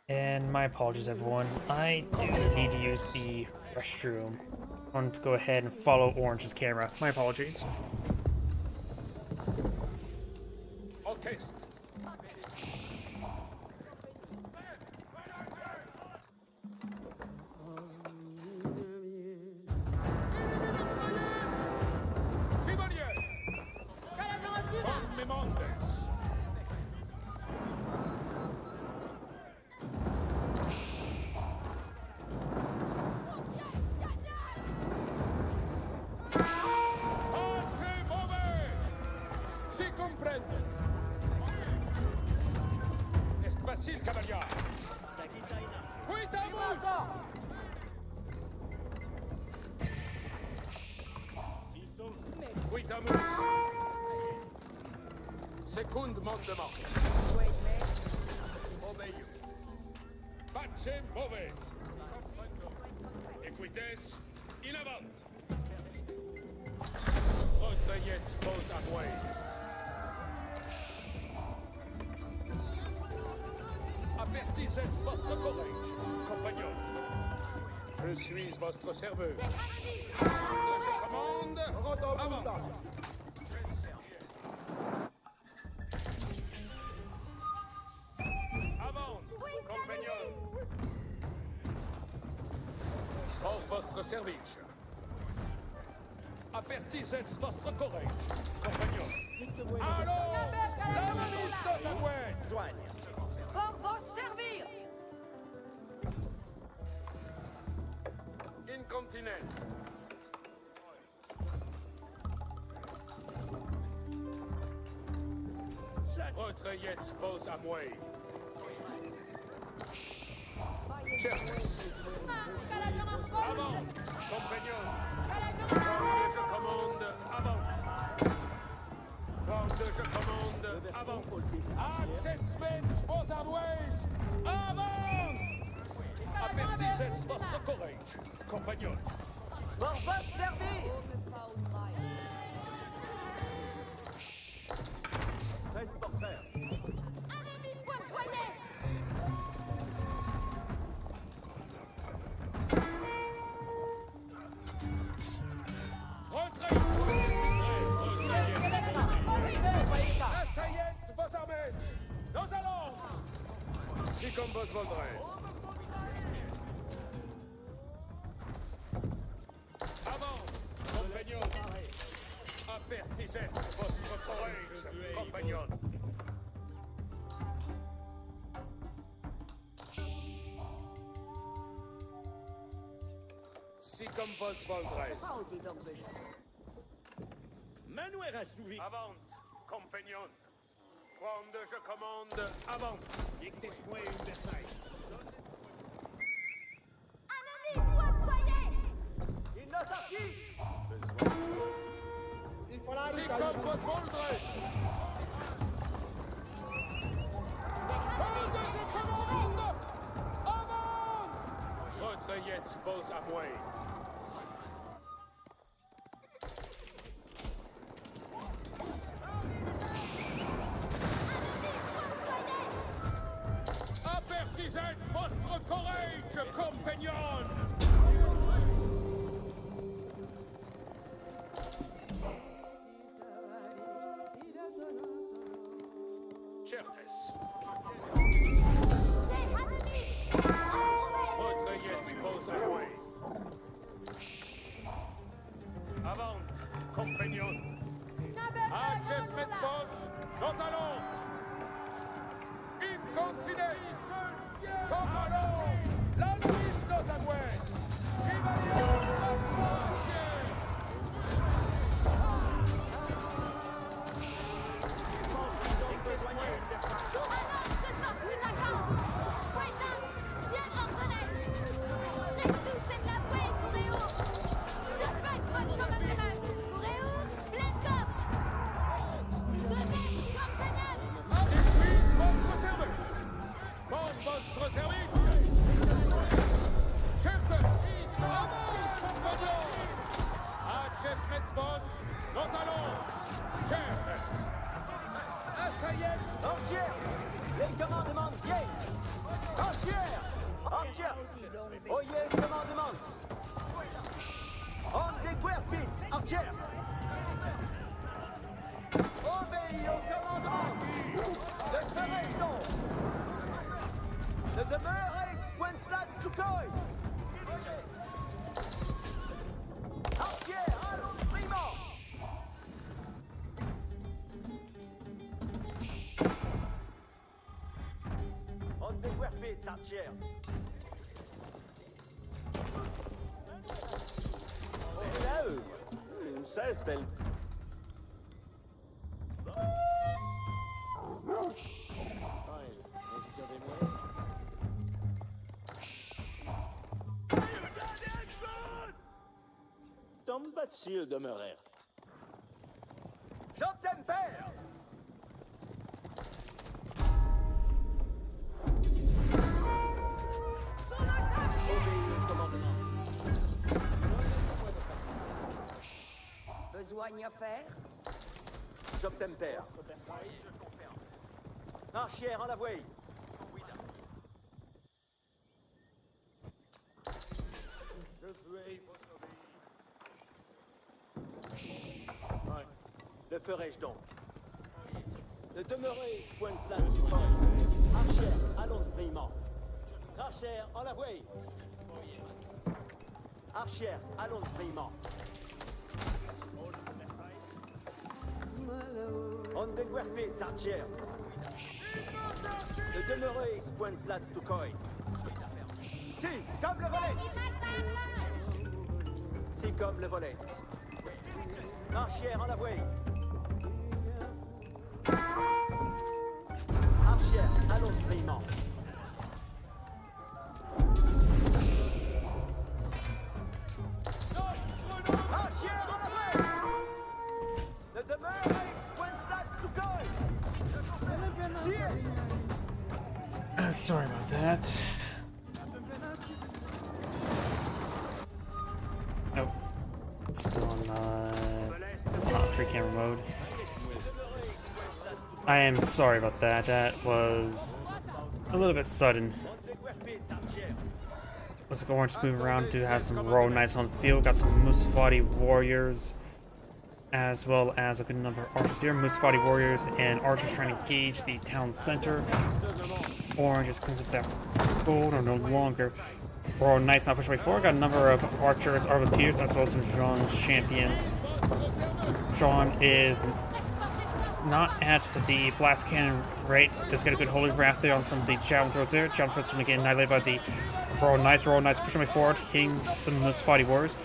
And my apologies, everyone. I do need to use the restroom. I want to go ahead and follow Orange's camera. My apologies. Orchestre. Chevalier. Con Montes. Si comprende. Es fácil, caballero. ¡Cuitamos! Cuitamos. Second mandement. Obéio. Pace move. Equites in avant. Retraites vos avoués. Avertissez votre courage, compagnon. Je suis votre serveur. Je commande avant. Avant, compagnon. Pour votre service. Avertissez votre courage, compagnon. Allons, la ministre Zawed. Pour vous servir. Incontinent. Retraites vos amoués. Chefs. Avant, compagnon. Quand je commande, avant. Quand je commande, avant. Accessments vos amoués. Avant. Avertissez votre courage, compagnon. Pour votre servir. Reste pour terre. Ennemi pointoyé. Asseyez vos armées. Nous allons. Si comme vos voldrez. Avant, compagnon. Avertissez votre courage, compagnon. Si comme vos voldrez. Paudi donc. Manuel assouvi. Avant, compagnon. Quand je commande, avant. Dictez-moi une Versailles. Ennemi pointoyé. Il n'a sorti. Si comme vos voldrez. Quand je commande, avant. Retraites vos amoués. Avertissez votre courage, compagnon. Chers Yes, commandements. On déguerpit, archer. Obéis au commandement. Le ferai-je donc? Ne demeureis point slat Sukhoi. Archer, allons primo. On déguerpit, archer. Là, une 16 belle. Tombe-t-il demeurer? J'obtempère. Besoin à faire? J'obtempère. Archer, en la voie. Le ferai-je donc? Ne demeurez point slat. Archer, allons primo. Archer, en la voie. Archer, allons primo. On déguerpit, archer. Ne demeurez point slat Sukhoi. Si, comme le volet. Si, comme le volet. Archer, en la voie. Archer, allons primo. Archer, en la voie. Ne demeurez point slat Sukhoi. Sorry about that. Nope. It's still on free camera mode. I am sorry about that. That was a little bit sudden. Looks like Orange moving around. Do have some Royal Knights on the field. Got some Musafati warriors, as well as a good number of archers here. Musafati warriors and archers trying to engage the town center. Orange is going to that gold or no longer. Royal Knights not pushing way forward. Got a number of archers, arbaletiers, as well as some Jean's champions. Jean is not at the blast cannon rate. Just get a good holy wrath there on some of the javelin throws there. Javelin throws going to get annihilated by the Royal Knights. Royal Knights pushing way forward, hitting some Musafati warriors.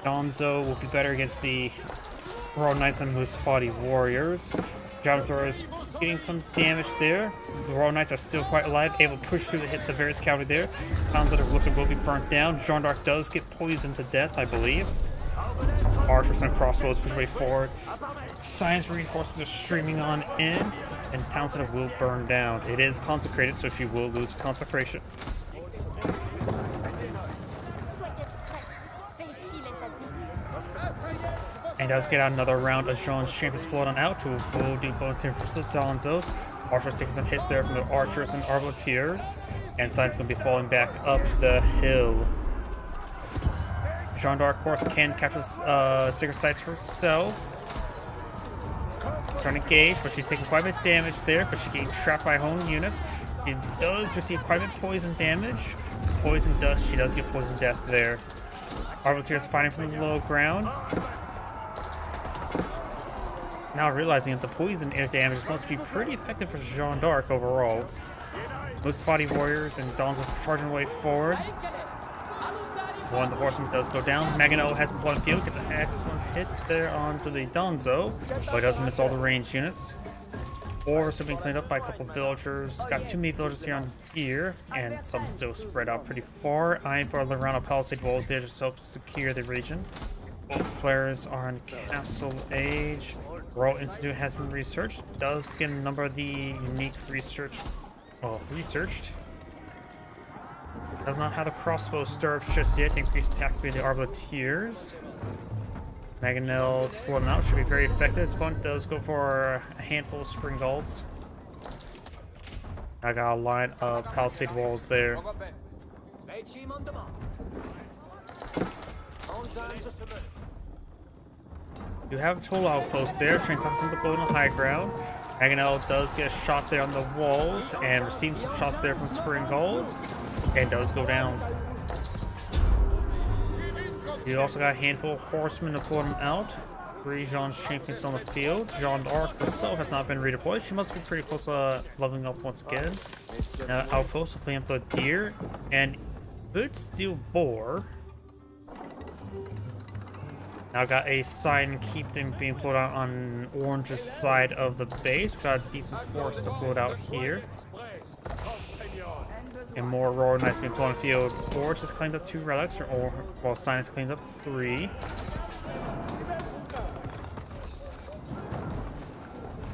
Donzo will be better against the Royal Knights and Musafati warriors. Javelin throwers getting some damage there. The Royal Knights are still quite alive, able to push through to hit the various cavalry there. Towns that looks like will be burnt down. Jean d'Arc does get poisoned to death, I believe. Archers and crossbows push way forward. Science reinforcements are streaming on in, and Townsend will burn down. It is consecrated, so she will lose consecration. And does get out another round of Jean's Champions Blood on out, who will do bonus here for the Donzos. Archers taking some hits there from the archers and arbaletiers, and Science going to be falling back up the hill. Jean d'Arc, of course, can capture Sacred Sites herself. Trying to engage, but she's taking quite a bit of damage there, but she's getting trapped by her own units. She does receive quite a bit of poison damage. Poison dust, she does get poison death there. Arbaletiers fighting from the low ground. Now realizing that the poison air damage must be pretty effective for Jean d'Arc overall. Musafati warriors and Dons are charging way forward. One, the horseman does go down. Magano has been put on the field, gets an excellent hit there onto the Donzo, but doesn't miss all the ranged units. Ores have been cleaned up by a couple of villagers. Got too many villagers here on here, and some still spread out pretty far. Eyeing for the round of palisade walls there just helps secure the region. Both players are in Castle Age. Royal Institute has been researched. Does get a number of the unique researched. Does not have the crossbow stirrups just yet. Increased attack speed of the arbaletiers. Mangonel pulling out should be very effective. This opponent does go for a handful of spring galds. I got a line of palisade walls there. Regime on demand. On time, suspended. You have a total outpost there, trying to find some of the gold on the high ground. Mangonel does get a shot there on the walls and receives some shots there from Springald, and does go down. You also got a handful of horsemen to pull him out. 3 Jean's champions on the field. Jeanne d'Arc herself has not been redeployed. She must be pretty close to leveling up once again. Outpost to clean up the deer and good steel boar. Now got a sign keeping being pulled out on Orange's side of the base. We've got a decent force to pull it out here. And more Royal Knights being pulled on the field. Orange has claimed up 2 relics, while Sign has claimed up 3.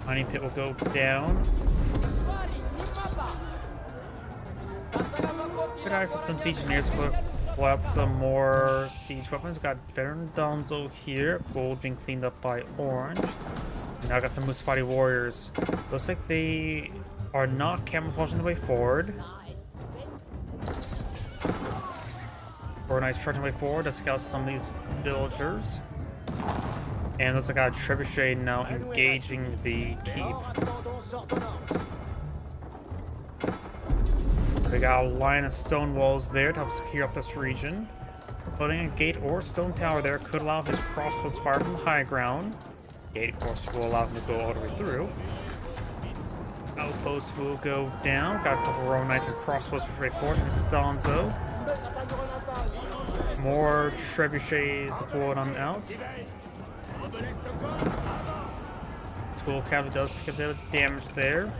Mining Pit will go down. Good eye for some siege engineers to pull out some more siege weapons. We've got Veteran Donzo here, gold being cleaned up by Orange. And now got some Musafati warriors. Looks like they are not camouflaging the way forward. Royal Knights charging the way forward to scout some of these villagers. And looks like I got a Trebuchet now engaging the keep. We got a line of stone walls there to help secure up this region. Putting a gate or stone tower there could allow his crossbows to fire from the high ground. Gate, of course, will allow him to go all the way through. Outpost will go down. Got a couple of Royal Knights and crossbows for way forward with Donzo. More trebuchets deployed on out. School Cavalry does take a bit of damage there.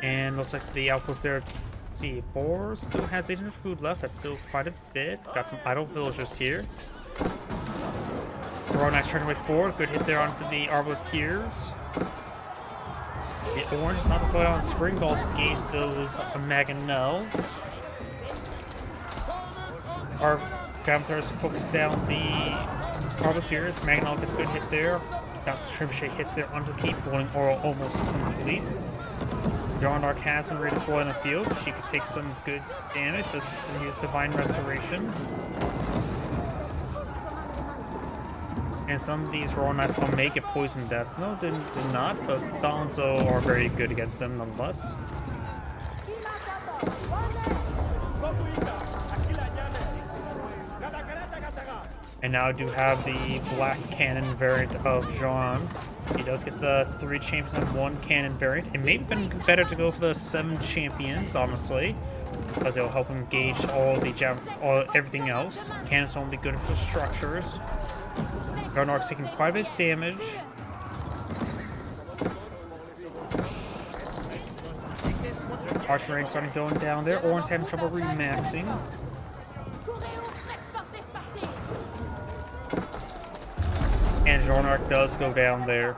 And looks like the outpost there. Let's see, Boar still has 800 food left. That's still quite a bit. Got some idle villagers here. Royal Knights trying to wait forward. Good hit there onto the Arbaletiers. The Orange is not deployed on Springballs against those Mangonels. Our Gamthers focus down the Arbaletiers. Mangonel gets a good hit there. Got the Trebuchet hits there onto the keep, going oral almost complete. Jeanne d'Arc has been redeployed in the field. She could take some good damage just to use Divine Restoration. And some of these Royal Knights will make it Poison Death. No, did not, but Donzo are very good against them nonetheless. And now I do have the Blast Cannon variant of Jeanne. He does get the 3 champions and 1 cannon variant. It may have been better to go for the 7 champions, honestly, because it'll help him gauge everything else. Cannons won't be good for structures. Jeanne d'Arc's taking quite a bit of damage. Archery starting going down there. Orange having trouble remaxing. And Jeanne d'Arc does go down there.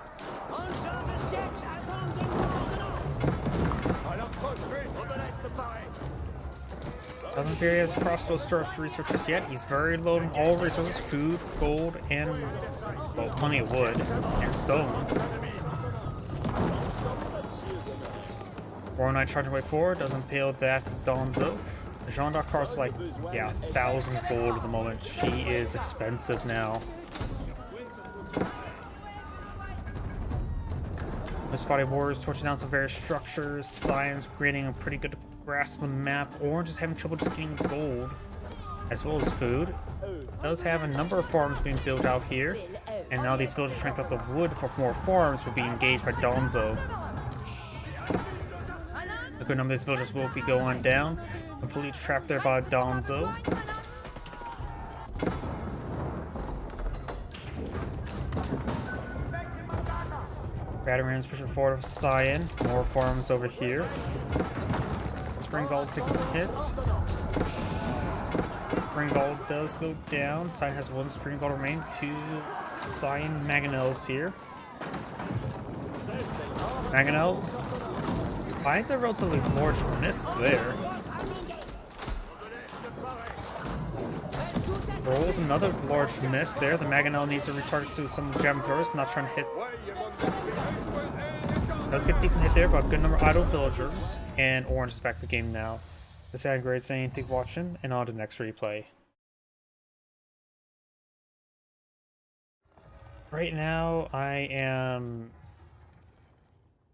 Doesn't appear he has crossbow starts researchers yet. He's very low on all resources: food, gold, and, well, plenty of wood and stone. Royal Knight charging way forward, doesn't impale that Donzo. Jeanne d'Arc costs like, yeah, 1,000 gold at the moment. She is expensive now. Musafati warriors torching down some various structures. Science gaining a pretty good grasp of the map. Orange is having trouble just getting gold as well as food. Does have a number of farms being built out here, and now these villagers trying to cut the wood for more farms will be engaged by Donzo. A good number of these villagers will be going down. Completely trapped there by Donzo. Batarans pushing forward with Cyan. More farms over here. Springald's taking some hits. Springald does go down. Cyan has 1 Springald remaining. 2 Cyan Mangonels here. Mangonel finds a relatively large miss there. Rolls another large miss there. The Mangonel needs to retarget to some of the Jamtors, not trying to hit. Let's get a decent hit there, but a good number of idle villagers, and Orange is back to the game now. This had great saying, thank you for watching, and on to the next replay. Right now,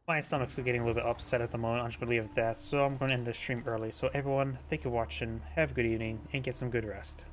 my stomach's getting a little bit upset at the moment, I'm just going to leave it at that, so I'm going to end the stream early. So everyone, thank you for watching, have a good evening, and get some good rest.